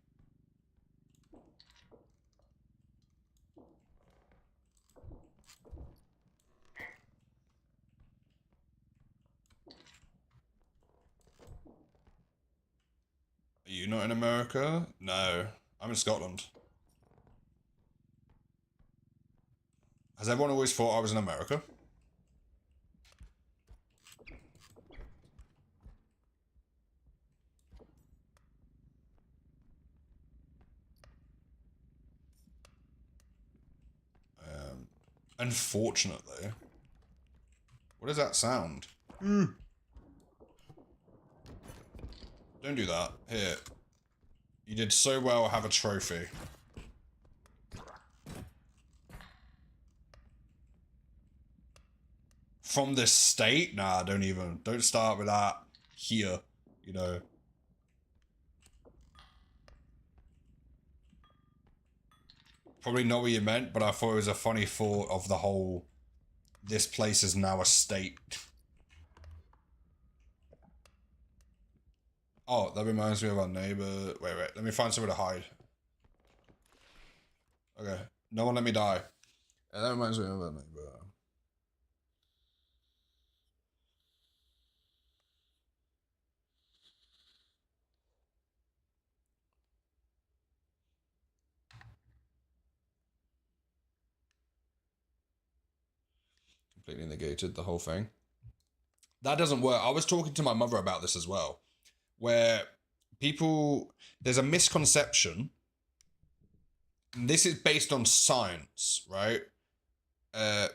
Are you not in America? No, I'm in Scotland. Has everyone always thought I was in America? Unfortunately. What does that sound? Don't do that. Here. You did so well, have a trophy. From this state? Nah, don't start with that here, you know. Probably not what you meant, but I thought it was a funny thought of the whole, this place is now a state. Oh, that reminds me of our neighbor. Wait, let me find somewhere to hide. Okay, no one let me die. Yeah, that reminds me of our neighbor. Completely negated the whole thing. That doesn't work. I was talking to my mother about this as well, where there's a misconception, and this is based on science, right?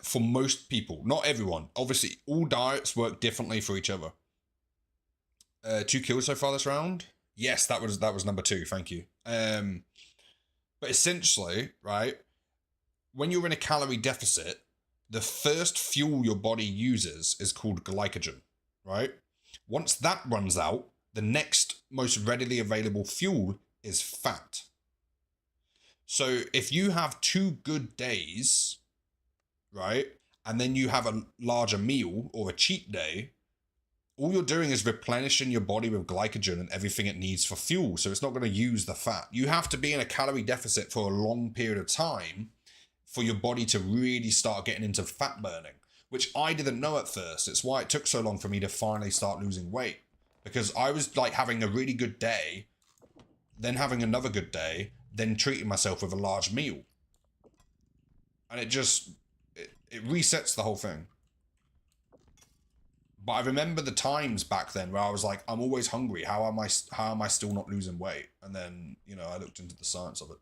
for most people, not everyone. Obviously, all diets work differently for each other. 2 kills so far this round. Yes, that was number 2. Thank you. But essentially, right, when you're in a calorie deficit, the first fuel your body uses is called glycogen, right? Once that runs out, the next most readily available fuel is fat. So if you have 2 good days, right, and then you have a larger meal or a cheat day, all you're doing is replenishing your body with glycogen and everything it needs for fuel, so it's not going to use the fat. You have to be in a calorie deficit for a long period of time for your body to really start getting into fat burning, which I didn't know at first. It's why it took so long for me to finally start losing weight, because I was like having a really good day, then having another good day, then treating myself with a large meal. And it just, it resets the whole thing. But I remember the times back then where I was like, I'm always hungry. How am I still not losing weight? And then, you know, I looked into the science of it.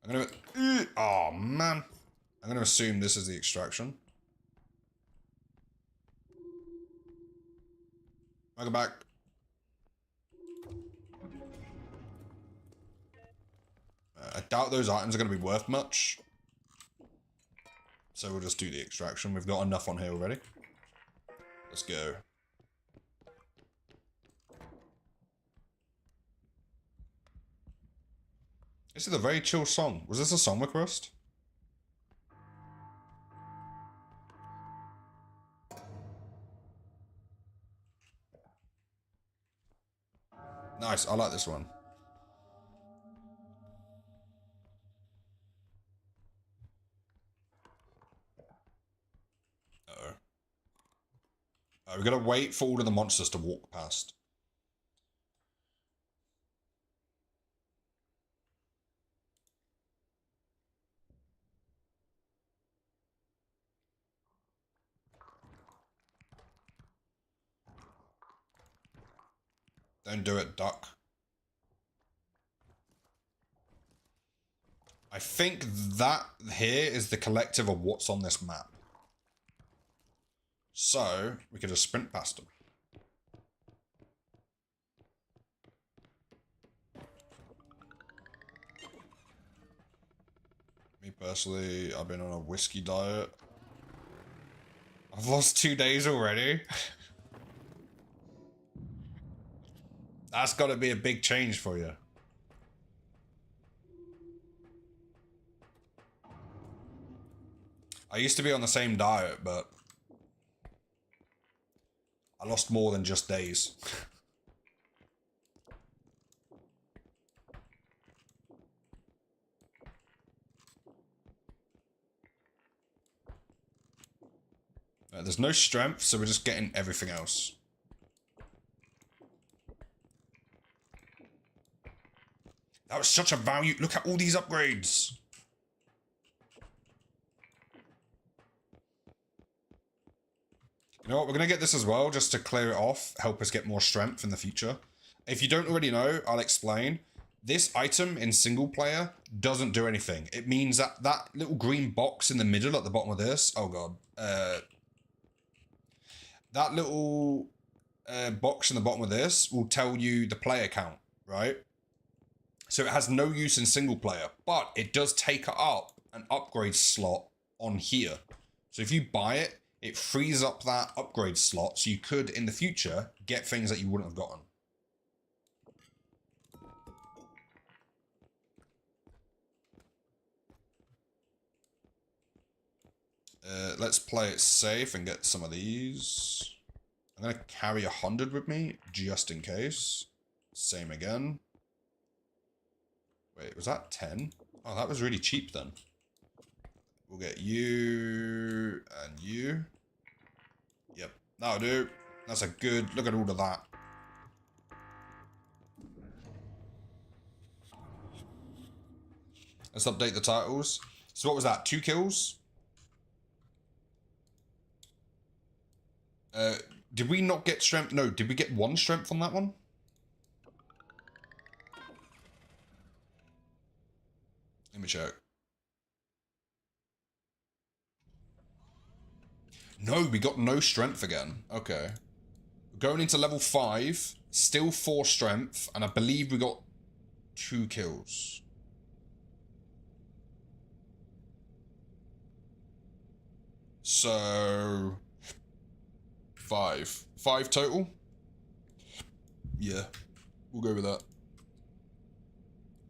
I'm gonna, oh man. I'm gonna assume this is the extraction. Welcome back. I doubt those items are going to be worth much. So we'll just do the extraction. We've got enough on here already. Let's go. This is a very chill song. Was this a song request? Nice, I like this one. Uh-oh. We gotta wait for all of the monsters to walk past. Don't do it, duck. I think that here is the collective of what's on this map. So, we could just sprint past them. Me personally, I've been on a whiskey diet. I've lost 2 days already. That's gotta be a big change for you. I used to be on the same diet, but I lost more than just days. There's no strength, so we're just getting everything else. That was such a value. Look at all these upgrades. You know what? We're going to get this as well, just to clear it off, help us get more strength in the future. If you don't already know, I'll explain. This item in single player doesn't do anything. It means that that little green box in the middle at the bottom of this, oh god, that little box in the bottom of this will tell you the player count, right? So it has no use in single player, but it does take up an upgrade slot on here. So if you buy it, it frees up that upgrade slot, so you could, in the future, get things that you wouldn't have gotten. Let's play it safe and get some of these. I'm going to carry 100 with me, just in case. Same again. Wait, was that 10? Oh, that was really cheap then. We'll get you and you. Yep, that'll do. That's a good, look at all of that. Let's update the titles. So what was that, 2 kills? Did we not get strength? No, did we get 1 strength on that one? Let me check. No, we got no strength again. Okay. Going into level 5, still 4 strength, and I believe we got 2 kills. So 5. 5 total? Yeah, we'll go with that.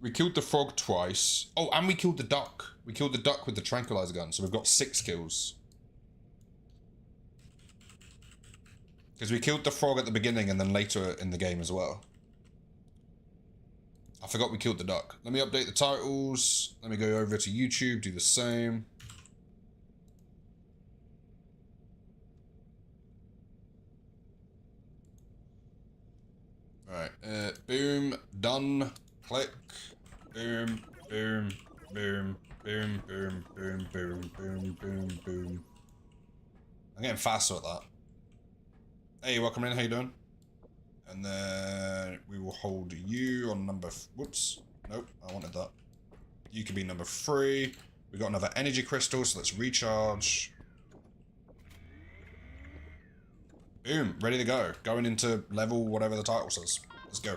We killed the frog twice. Oh, and we killed the duck. We killed the duck with the tranquilizer gun, so we've got 6 kills. Because we killed the frog at the beginning and then later in the game as well. I forgot we killed the duck. Let me update the titles. Let me go over to YouTube, do the same. Alright, boom, done, click, boom, boom, boom, boom, boom, boom, boom, boom, boom, boom. I'm getting faster at that. Hey, welcome in, how you doing? And then we will hold you on number, whoops, nope, I wanted that. You could be number 3. We got another energy crystal, so let's recharge. Boom, ready to go. Going into level whatever the title says. Let's go.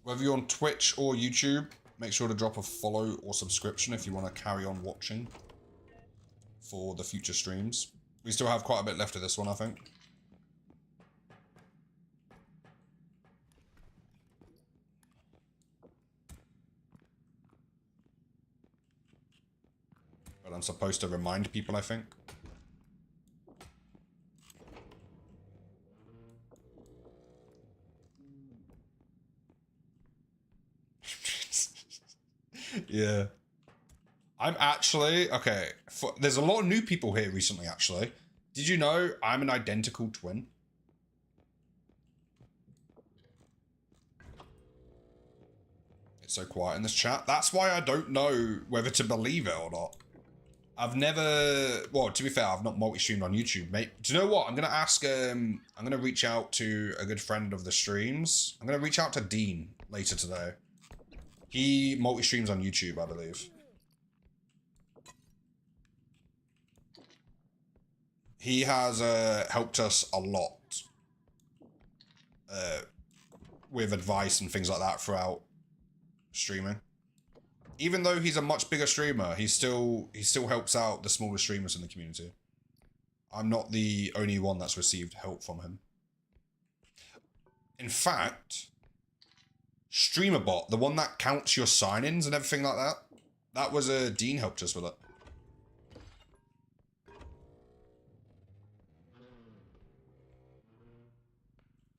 Whether you're on Twitch or YouTube, make sure to drop a follow or subscription if you want to carry on watching for the future streams. We still have quite a bit left of this one, I think. But I'm supposed to remind people, I think. Yeah. I'm actually, okay, there's a lot of new people here recently, actually. Did you know I'm an identical twin? It's so quiet in this chat. That's why I don't know whether to believe it or not. I've never, well, to be fair, I've not multi-streamed on YouTube, mate. Do you know what? I'm going to ask, I'm going to reach out to a good friend of the streams. I'm going to reach out to Dean later today. He multi-streams on YouTube, I believe. He has helped us a lot with advice and things like that throughout streaming. Even though he's a much bigger streamer, he still helps out the smaller streamers in the community. I'm not the only one that's received help from him. In fact, StreamerBot, the one that counts your sign-ins and everything like that, that was Dean helped us with it.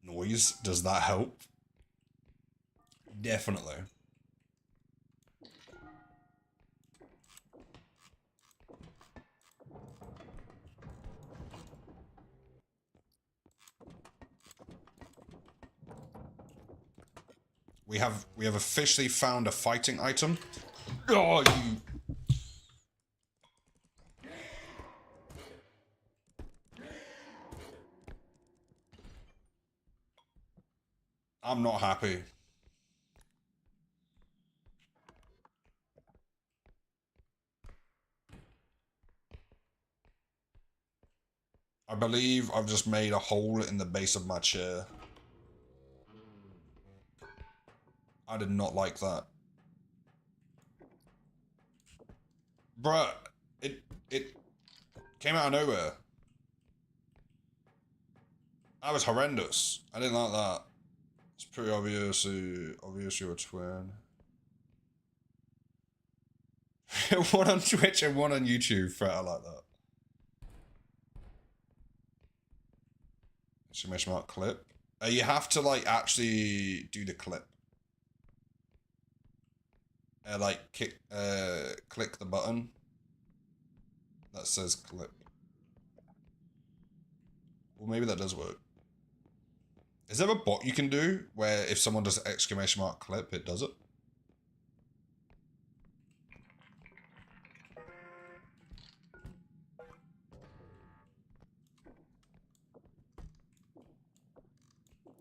Noise, does that help? Definitely. We have officially found a fighting item. Oh, you. I'm not happy. I believe I've just made a hole in the base of my chair. I did not like that. Bruh, it came out of nowhere. That was horrendous. I didn't like that. It's pretty obvious you're a twin. One on Twitch and one on YouTube, Fret, I like that. Exclamation mark clip. You have to like actually do the clip. Like click the button that says clip. Well, maybe that does work. Is there a bot you can do where if someone does exclamation mark clip, it does it?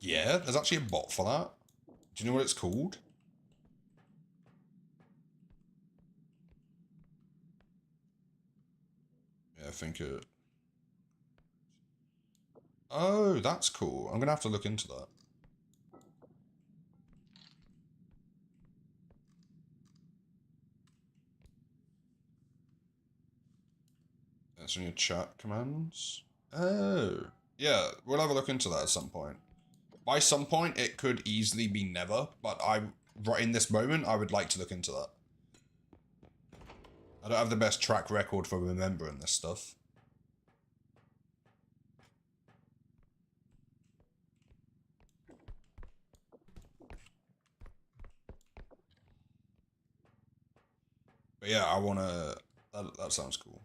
Yeah, there's actually a bot for that. Do you know what it's called? Yeah, I think it... Oh, that's cool. I'm gonna have to look into that. That's in your chat commands. Oh. Yeah, we'll have a look into that at some point. By some point, it could easily be never, but right in this moment, I would like to look into that. I don't have the best track record for remembering this stuff. But yeah, I wanna... That sounds cool.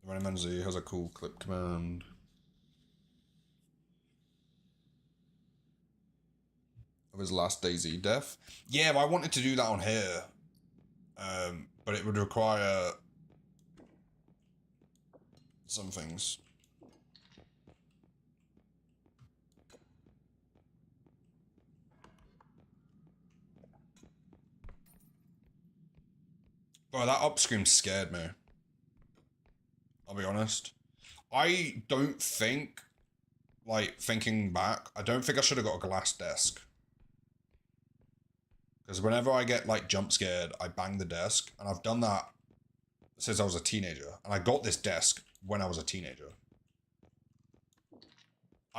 Ronnie Menzi has a cool clip command. Of his last DayZ death. Yeah, but I wanted to do that on here. But it would require... some things. Bro, that upscream scared me. I'll be honest. I don't think, like, thinking back, I don't think I should have got a glass desk. Because whenever I get, like, jump scared, I bang the desk. And I've done that since I was a teenager. And I got this desk when I was a teenager.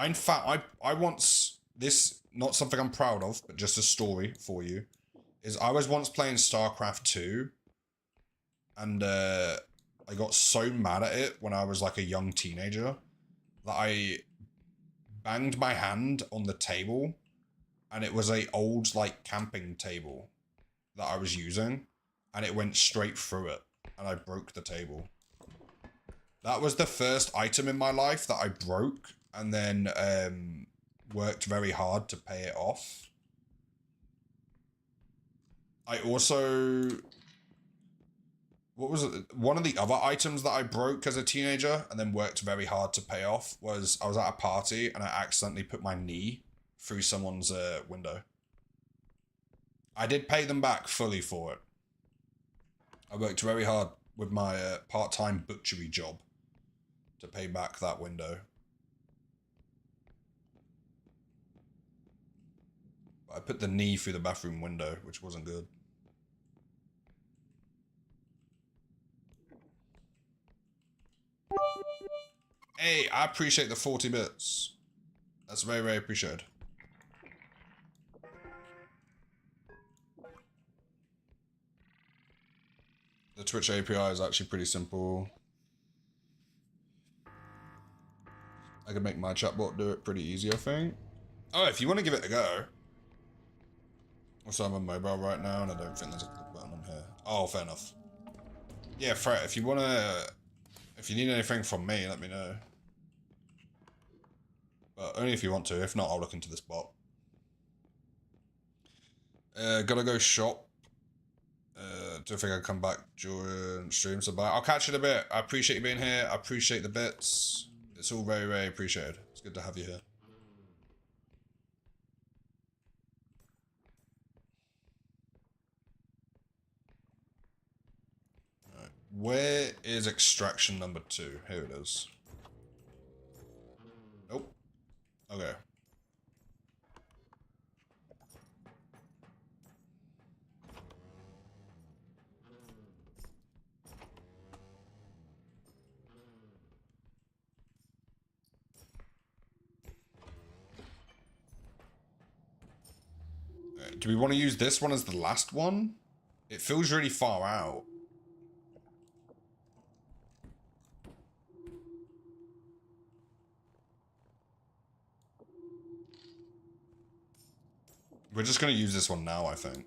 In fact, I once, this, not something I'm proud of, but just a story for you, is I was once playing StarCraft 2, and I got so mad at it when I was like a young teenager that I banged my hand on the table, and it was a old like camping table that I was using, and it went straight through it, and I broke the table. That was the first item in my life that I broke, and then worked very hard to pay it off. I also... What was it? One of the other items that I broke as a teenager and then worked very hard to pay off was I was at a party and I accidentally put my knee through someone's window. I did pay them back fully for it. I worked very hard with my part-time butchery job to pay back that window. But I put the knee through the bathroom window, which wasn't good. Hey, I appreciate the 40 bits. That's very, very appreciated. The Twitch API is actually pretty simple. I could make my chatbot do it pretty easy, I think. Oh, if you want to give it a go. Also, I'm on mobile right now, and I don't think there's a click button on here. Oh, fair enough. Yeah, Fred, if you want to... If you need anything from me, let me know. But only if you want to. If not, I'll look into this bot. Gotta go shop. Don't think I'll come back during stream, so bye. I'll catch you in a bit. I appreciate you being here. I appreciate the bits. It's all very, very appreciated. It's good to have you here. Alright. Where is extraction number 2? Here it is. Nope. Okay. Do we want to use this one as the last one? It feels really far out. We're just going to use this one now, I think.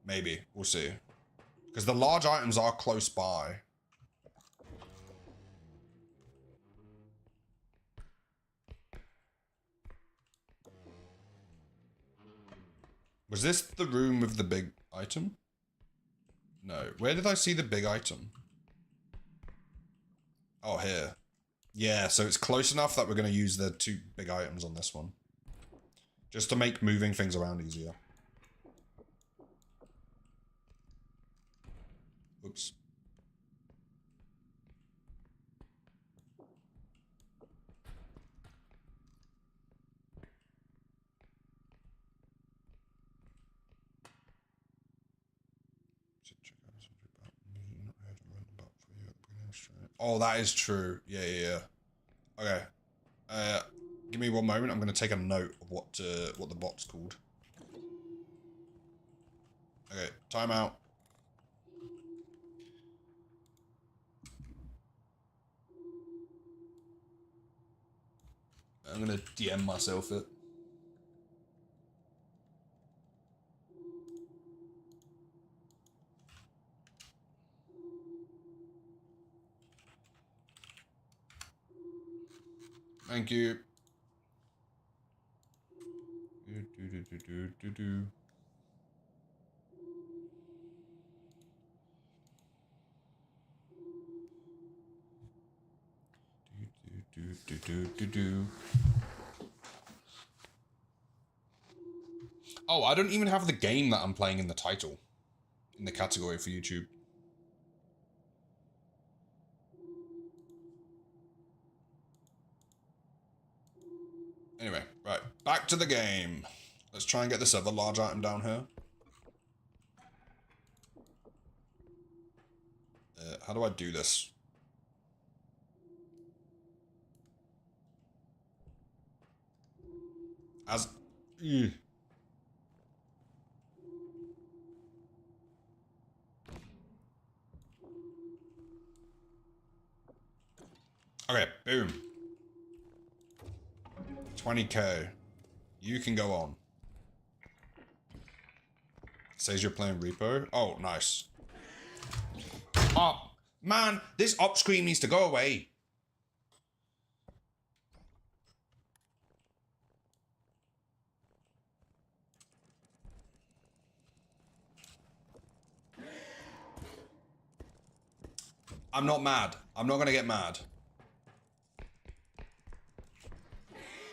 Maybe. We'll see. Because the large items are close by. Was this the room with the big item? No. Where did I see the big item? Oh, here. Yeah, so it's close enough that we're going to use the 2 big items on this one. Just to make moving things around easier. Oops. Oh, that is true. Yeah. Okay. Give me one moment. I'm going to take a note of what the bot's called. Okay, timeout. I'm going to DM myself it. Thank you. Oh, I don't even have the game that I'm playing in the title, in the category for YouTube. Anyway, right, back to the game. Let's try and get this other large item down here. How do I do this? As... Ugh. Okay, boom. 20k. You can go on. Says you're playing Repo. Oh, nice. Oh, man, this up screen needs to go away. I'm not mad. I'm not gonna get mad.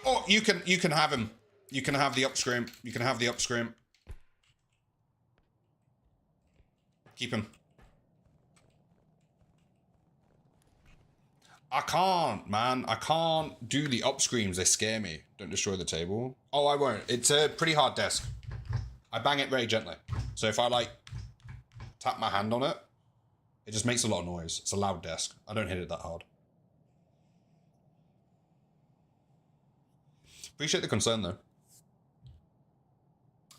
Oh, you can have him. You can have the up scream. You can have the up scream. Keep him. I can't, man. I can't do the up screams. They scare me. Don't destroy the table. Oh, I won't. It's a pretty hard desk. I bang it very gently. So if I, like, tap my hand on it, it just makes a lot of noise. It's a loud desk. I don't hit it that hard. Appreciate the concern, though.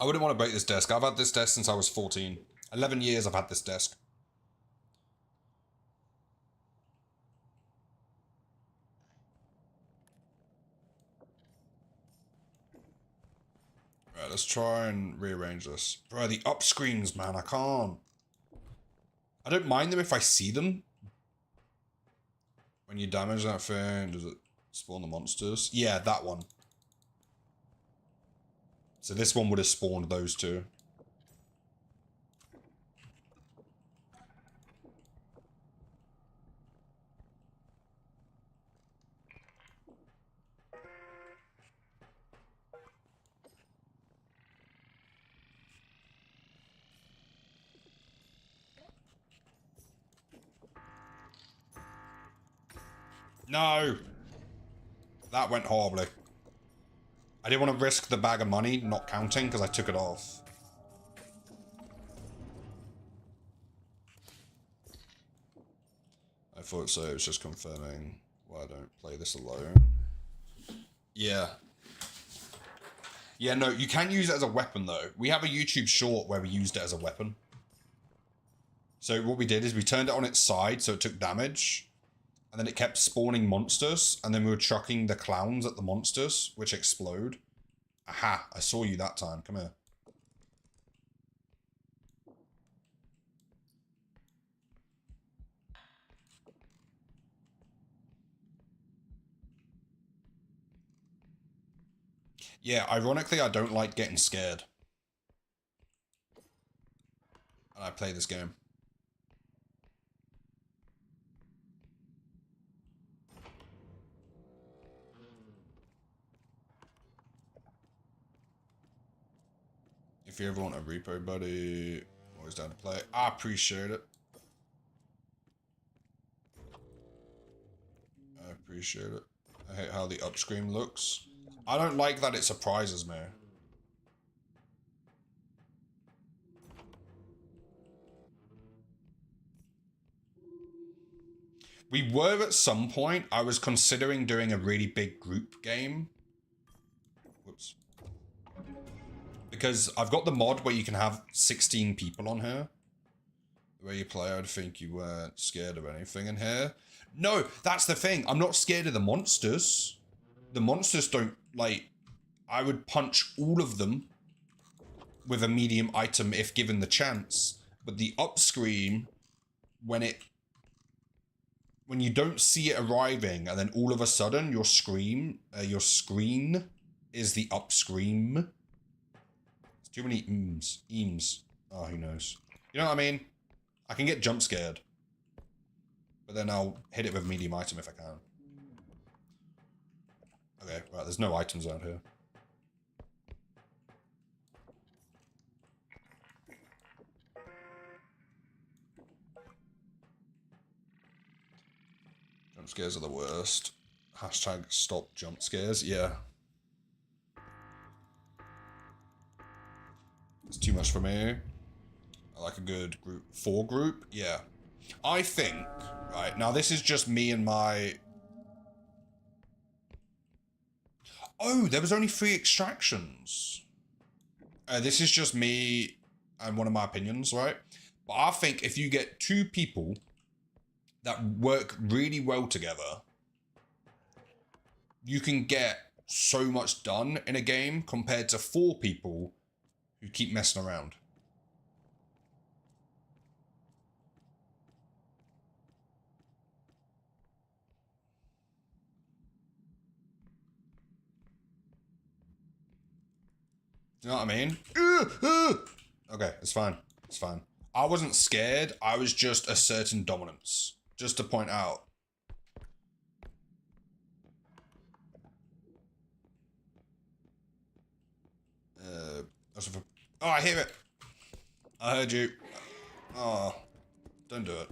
I wouldn't want to break this desk. I've had this desk since I was 14. 11 years I've had this desk. Right, let's try and rearrange this. Bro, the up screens, man, I can't. I don't mind them if I see them. When you damage that thing, does it spawn the monsters? Yeah, that one. So this one would have spawned those two. No! That went horribly. I didn't want to risk the bag of money not counting because I took it off. I thought so, it was just confirming why I don't play this alone. Yeah. Yeah, no, you can use it as a weapon though. We have a YouTube short where we used it as a weapon. So what we did is we turned it on its side so it took damage. And then it kept spawning monsters. And then we were chucking the clowns at the monsters, which explode. Aha, I saw you that time. Come here. Yeah, ironically, I don't like getting scared. And I play this game. If you ever want a repo buddy, always down to play. I appreciate it. I appreciate it. I hate how the upscreen looks. I don't like that it surprises me. We were at some point, I was considering doing a really big group game. Whoops. Because I've got the mod where you can have 16 people on here. The way you play, I'd think you weren't scared of anything in here. No, that's the thing. I'm not scared of the monsters. The monsters don't, like... I would punch all of them with a medium item if given the chance. But the upscreen, when you don't see it arriving, and then all of a sudden your screen is the upscreen. It's too many eems. Eems. Oh, who knows? You know what I mean? I can get jump scared. But then I'll hit it with medium item if I can. Okay, right, there's no items out here. Jump scares are the worst. Hashtag stop jump scares. Yeah. It's too much for me. I like a good group 4 group. Yeah. I think, right, now this is just me and my... Oh, there was only 3 extractions. This is just me and one of my opinions, right? But I think if you get 2 people that work really well together, you can get so much done in a game compared to 4 people who keep messing around. Do you know what I mean? Okay, it's fine. It's fine. I wasn't scared. I was just asserting dominance. Just to point out. Oh, I hear it. I heard you. Oh, don't do it.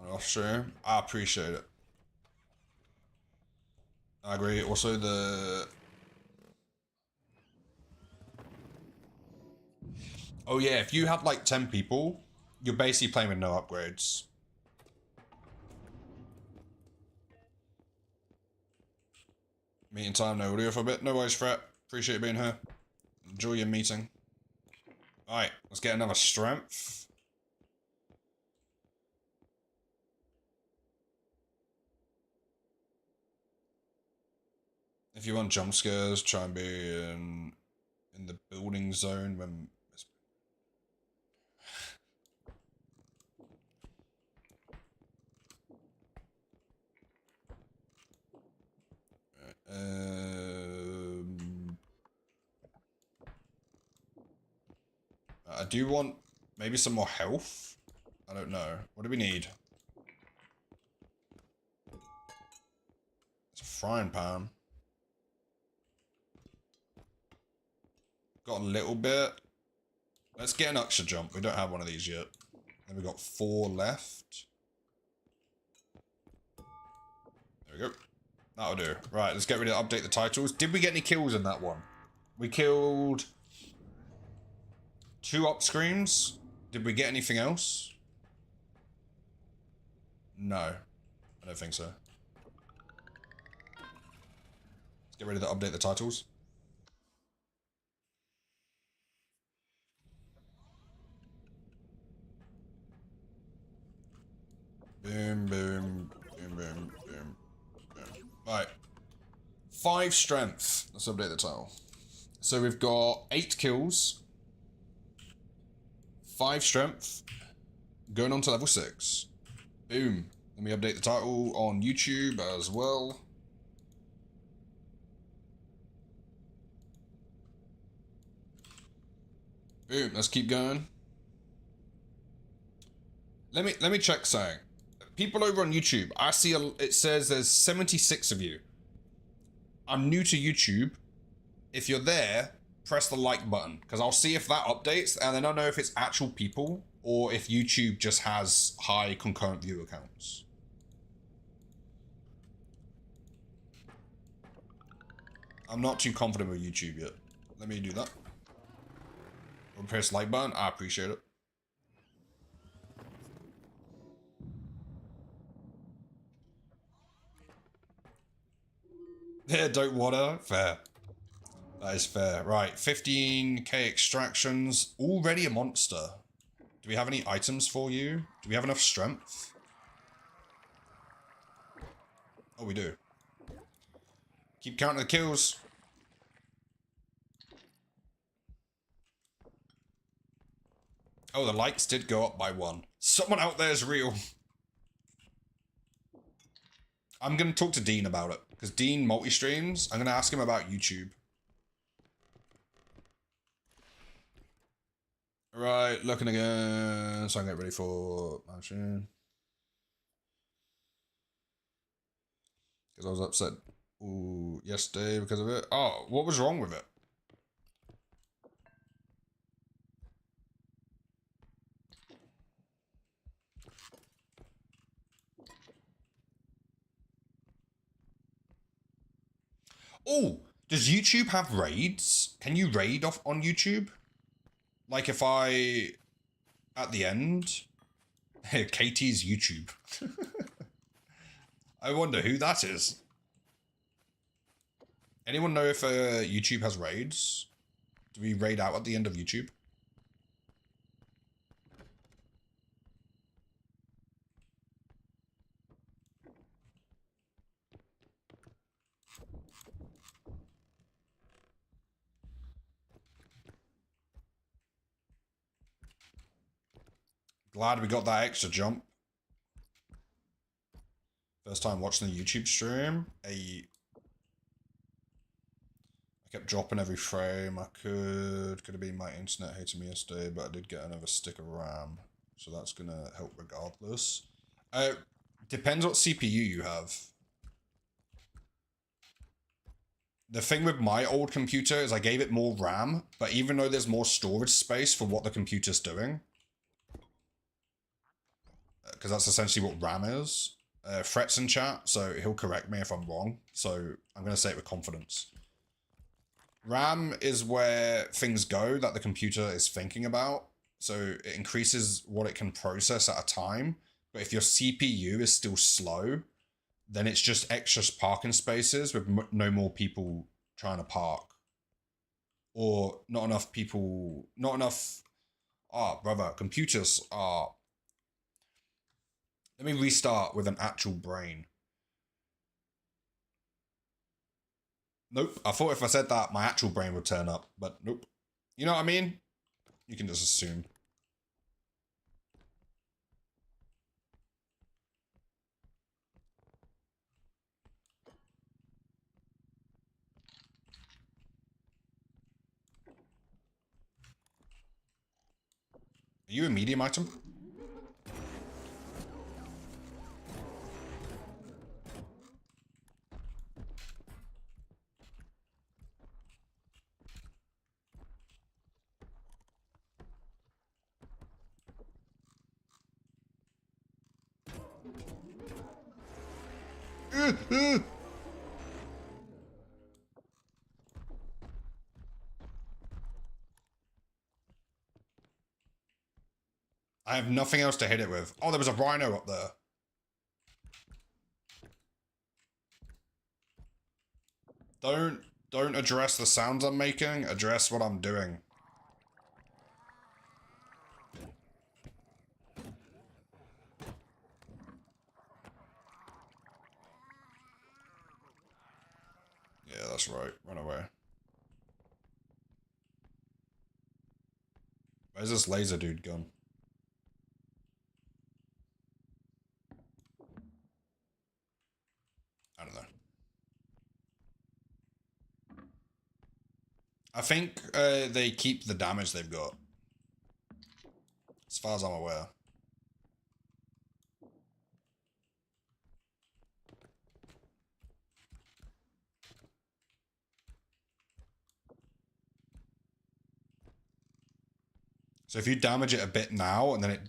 Off stream. I appreciate it. I agree. Also, oh yeah, if you have like 10 people, you're basically playing with no upgrades. Meeting time, no audio for a bit. No worries, Fret. Appreciate you being here. Enjoy your meeting. Alright, let's get another strength. If you want jump scares, try and be in the building zone when... I do want maybe some more health. I don't know. What do we need? It's a frying pan. Got a little bit. Let's get an extra jump. We don't have one of these yet. Then we got 4 left. There we go. That'll do. Right, let's get ready to update the titles. Did we get any kills in that one? We killed 2 up screens. Did we get anything else? No. I don't think so. Let's get ready to update the titles. Boom, boom, boom, boom, boom, boom. Right. 5 strength. Let's update the title. So we've got 8 kills. 5 strength. Going on to level 6. Boom. Let me update the title on YouTube as well. Boom. Let's keep going. Let me check something. People over on YouTube, I see it says there's 76 of you. I'm new to YouTube. If you're there, press the like button, because I'll see if that updates, and then I'll know if it's actual people or if YouTube just has high concurrent viewer counts. I'm not too confident with YouTube yet. Let me do that. We'll press the like button. I appreciate it. Yeah, don't wanna. Fair. That is fair. Right, 15k extractions. Already a monster. Do we have any items for you? Do we have enough strength? Oh, we do. Keep counting the kills. Oh, the likes did go up by 1. Someone out there is real. I'm going to talk to Dean about it, because Dean multi-streams. I'm going to ask him about YouTube. Right, looking again, so I can get ready for machine. Because I was upset yesterday because of it. Oh, what was wrong with it? Oh, does YouTube have raids? Can you raid off on YouTube? Like if I, at the end, Katie's YouTube. I wonder who that is. Anyone know if YouTube has raids? Do we raid out at the end of YouTube? Glad we got that extra jump. First time watching the YouTube stream. I kept dropping every frame I could. Could have been my internet hating me yesterday, but I did get another stick of RAM. So that's gonna help regardless. Depends what CPU you have. The thing with my old computer is I gave it more RAM, but even though there's more storage space for what the computer's doing, because that's essentially what RAM is. Fret's in chat, so he'll correct me if I'm wrong. So I'm going to say it with confidence. RAM is where things go that the computer is thinking about. So it increases what it can process at a time. But if your CPU is still slow, then it's just extra parking spaces with no more people trying to park. Or not enough people, not enough... brother, computers are... Let me restart with an actual brain. Nope. I thought if I said that, my actual brain would turn up, but nope. You know what I mean? You can just assume. Are you a medium item? I have nothing else to hit it with. Oh, there was a rhino up there. Don't address the sounds I'm making, address what I'm doing. Yeah, that's right. Run away. Where's this laser dude gone? I don't know. I think they keep the damage they've got. As far as I'm aware. So if you damage it a bit now and then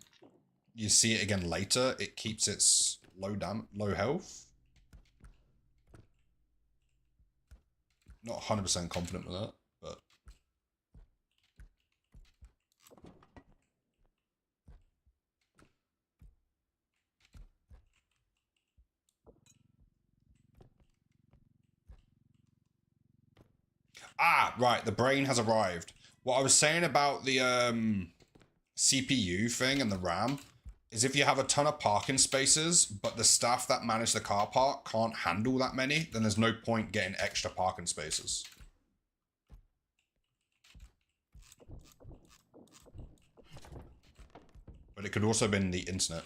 you see it again later, it keeps its low health. Not 100% confident with that, but right, the brain has arrived. What I was saying about the CPU thing and the RAM is if you have a ton of parking spaces, but the staff that manage the car park can't handle that many, then there's no point getting extra parking spaces. But it could also have been the internet.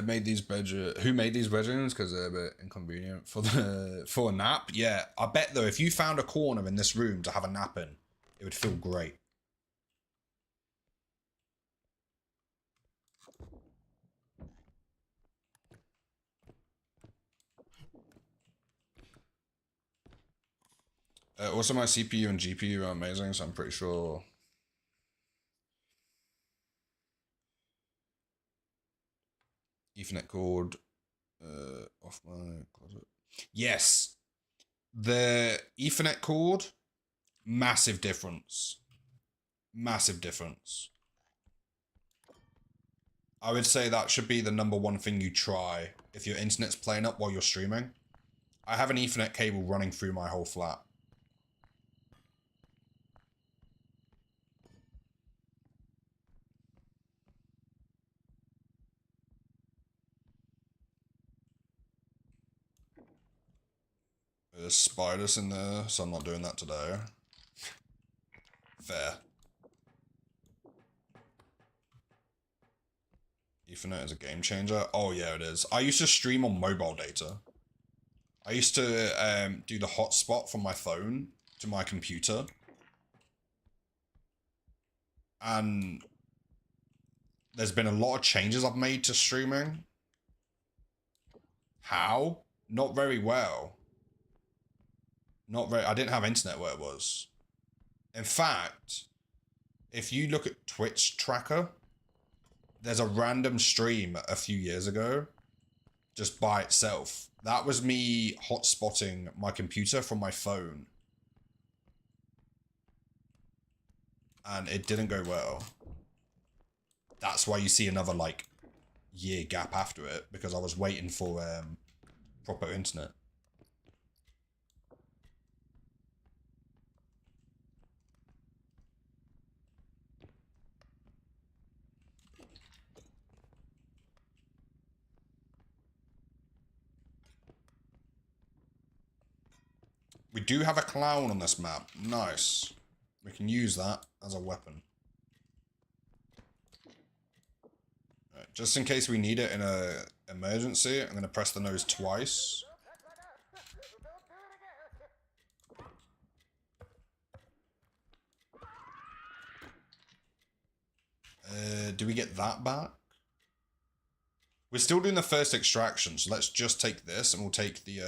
Made these bedroom. Who made these bedrooms? Because they're a bit inconvenient for a nap. Yeah, I bet though, if you found a corner in this room to have a nap in, it would feel great. Also, my CPU and GPU are amazing, so I'm pretty sure. Ethernet cord off my closet. Yes, the Ethernet cord, massive difference. Massive difference. I would say that should be the #1 thing you try if your internet's playing up while you're streaming. I have an Ethernet cable running through my whole flat. There's spiders in there, so I'm not doing that today. Fair. Ethernet is a game changer. Oh yeah, it is. I used to stream on mobile data. I used to do the hotspot from my phone to my computer. And there's been a lot of changes I've made to streaming. How? Not very well. I didn't have internet where it was. In fact, if you look at Twitch tracker, there's a random stream a few years ago, just by itself. That was me hotspotting my computer from my phone. And it didn't go well. That's why you see another, like, year gap after it, because I was waiting for proper internet. We do have a clown on this map. Nice. We can use that as a weapon. Right, just in case we need it in a emergency, I'm going to press the nose twice. Do we get that back? We're still doing the first extraction, so let's just take this and we'll take the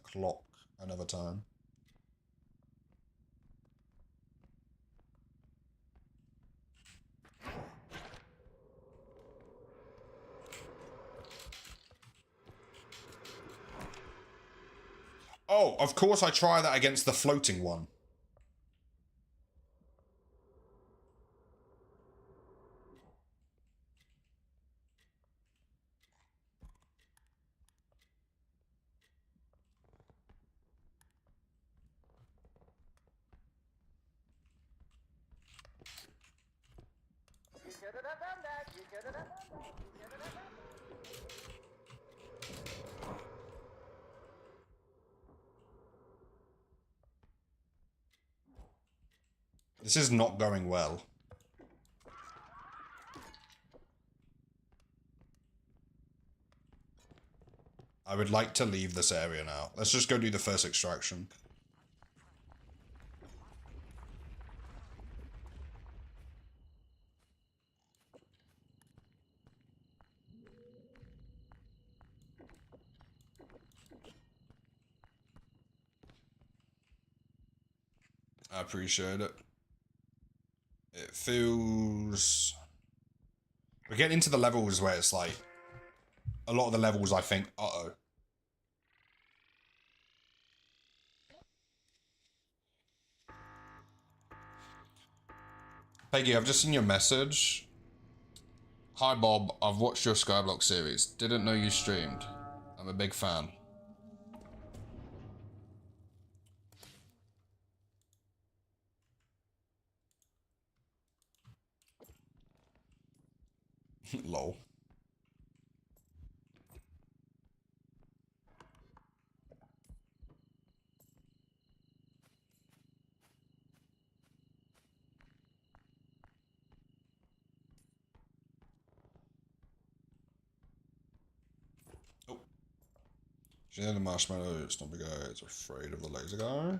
clock another time. Oh, of course I try that against the floating one. This is not going well. I would like to leave this area now. Let's just go do the first extraction. I appreciate it. feels... We're getting into the levels where it's like... A lot of the levels I think, uh-oh. Peggy, I've just seen your message. Hi Bob, I've watched your Skyblock series. Didn't know you streamed. I'm a big fan. Lol. Oh. She had a marshmallow, it's not big guy, it's afraid of the laser guy.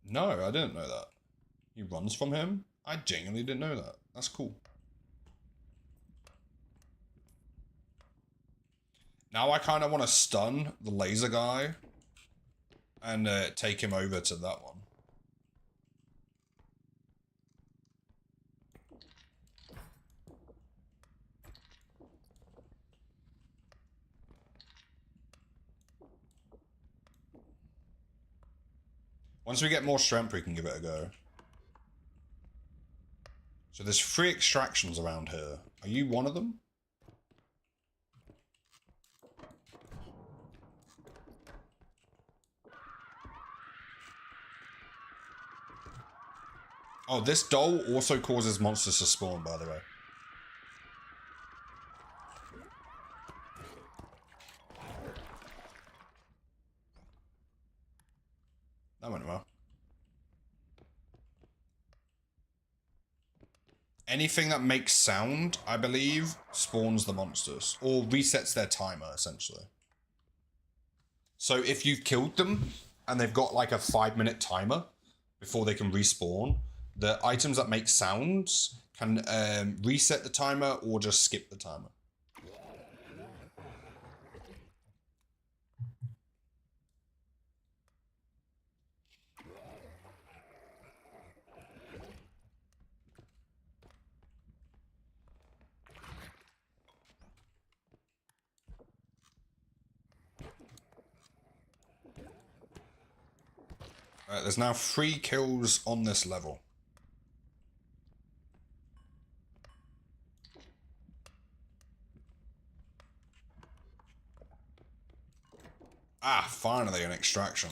No, I didn't know that. He runs from him? I genuinely didn't know that. That's cool. Now I kind of want to stun the laser guy and take him over to that one. Once we get more strength, we can give it a go. So there's 3 extractions around here. Are you one of them? Oh, this doll also causes monsters to spawn, by the way. That went well. Anything that makes sound, I believe, spawns the monsters. Or resets their timer, essentially. So if you've killed them, and they've got like a 5-minute timer before they can respawn, the items that make sounds can reset the timer or just skip the timer. There's now 3 kills on this level. Ah, finally an extraction.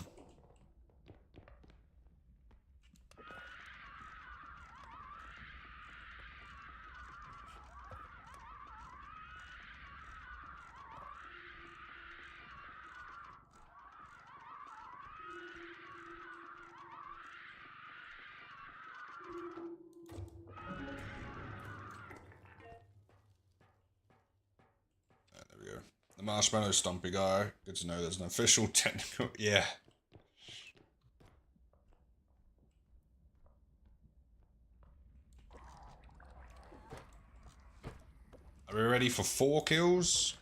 The marshmallow stumpy guy. Good to know there's an official technical... Yeah. Are we ready for 4 kills?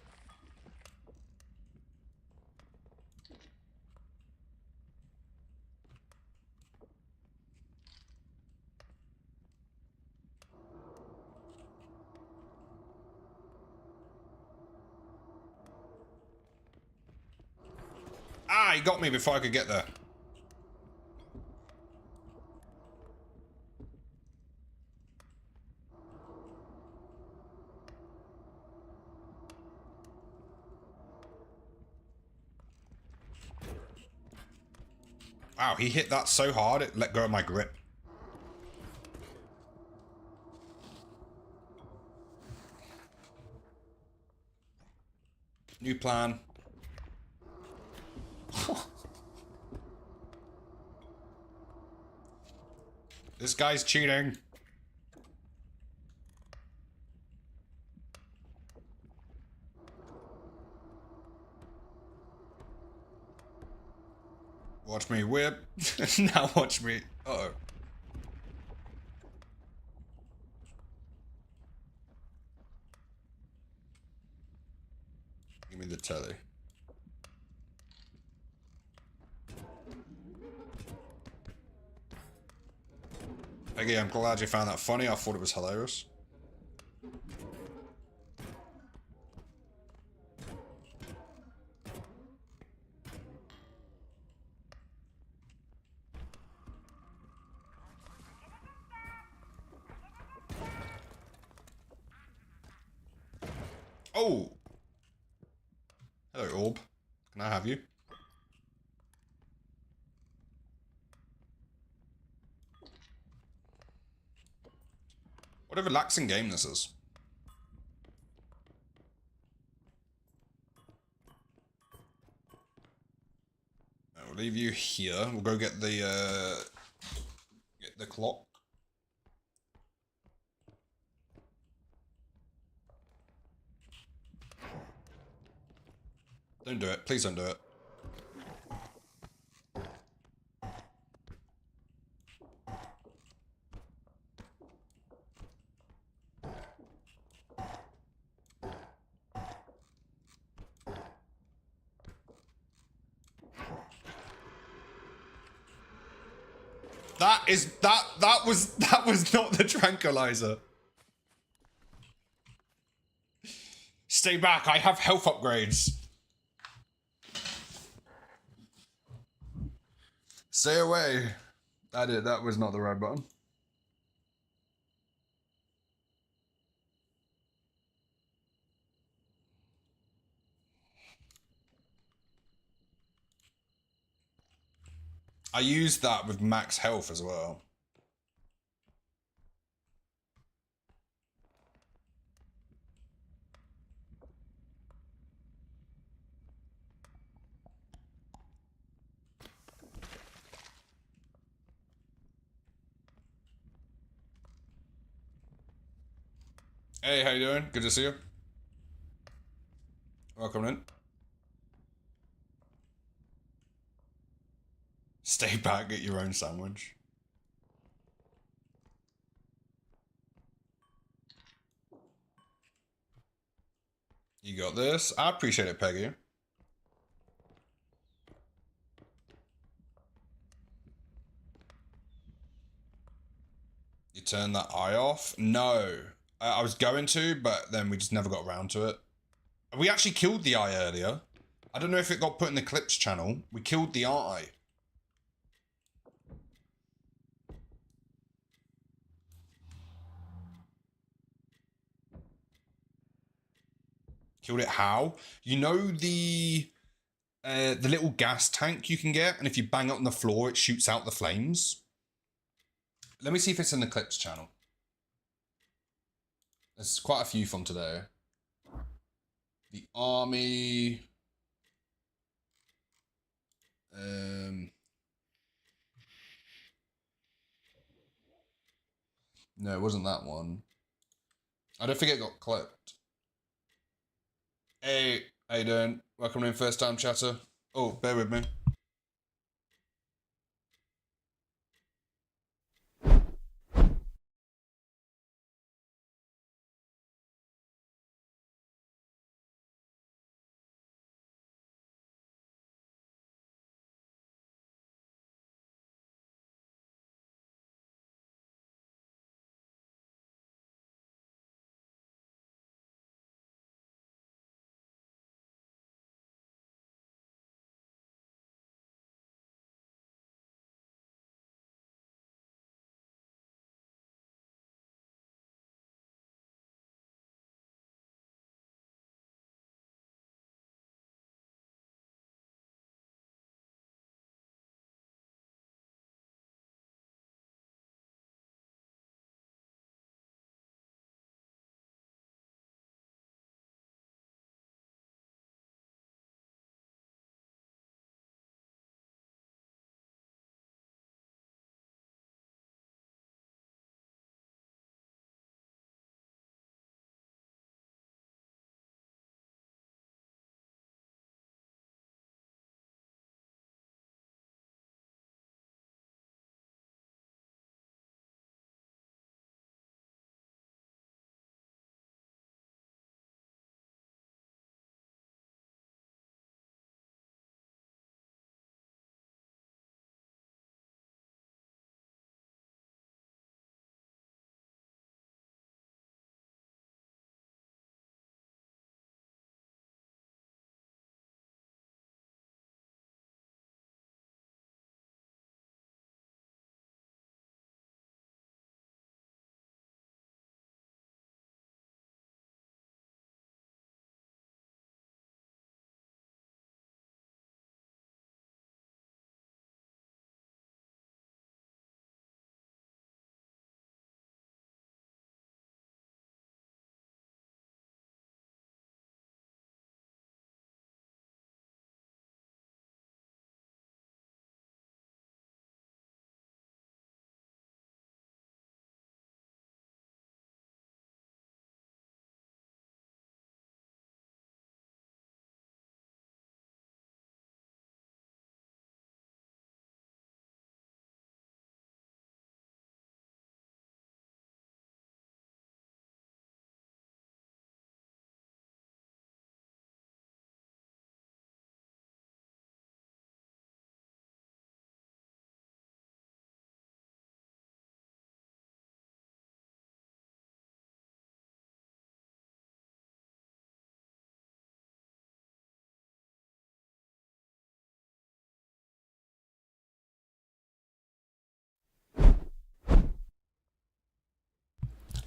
Ah, he got me before I could get there. Wow, he hit that so hard it let go of my grip. New plan. This guy's cheating. Watch me whip. Now watch me. Uh-oh. Give me the telly. Again, I'm glad you found that funny. I thought it was hilarious. Oh! Hello, Orb. Can I have you? What a relaxing game this is. We'll leave you here. We'll go get the clock. Don't do it. Please don't do it. That was not the tranquilizer. Stay back, I have health upgrades. Stay away. That was not the right button. I used that with max health as well. Hey, how you doing? Good to see you. Welcome in. Stay back, get your own sandwich. You got this. I appreciate it, Peggy. You turned that eye off? No. I was going to, but then we just never got around to it. We actually killed the eye earlier. I don't know if it got put in the clips channel. We killed the eye. Killed it how? You know the little gas tank you can get, and if you bang it on the floor, it shoots out the flames? Let me see if it's in the clips channel. There's quite a few from today. The army. No, it wasn't that one. I don't think it got clipped. Hey, how you doing? Welcome in, first time chatter. Oh, bear with me.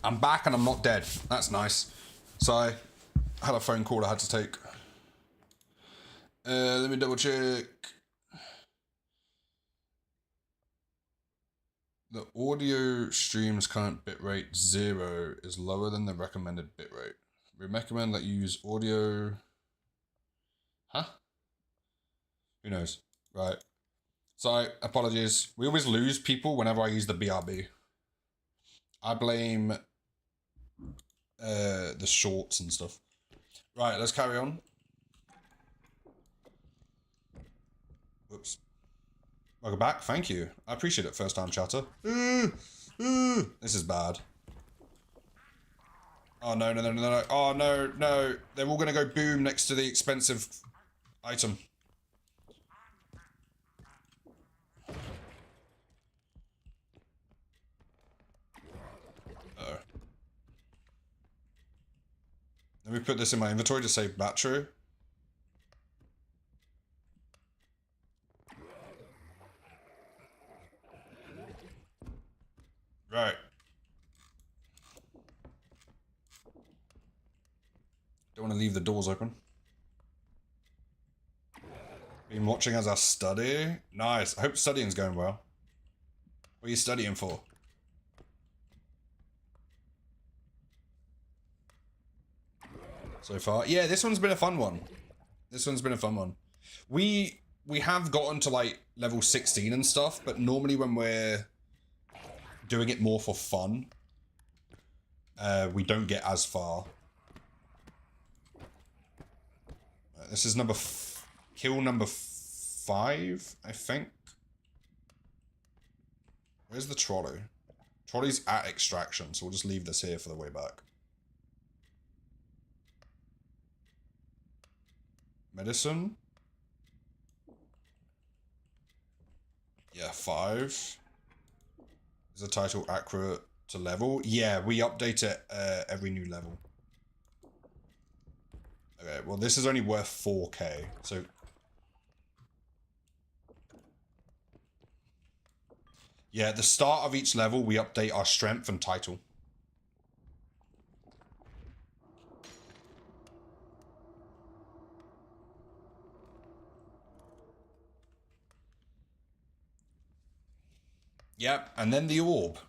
I'm back and I'm not dead. That's nice. So I had a phone call I had to take. Let me double check. The audio stream's current bitrate 0 is lower than the recommended bitrate. We recommend that you use audio... Huh? Who knows? Right. So, apologies. We always lose people whenever I use the BRB. I blame the shorts and stuff. Right, let's carry on. Whoops. Welcome back. Thank you. I appreciate it, first time chatter. This is bad. Oh, no, no, no, no, no. Oh, no, no. They're all going to go boom next to the expensive item. Uh-oh. Let me put this in my inventory to save battery. Right. Don't want to leave the doors open. Been watching as I study. Nice. I hope studying's going well. What are you studying for? So far. Yeah, this one's been a fun one. This one's been a fun one. We have gotten to like level 16 and stuff, but normally when we're doing it more for fun, we don't get as far. This is kill number 5, I think. Where's the trolley? Trolley's at extraction, so we'll just leave this here for the way back. Medicine? Yeah, 5. Is the title accurate to level? Yeah, we update it every new level. Okay, well this is only worth 4k, so... Yeah, at the start of each level, we update our strength and title. Yep, and then the orb.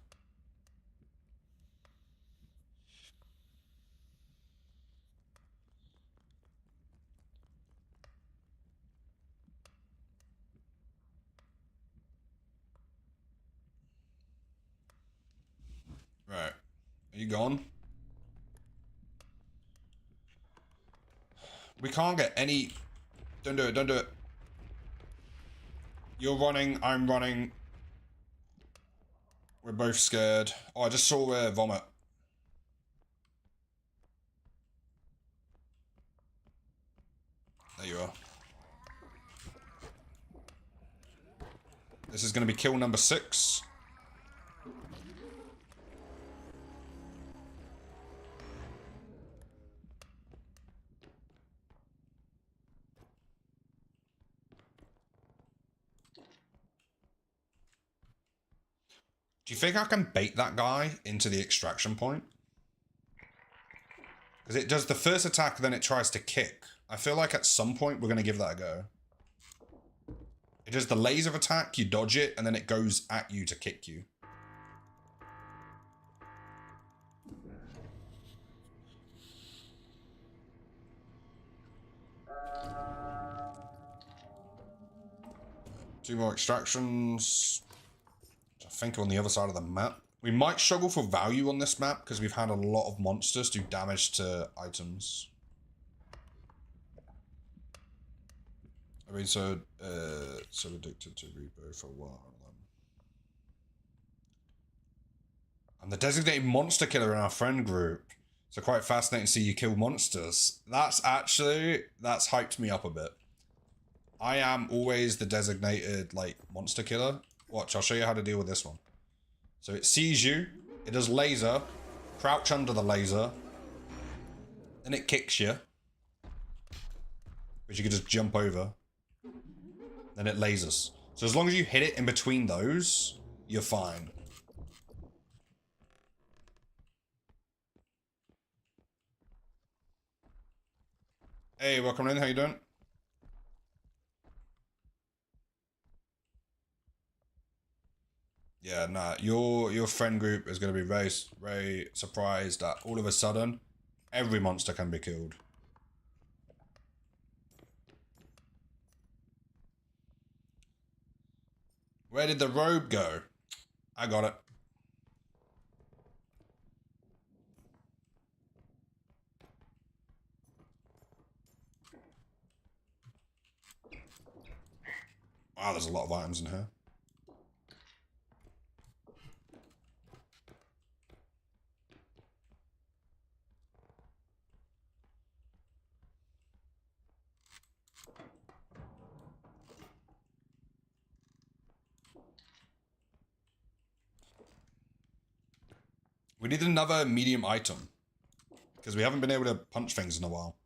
Right. Are you gone? We can't get any... Don't do it, don't do it. You're running, I'm running. We're both scared. Oh, I just saw vomit. There you are. This is going to be kill number 6. Do you think I can bait that guy into the extraction point? Because it does the first attack, then it tries to kick. I feel like at some point we're going to give that a go. It does the laser attack, you dodge it, and then it goes at you to kick you. Two more extractions. I think on the other side of the map. We might struggle for value on this map because we've had a lot of monsters do damage to items. I mean, so addicted to Repo for a while. I'm the designated monster killer in our friend group. So quite fascinating to see you kill monsters. That's hyped me up a bit. I am always the designated, like, monster killer. Watch, I'll show you how to deal with this one. So it sees you, it does laser, crouch under the laser, then it kicks you, which you can just jump over, then it lasers. So as long as you hit it in between those, you're fine. Hey, welcome in. How you doing? Yeah, nah. Your friend group is gonna be very surprised that all of a sudden every monster can be killed. Where did the robe go? I got it. Wow, there's a lot of items in here. We need another medium item. Because we haven't been able to punch things in a while.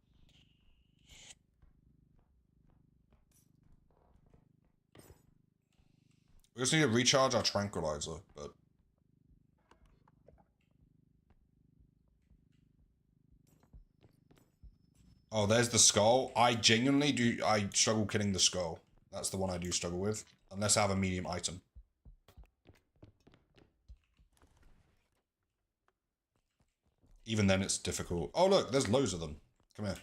We just need to recharge our tranquilizer, but... Oh, there's the skull. I struggle killing the skull. That's the one I do struggle with. Unless I have a medium item. Even then it's difficult. Oh look, there's loads of them. Come here.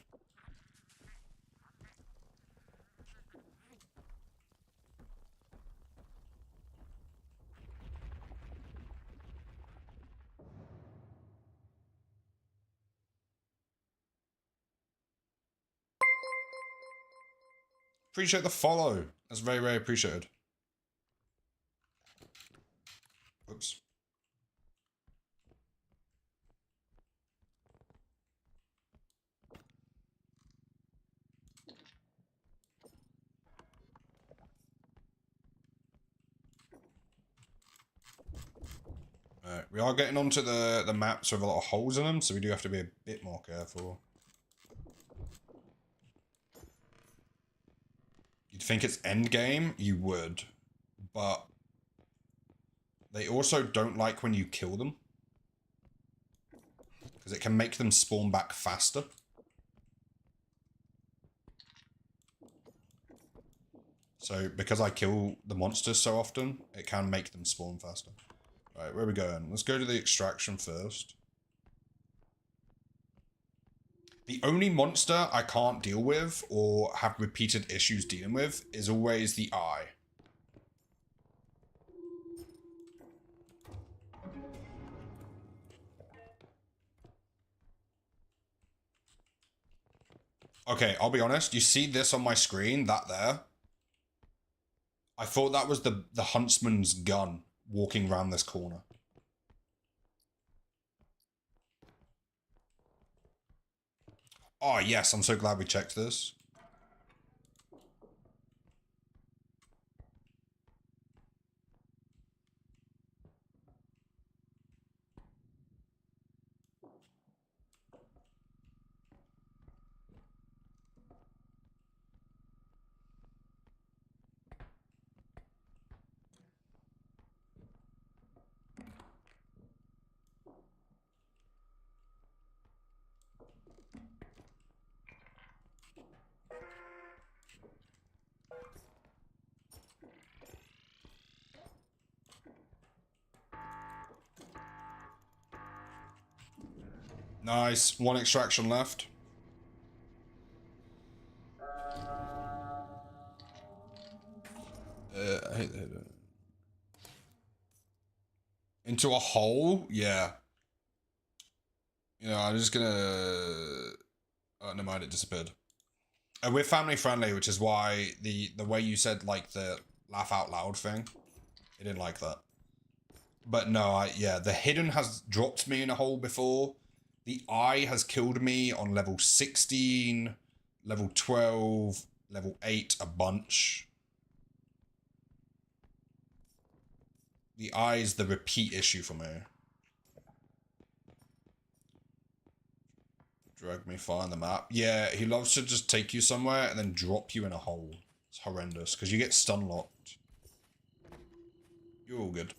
Appreciate the follow. That's very appreciated. Oops. Alright, we are getting onto the maps with a lot of holes in them, so we do have to be a bit more careful. You'd think it's endgame? You would. But they also don't like when you kill them. Because it can make them spawn back faster. So, because I kill the monsters so often, it can make them spawn faster. Right, where are we going? Let's go to the extraction first. The only monster I can't deal with, or have repeated issues dealing with, is always the eye. Okay, I'll be honest. You see this on my screen, that there? I thought that was the huntsman's gun walking around this corner. Oh, yes, I'm so glad we checked this. Nice. One extraction left. I hate that. Into a hole? Yeah. You know, I'm just gonna... Oh, never mind, it disappeared. We're family friendly, which is why the way you said, like, the laugh out loud thing, I didn't like that. But no, yeah, the hidden has dropped me in a hole before. The eye has killed me on level 16, level 12, level 8, a bunch. The eye is the repeat issue for me. Drag me far on the map. Yeah, he loves to just take you somewhere and then drop you in a hole. It's horrendous, because you get stun locked. You're all good.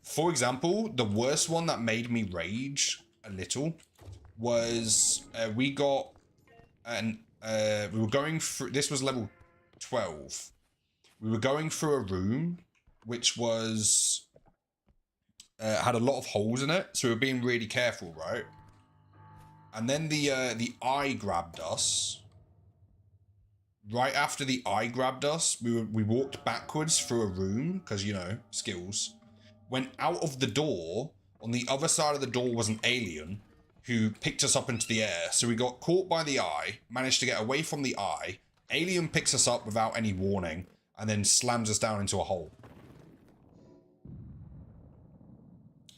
For example, the worst one that made me rage a little was we got and we were going through. This was level 12. We were going through a room which was had a lot of holes in it, so we were being really careful, right? And then the eye grabbed us. Right after the eye grabbed us, we walked backwards through a room because, you know, skills. Went out of the door. On the other side of the door was an alien who picked us up into the air. So we got caught by the eye, managed to get away from the eye. Alien picks us up without any warning and then slams us down into a hole.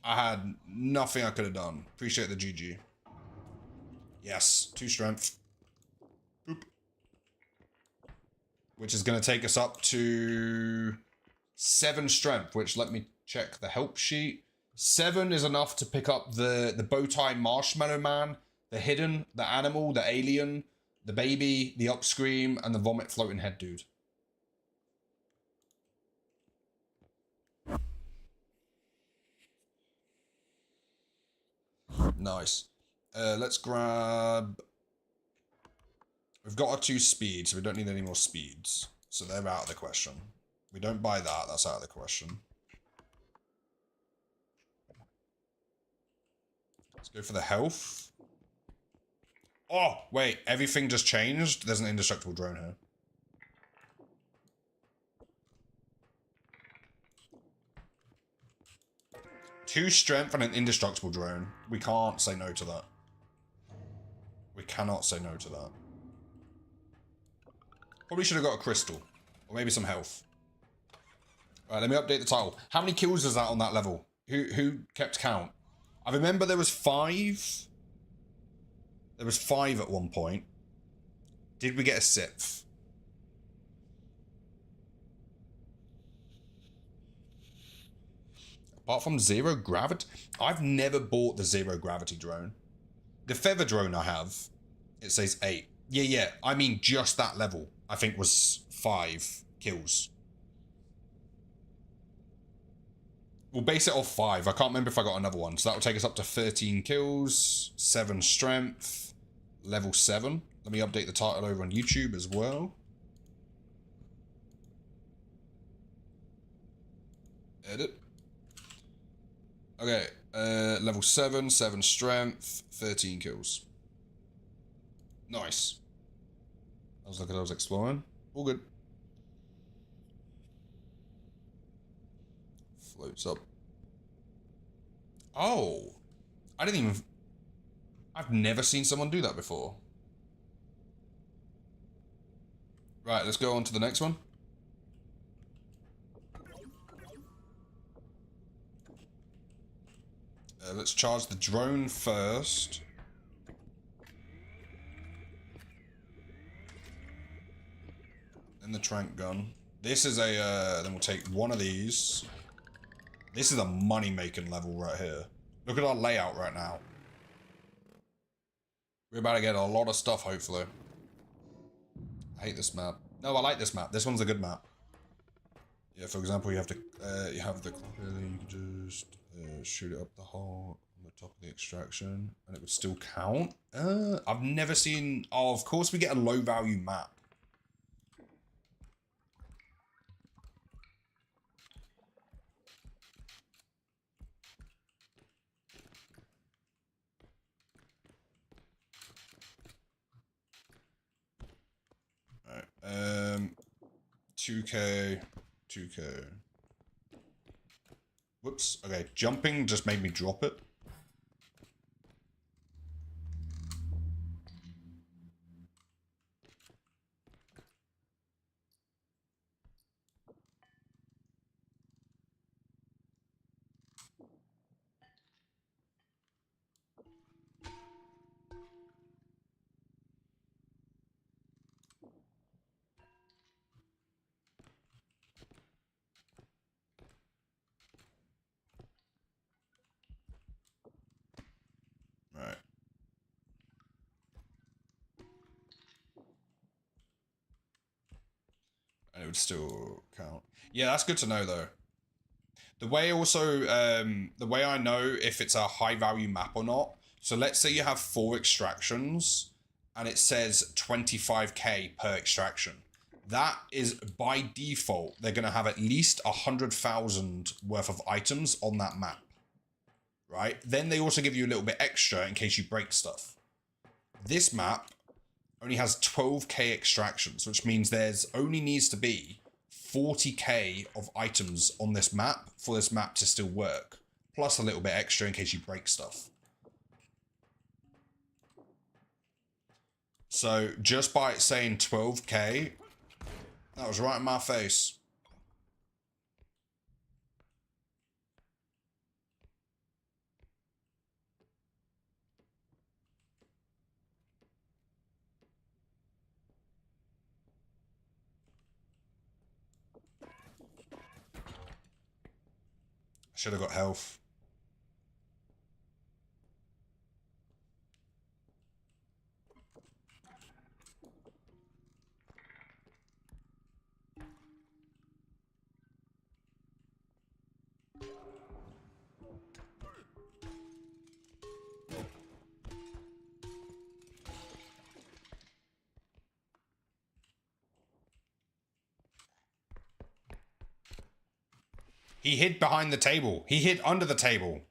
I had nothing I could have done. Appreciate the GG. Yes, 2 strength. Boop. Which is going to take us up to 7 strength, which, let me check the help sheet. 7 is enough to pick up the bow tie marshmallow man, the hidden, the animal, the alien, the baby, the upscream, and the vomit floating head dude. Nice. Let's grab... We've got our 2 speeds, so we don't need any more speeds. So they're out of the question. We don't buy that, that's out of the question. Let's go for the health. Oh, wait, everything just changed? There's an indestructible drone here. Two strength and an indestructible drone. We can't say no to that. We cannot say no to that. Probably should have got a crystal. Or maybe some health. Alright, let me update the title. How many kills is that on that level? Who kept count? I remember there was 5. There was 5 at one point. Did we get a 6th? Apart from zero gravity? I've never bought the zero gravity drone. The feather drone I have, it says 8. Yeah. I mean, just that level, I think, was 5 kills. We'll base it off 5. I can't remember if I got another one. So that will take us up to 13 kills, 7 strength, level 7. Let me update the title over on YouTube as well. Edit. Okay, level 7, 7 strength, 13 kills. Nice. I was looking, I was exploring. All good. Floats up. Oh! I didn't even... I've never seen someone do that before. Right, let's go on to the next one. Let's charge the drone first. Then the trank gun. This is a, then we'll take one of these. This is a money-making level right here. Look at our layout right now. We're about to get a lot of stuff, hopefully. I hate this map. No, I like this map. This one's a good map. Yeah, for example, you have to, you have the, you can just shoot it up the hole on the top of the extraction, and it would still count. I've never seen. Oh, of course, we get a low-value map. Alright, 2K, 2K. Whoops, okay, jumping just made me drop it. Right. And it would still count. Yeah, that's good to know, though. The way also, the way I know if it's a high value map or not, so let's say you have 4 extractions, and it says 25k per extraction. That is by default, they're going to have at least 100,000 worth of items on that map, right? Then they also give you a little bit extra in case you break stuff. This map only has 12k extractions, which means there's only needs to be 40k of items on this map for this map to still work, plus a little bit extra in case you break stuff. So just by it saying 12k, that was right in my face. I should have got health. He hid behind the table. He hid under the table.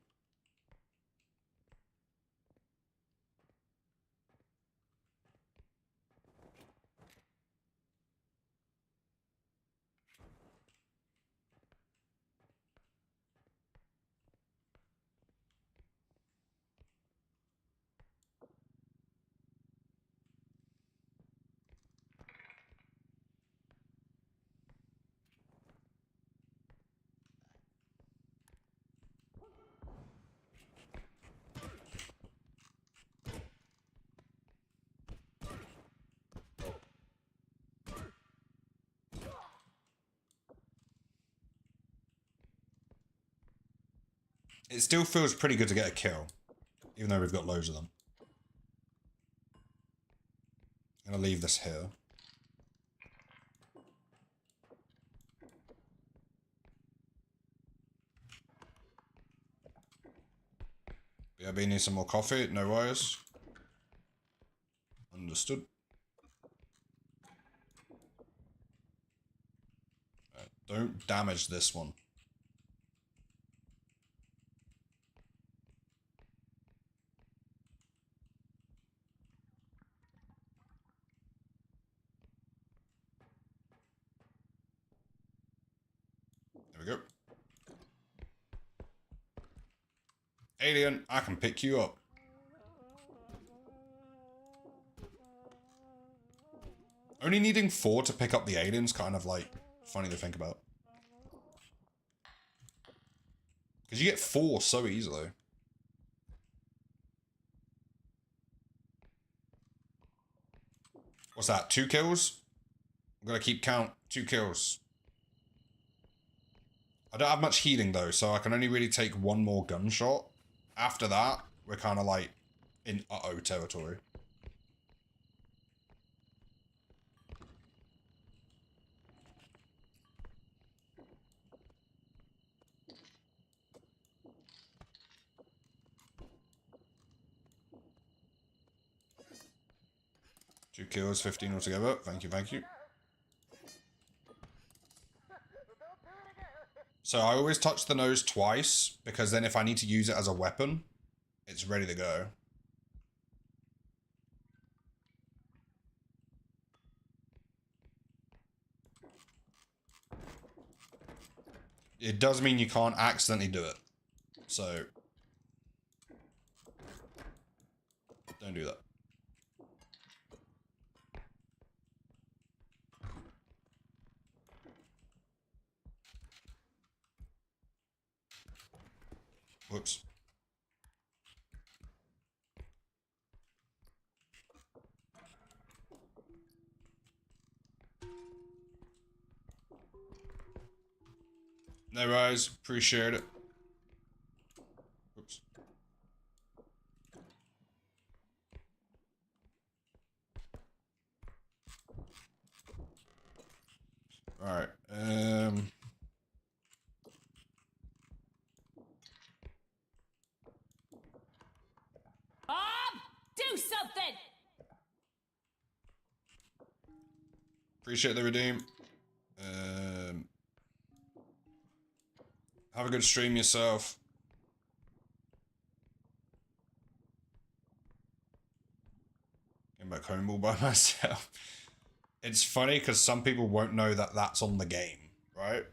It still feels pretty good to get a kill, even though we've got loads of them. I'm gonna leave this here. BRB needs some more coffee, no worries. Understood. Right, don't damage this one. There we go. Alien, I can pick you up. Only needing 4 to pick up the alien's kind of like funny to think about. Because you get 4 so easily. What's that? 2 kills? I'm gonna keep count. 2 kills. I don't have much healing though, so I can only really take 1 more gunshot. After that, we're kind of like in uh-oh territory. Two kills, 15 altogether. Thank you, thank you. So I always touch the nose twice, because then if I need to use it as a weapon, it's ready to go. It does mean you can't accidentally do it. So don't do that. Whoops. No worries, appreciate it. Oops. Alright, Bob, do something! Appreciate the redeem. Have a good stream yourself. Came back home all by myself. It's funny because some people won't know that that's on the game, right?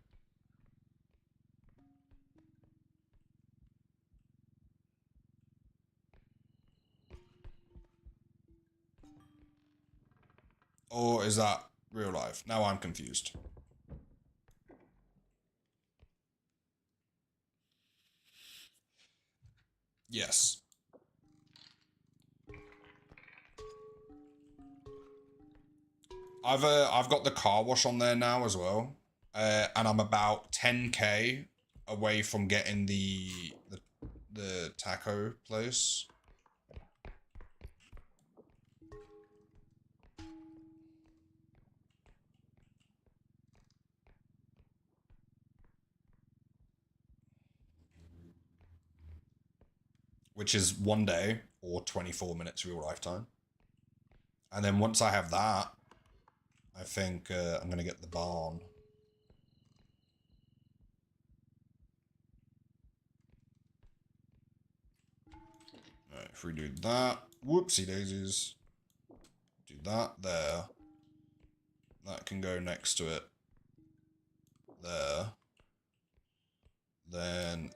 Or is that real life? Now I'm confused. Yes. I've got the car wash on there now as well, and I'm about 10k away from getting the taco place. Which is 1 day or 24 minutes real lifetime. And then once I have that, I think I'm going to get the barn. Alright, if we do that, whoopsie daisies. Do that there. That can go next to it. There. Then,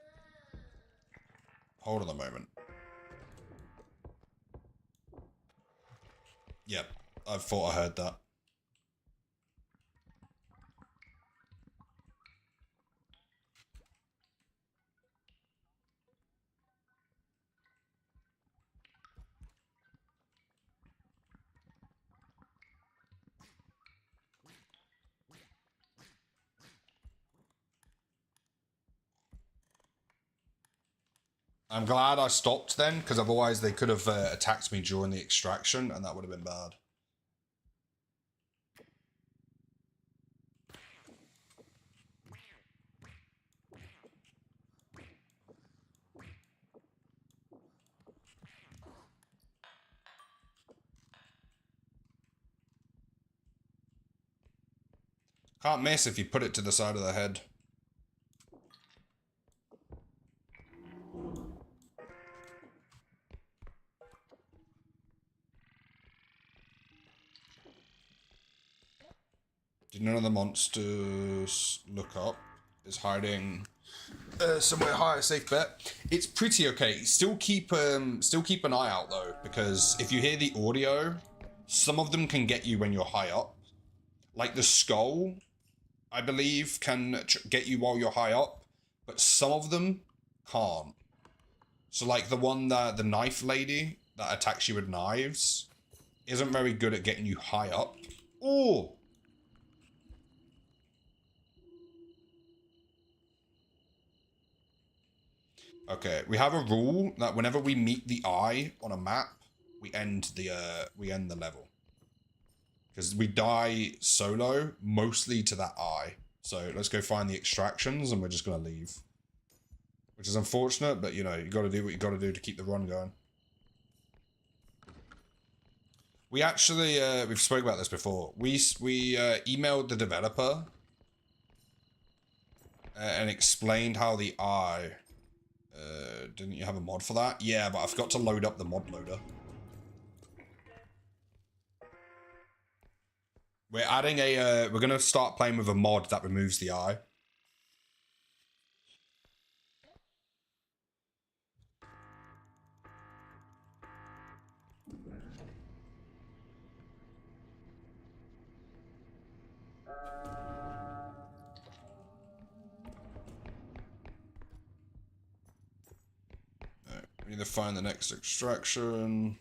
hold on a moment. Yep, I thought I heard that. I'm glad I stopped then, because otherwise they could have attacked me during the extraction, and that would have been bad. Can't miss if you put it to the side of the head. Did none of the monsters look up? Is hiding somewhere higher, safe bet. It's pretty okay. Still keep an eye out though, because if you hear the audio, some of them can get you when you're high up. Like the skull, I believe, can get you while you're high up, but some of them can't. So like the one that the knife lady that attacks you with knives isn't very good at getting you high up. Ooh. Okay, we have a rule that whenever we meet the eye on a map, we end the level. Because we die solo, mostly to that eye. So let's go find the extractions and we're just gonna leave. Which is unfortunate, but you know, you gotta do what you gotta do to keep the run going. We actually, we've spoke about this before. We emailed the developer and explained how the eye... didn't you have a mod for that? Yeah, but I forgot to load up the mod loader. We're adding a, we're gonna start playing with a mod that removes the eye. Right, we need to find the next extraction.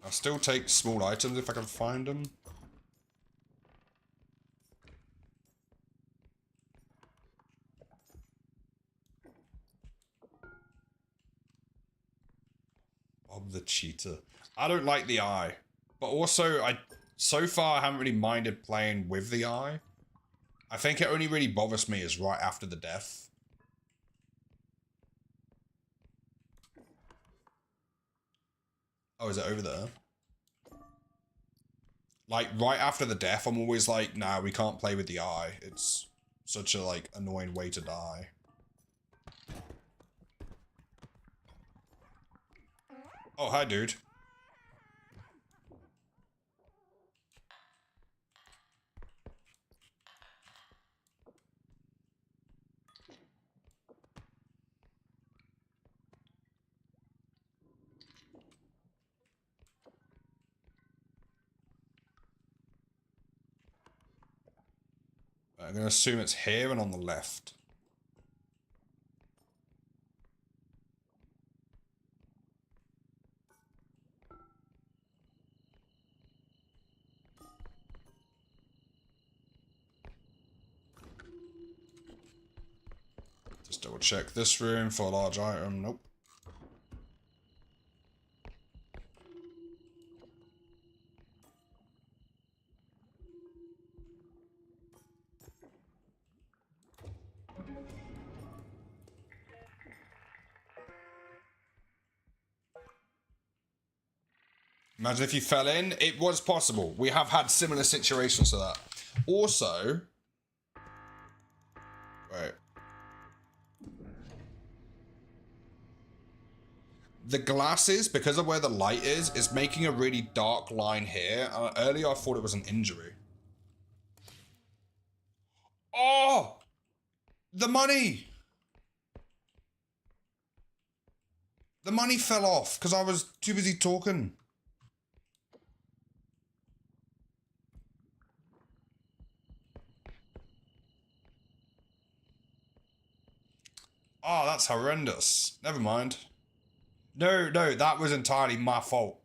I'll still take small items if I can find them. Bob the cheetah. I don't like the eye. But also, so far I haven't really minded playing with the eye. I think it only really bothers me is right after the death. Oh, is it over there? Like, right after the death, I'm always like, nah, we can't play with the eye. It's such a, like, annoying way to die. Oh, hi, dude. I'm gonna assume it's here and on the left. Just double check this room for a large item. Nope. Imagine if you fell in. It was possible. We have had similar situations to that. Also, right. The glasses, because of where the light is making a really dark line here. Earlier I thought it was an injury. Oh! The money! The money fell off because I was too busy talking. Oh, that's horrendous. Never mind. No, that was entirely my fault.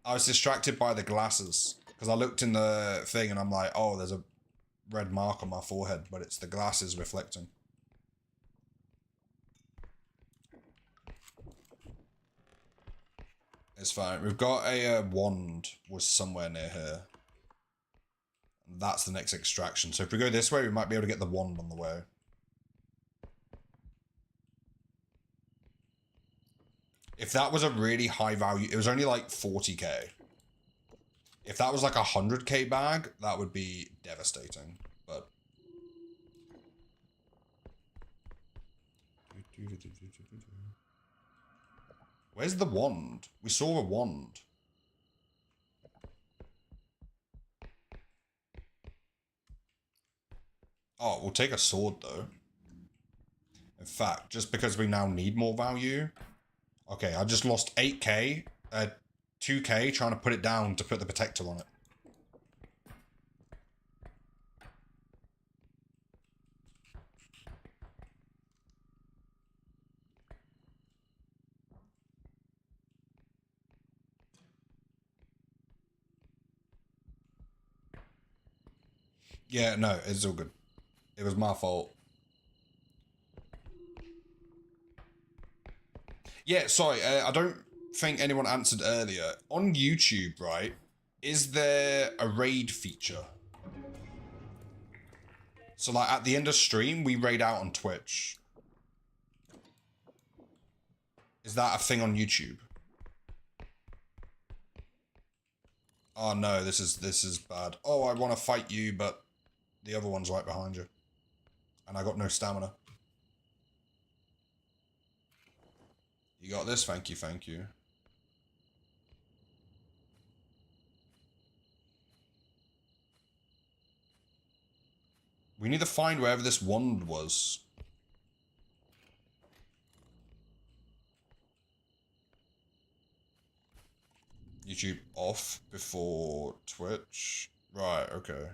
I was distracted by the glasses because I looked in the thing and I'm like, oh, there's a red mark on my forehead, but it's the glasses reflecting. It's fine. We've got a wand was somewhere near here. That's the next extraction. So if we go this way, we might be able to get the wand on the way. If that was a really high value, it was only like 40k. If that was like a 100k bag, that would be devastating. But where's the wand? We saw a wand. Oh, we'll take a sword though. In fact, just because we now need more value. Okay, I just lost 8k, 2k trying to put it down to put the protector on it. Yeah, no, it's all good. It was my fault. Yeah, sorry, I don't think anyone answered earlier. On YouTube, right, is there a raid feature? So, like, at the end of stream, we raid out on Twitch. Is that a thing on YouTube? Oh no, this is bad. Oh, I want to fight you, but the other one's right behind you. And I got no stamina. You got this, thank you, thank you. We need to find wherever this wand was. YouTube off before Twitch. Right, okay.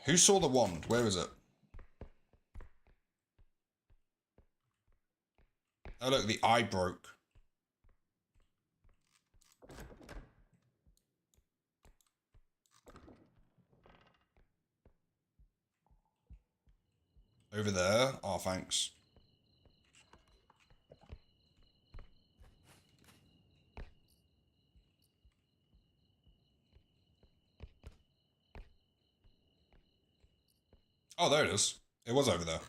Who saw the wand? Where is it? Oh look, the eye broke. Over there. Oh, thanks. Oh, there it is. It was over there.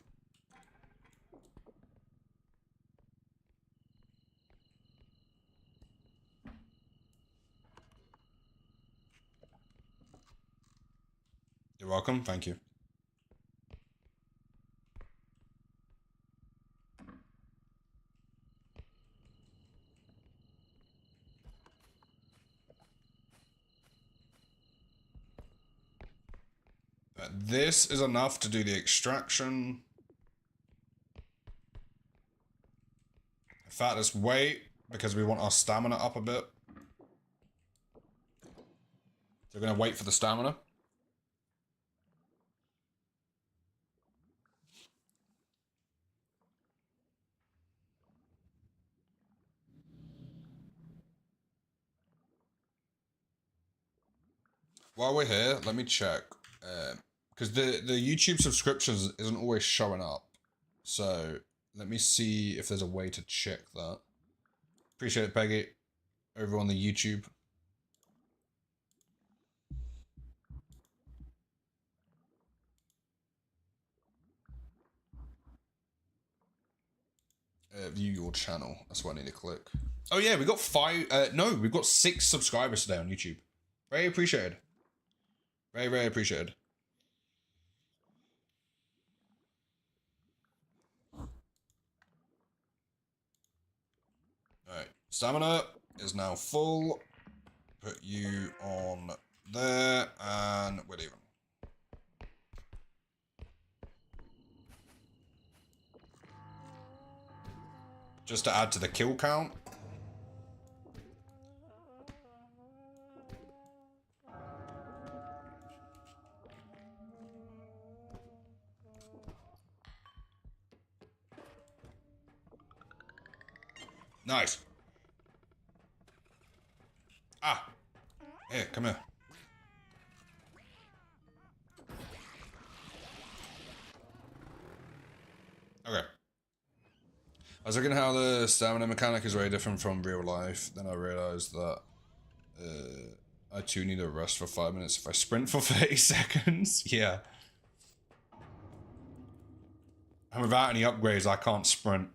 You're welcome. Thank you. This is enough to do the extraction. In fact, let's wait because we want our stamina up a bit. So we're going to wait for the stamina. While we're here, let me check. Because the YouTube subscriptions isn't always showing up. So let me see if there's a way to check that. Appreciate it, Peggy. Over on the YouTube. View your channel. That's what I need to click. Oh yeah, we got 5. No, we've got 6 subscribers today on YouTube. Very appreciated. Very, very appreciated. Alright, stamina is now full. Put you on there, and we're leaving. Just to add to the kill count. Nice. Ah. Here, come here. Okay. I was looking at how the stamina mechanic is very different from real life. Then I realized that I too need a rest for 5 minutes if I sprint for 30 seconds. Yeah. And without any upgrades, I can't sprint.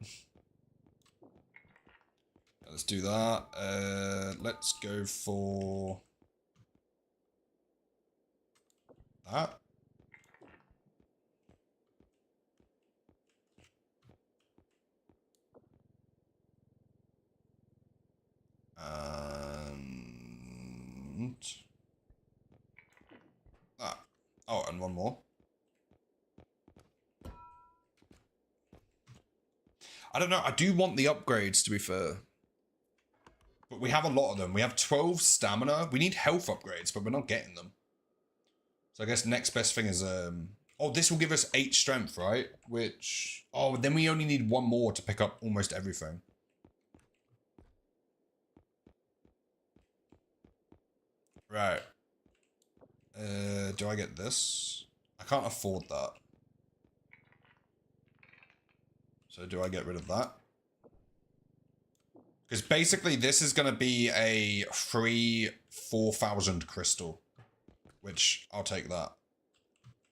Let's do that. Let's go for that. And that. Oh, and one more. I don't know. I do want the upgrades, to be fair. But we have a lot of them. We have 12 stamina. We need health upgrades, but we're not getting them. So I guess next best thing is... Oh, this will give us 8 strength, right? Which... Oh, then we only need 1 more to pick up almost everything. Right. Do I get this? I can't afford that. So do I get rid of that? Because basically this is going to be a free 4,000 crystal. Which, I'll take that.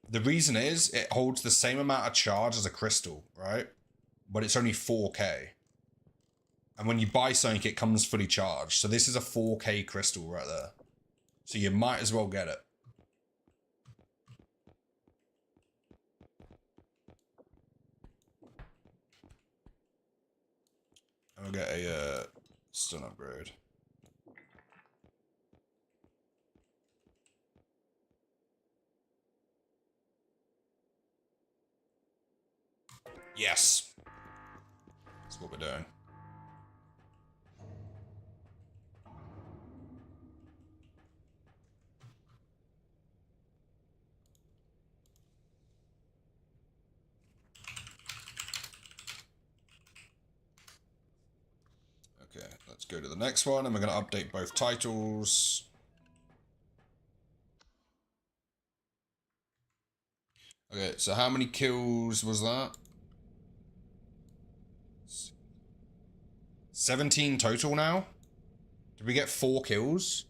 The reason is, it holds the same amount of charge as a crystal, right? But it's only 4k. And when you buy something, it comes fully charged. So this is a 4k crystal right there. So you might as well get it. And we'll get a stun upgrade. Yes. That's what we're doing. Okay, let's go to the next one, and we're going to update both titles. Okay, so how many kills was that? 17 total now? Did we get 4 kills?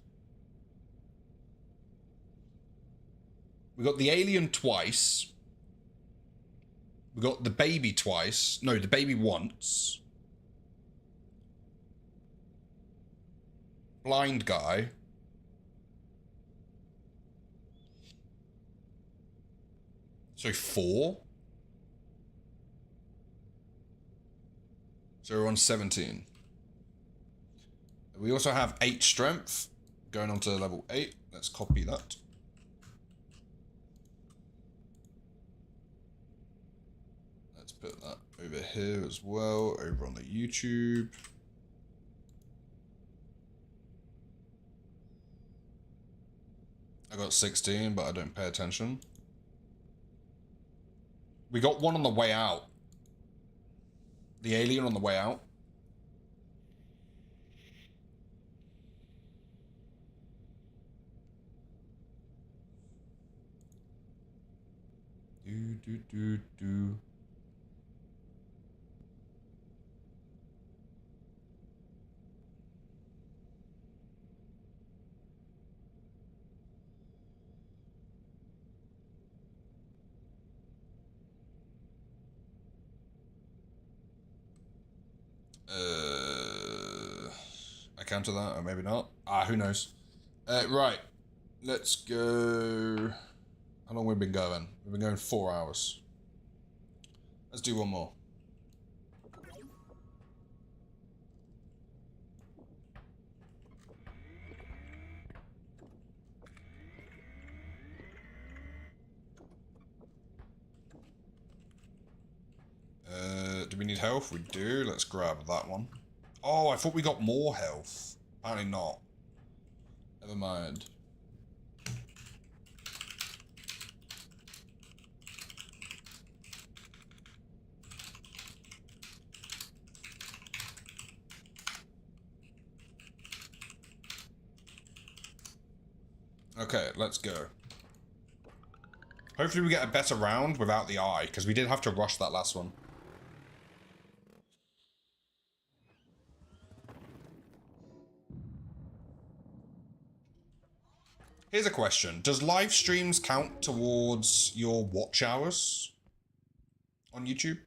We got the alien twice. We got the baby twice. No, the baby once. Blind guy. So 4. So we're on 17. We also have 8 strength. Going on to level 8. Let's copy that. Let's put that over here as well, over on the YouTube. I got 16, but I don't pay attention. We got one on the way out. The alien on the way out. Do. I counter that, or maybe not. Who knows? Right. Let's go. How long have we been going? We've been going 4 hours. Let's do one more. Do we need health? We do. Let's grab that one. Oh, I thought we got more health. Apparently not. Never mind. Okay, let's go. Hopefully we get a better round without the eye, because we did have to rush that last one. Here's a question. Does live streams count towards your watch hours on YouTube?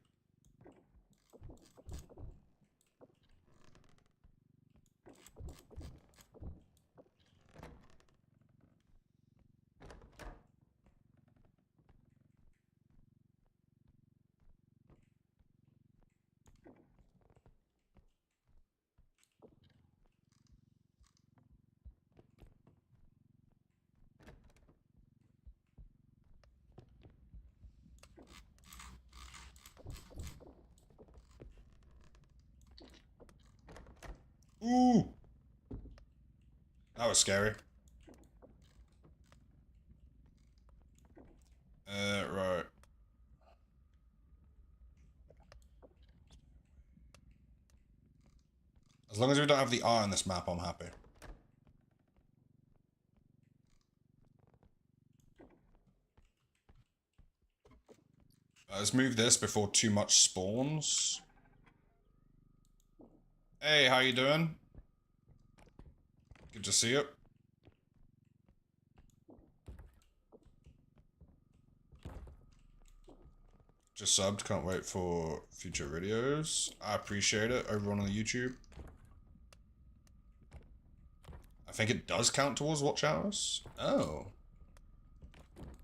Ooh! That was scary. Right. As long as we don't have the eye on this map, I'm happy. Let's move this before too much spawns. Hey, how you doing? Good to see you. Just subbed, can't wait for future videos. I appreciate it, everyone on the YouTube. I think it does count towards watch hours. Oh.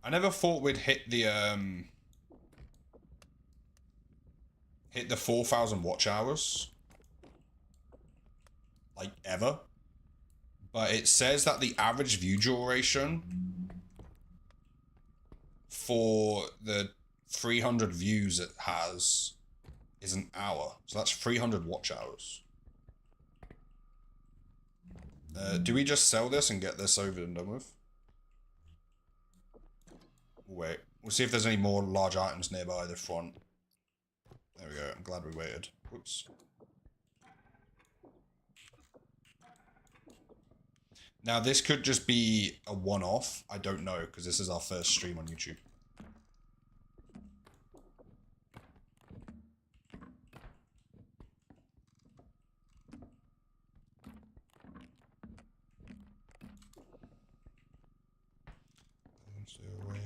I never thought we'd hit the 4,000 watch hours. Like, ever. But it says that the average view duration for the 300 views it has is an hour. So that's 300 watch hours. Do we just sell this and get this over and done with? Wait. We'll see if there's any more large items nearby the front. There we go. I'm glad we waited. Whoops. Now, this could just be a one-off. I don't know, because this is our first stream on YouTube. Stay away.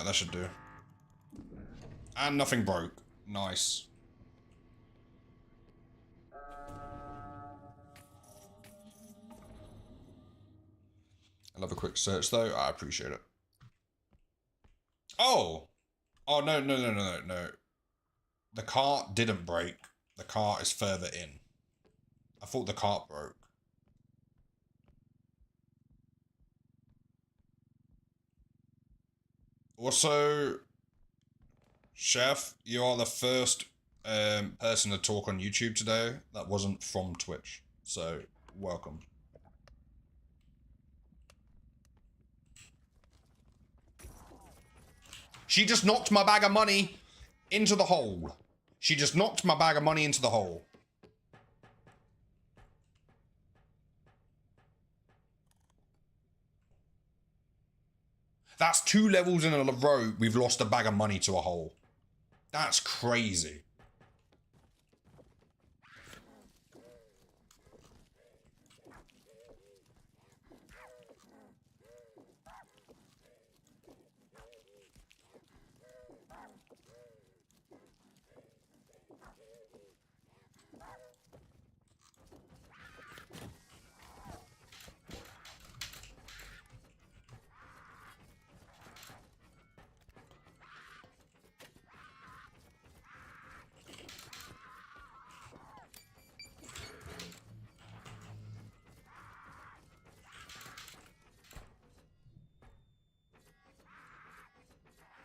Alright, that should do. And nothing broke. Nice. I love a quick search though. I appreciate it. Oh! Oh, no. The cart didn't break. The cart is further in. I thought the cart broke. Also, Chef, you are the first person to talk on YouTube today that wasn't from Twitch. So, welcome. She just knocked my bag of money into the hole. She just knocked my bag of money into the hole. That's 2 levels in a row we've lost a bag of money to a hole. That's crazy.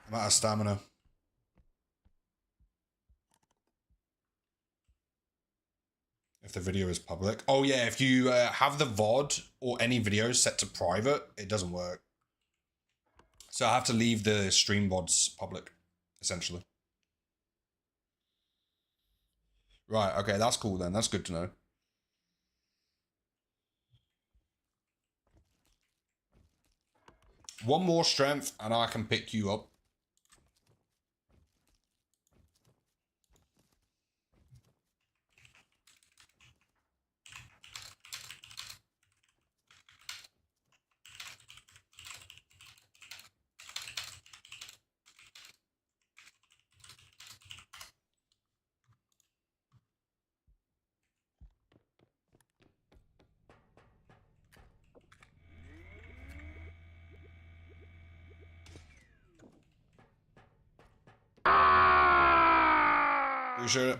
I'm out of stamina. If the video is public. Oh yeah, if you have the VOD or any videos set to private, it doesn't work. So I have to leave the stream VODs public, essentially. Right, okay, that's cool then. That's good to know. One more strength and I can pick you up. Appreciate it.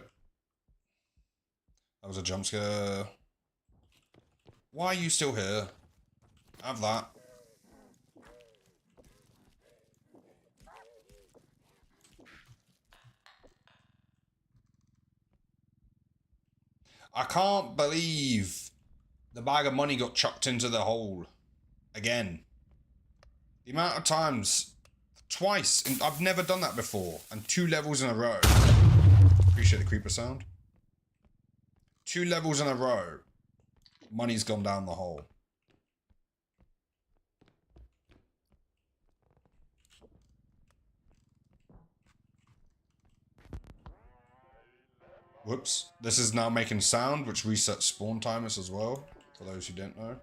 That was a jump scare. Why are you still here? Have that. I can't believe the bag of money got chucked into the hole. Again. The amount of times. Twice. And I've never done that before. And 2 levels in a row. Appreciate the creeper sound. 2 levels in a row. Money's gone down the hole. Whoops. This is now making sound, which resets spawn timers as well, for those who don't know.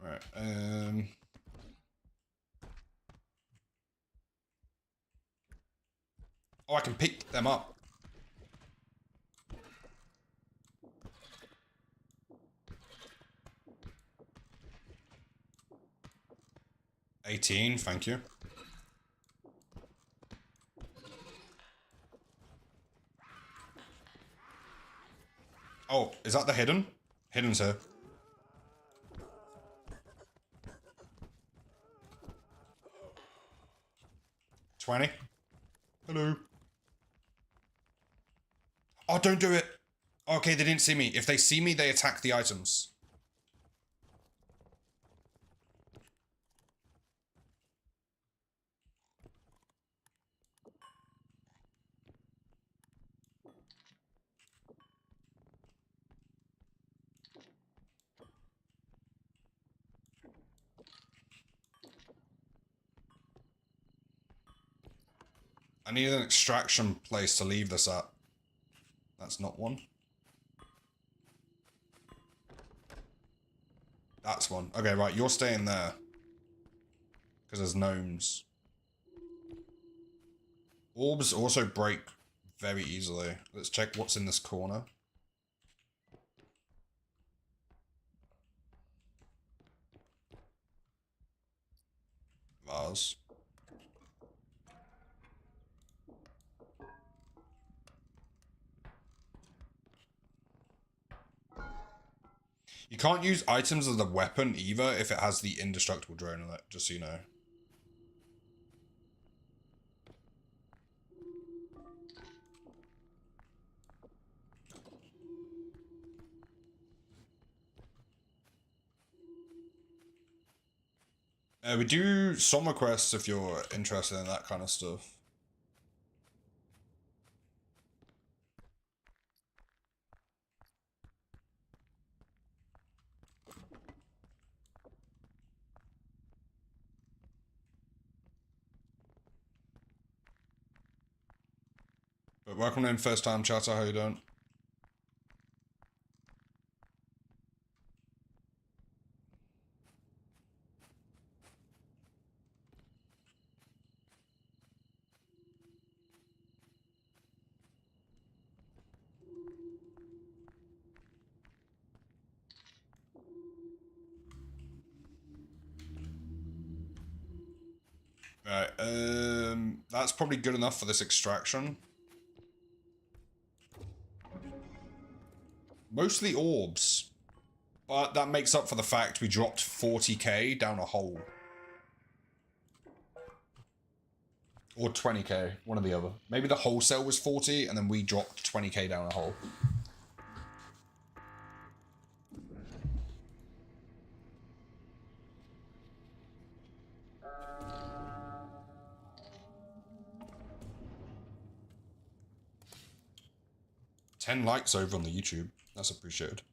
Right, oh, I can pick them up. $18, thank you. Oh, is that the hidden? Hidden's here. $20. Hello. Oh, don't do it. Okay, they didn't see me. If they see me, they attack the items. I need an extraction place to leave this at. That's not one. That's one. Okay, right, you're staying there. Because there's gnomes. Orbs also break very easily. Let's check what's in this corner. Vase. You can't use items as a weapon either if it has the indestructible drone on it, just so you know. We do summer quests if you're interested in that kind of stuff. But welcome in, first time chatter, how you doing? Right, that's probably good enough for this extraction. Mostly orbs. But that makes up for the fact we dropped 40k down a hole. Or 20k, one or the other. Maybe the wholesale was 40 and then we dropped 20k down a hole. Ten likes over on the YouTube. That's appreciated.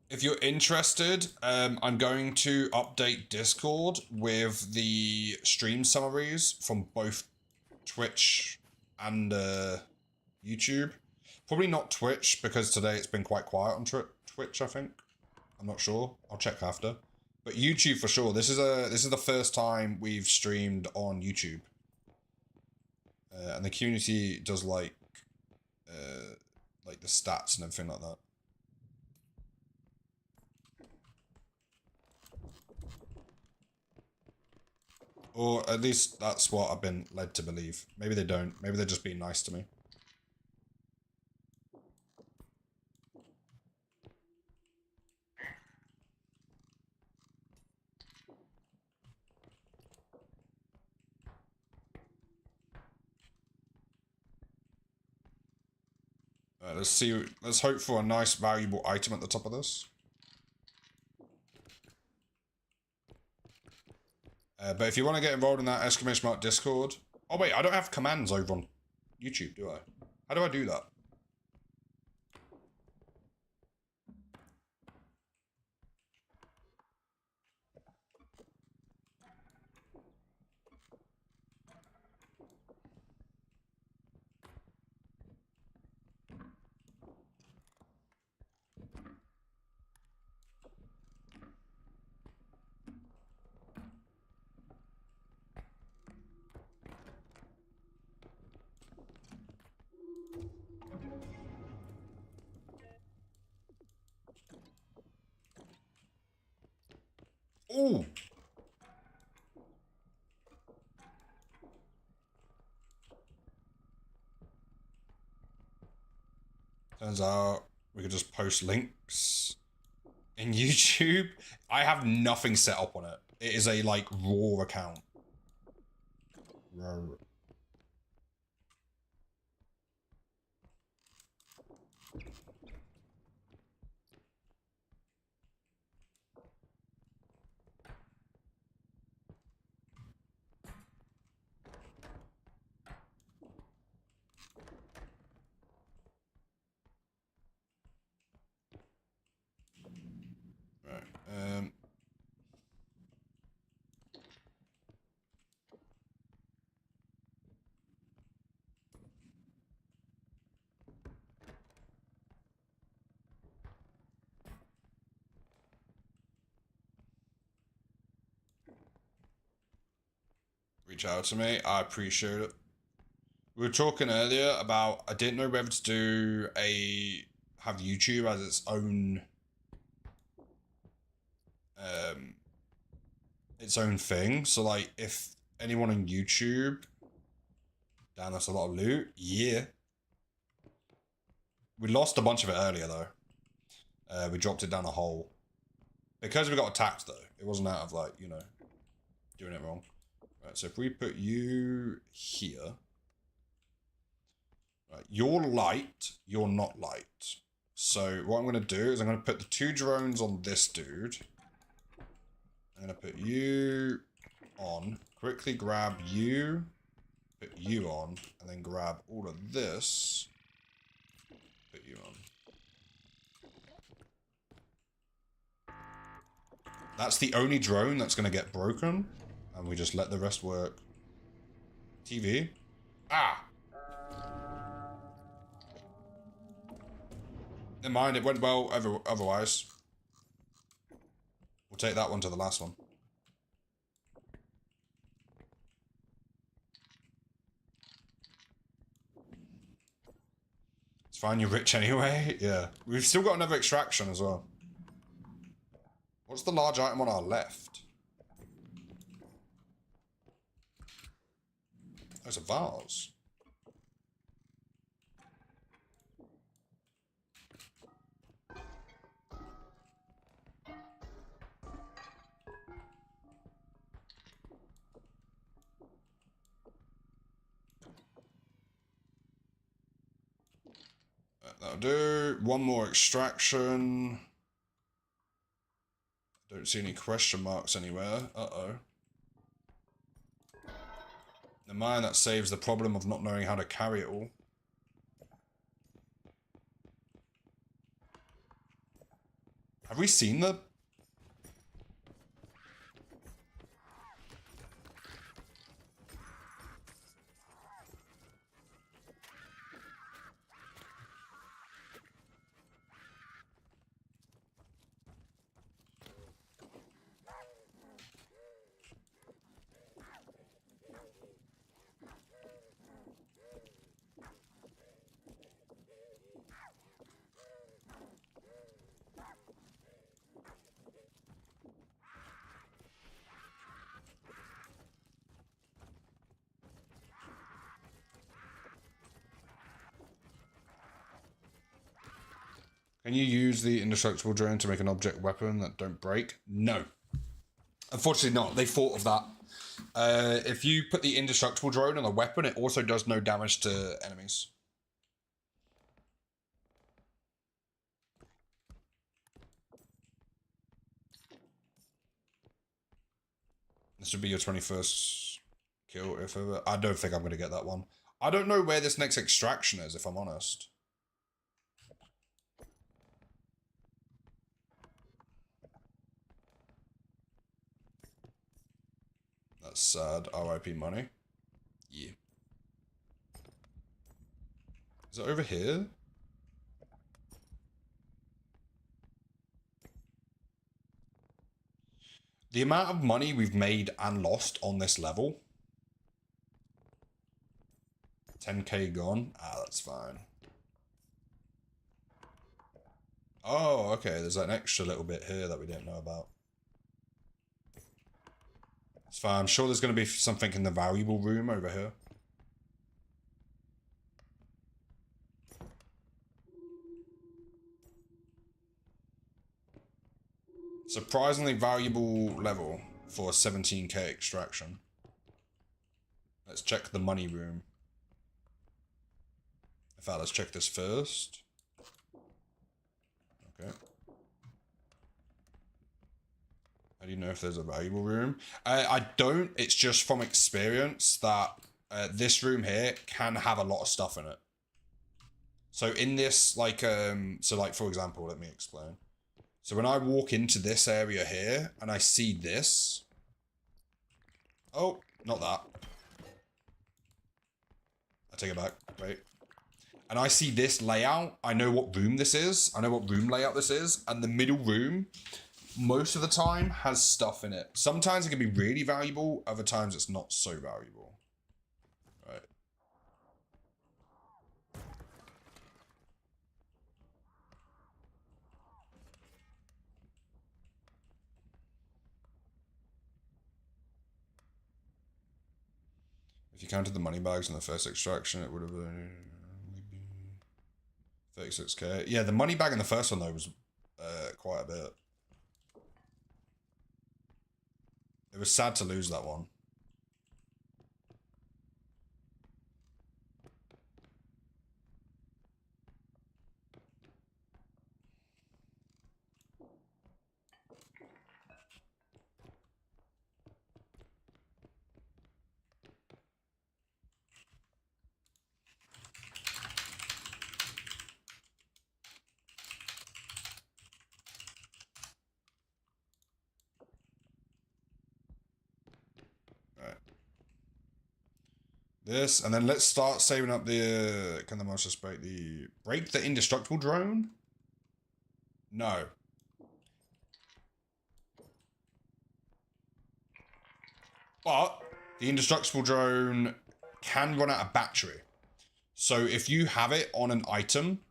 If you're interested, I'm going to update Discord with the stream summaries from both Twitch and YouTube. Probably not Twitch, because today it's been quite quiet on Twitch, I think. I'm not sure. I'll check after. But YouTube for sure. This is the first time we've streamed on YouTube. And the community does like the stats and everything like that. Or at least that's what I've been led to believe. Maybe they don't. Maybe they're just being nice to me. Let's see. Let's hope for a nice, valuable item at the top of this. But if you want to get involved in that exclamation mark Discord. Oh wait, I don't have commands over on YouTube, do I? How do I do that? Ooh! Turns out we could just post links in YouTube. I have nothing set up on it. It is a, like, raw account. Raw. Right, reach out to me. I appreciate it. We were talking earlier about, I didn't know whether to do have YouTube as its own thing. So like if anyone on YouTube, damn, that's a lot of loot. Yeah. We lost a bunch of it earlier though. We dropped it down a hole. Because we got attacked though. It wasn't out of like, you know, doing it wrong. Right, so if we put you here. Right, you're light, you're not light. So what I'm going to do is I'm going to put the 2 drones on this dude. I'm going to put you on, quickly grab you, put you on, and then grab all of this, put you on. That's the only drone that's going to get broken, and we just let the rest work. TV. Ah! Never mind, it went well otherwise. We'll take that one to the last one. It's fine, you're rich anyway. Yeah. We've still got another extraction as well. What's the large item on our left? There's a vase. That'll do. One more extraction. Don't see any question marks anywhere. Uh-oh. Never mind, that saves the problem of not knowing how to carry it all. Have we seen the... Can you use the indestructible drone to make an object weapon that don't break? No. Unfortunately not. They thought of that. If you put the indestructible drone on a weapon, it also does no damage to enemies. This would be your 21st kill if ever. I don't think I'm going to get that one. I don't know where this next extraction is, if I'm honest. That's sad. RIP money. Yeah. Is it over here? The amount of money we've made and lost on this level. 10k gone. Ah, that's fine. Oh, okay. There's an extra little bit here that we didn't know about. It's fine. I'm sure there's going to be something in the valuable room over here. Surprisingly valuable level for a 17k extraction. Let's check the money room. In fact, let's check this first. Okay. How do you know if there's a valuable room? I don't. It's just from experience that this room here can have a lot of stuff in it. So in this, like, so like, for example, let me explain. So when I walk into this area here and I see this. Oh, not that. I take it back. Wait. And I see this layout. I know what room this is. I know what room layout this is. And the middle room, most of the time has stuff in it. Sometimes it can be really valuable, other times it's not so valuable. Right. If you counted the money bags in the first extraction, it would have been 36k. Yeah, the money bag in the first one though was quite a bit. It was sad to lose that one. This, and then let's start saving up the, can the monster break the indestructible drone? No. But the indestructible drone can run out of battery. So if you have it on an item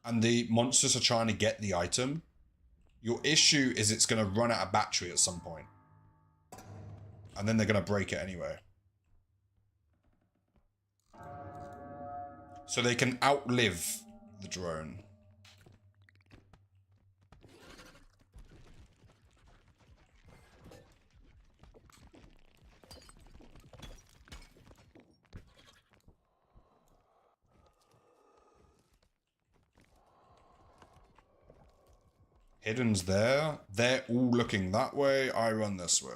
and the monsters are trying to get the item, your issue is it's going to run out of battery at some point. And then they're going to break it anyway. So they can outlive the drone. Hidden's there. They're all looking that way. I run this way.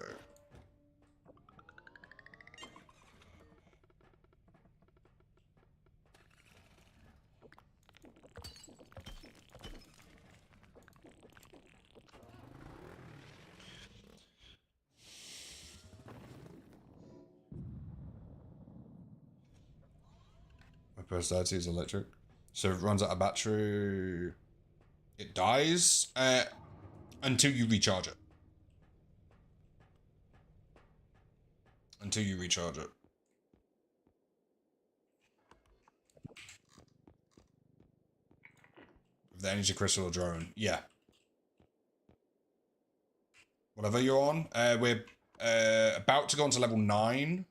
My personality is electric. So if it runs out of battery, it dies until you recharge it. Until you recharge it. The energy crystal or drone. Yeah. Whatever you're on. We're about to go on to level 9.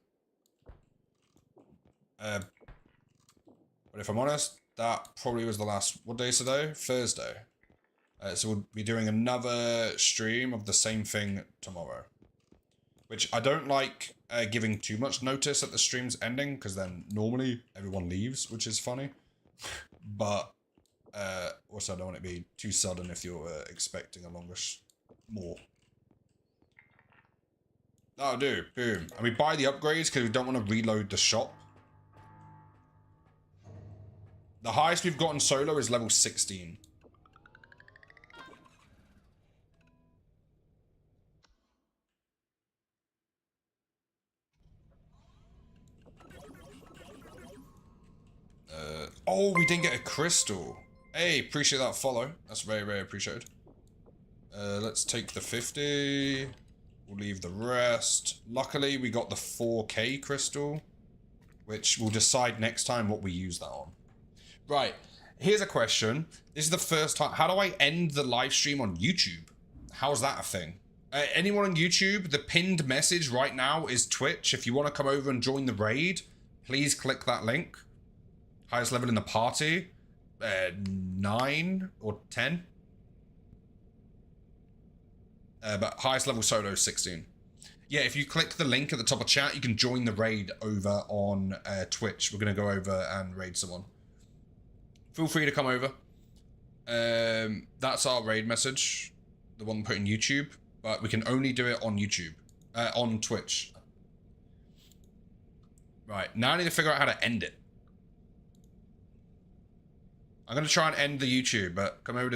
But if I'm honest, that probably was the last... What day is today? Thursday. So we'll be doing another stream of the same thing tomorrow. Which I don't like giving too much notice at the stream's ending, because then normally everyone leaves, which is funny. But also I don't want it to be too sudden if you're expecting a longer more. That'll do. Boom. And we buy the upgrades because we don't want to reload the shop. The highest we've gotten solo is level 16. Oh, we didn't get a crystal. Hey, appreciate that follow. That's very, very appreciated. Let's take the 50. We'll leave the rest. Luckily, we got the 4K crystal, which we'll decide next time what we use that on. Right, here's a question. This is the first time. How do I end the live stream on YouTube? How's that a thing? Anyone on YouTube, the pinned message right now is Twitch. If you want to come over and join the raid, please click that link. Highest level in the party, 9 or 10. But highest level solo is 16. Yeah, if you click the link at the top of chat, you can join the raid over on Twitch. We're going to go over and raid someone. Feel free to come over. That's our raid message. The one put in YouTube. But we can only do it on YouTube. On Twitch. Right, now I need to figure out how to end it. I'm going to try and end the YouTube, but come over to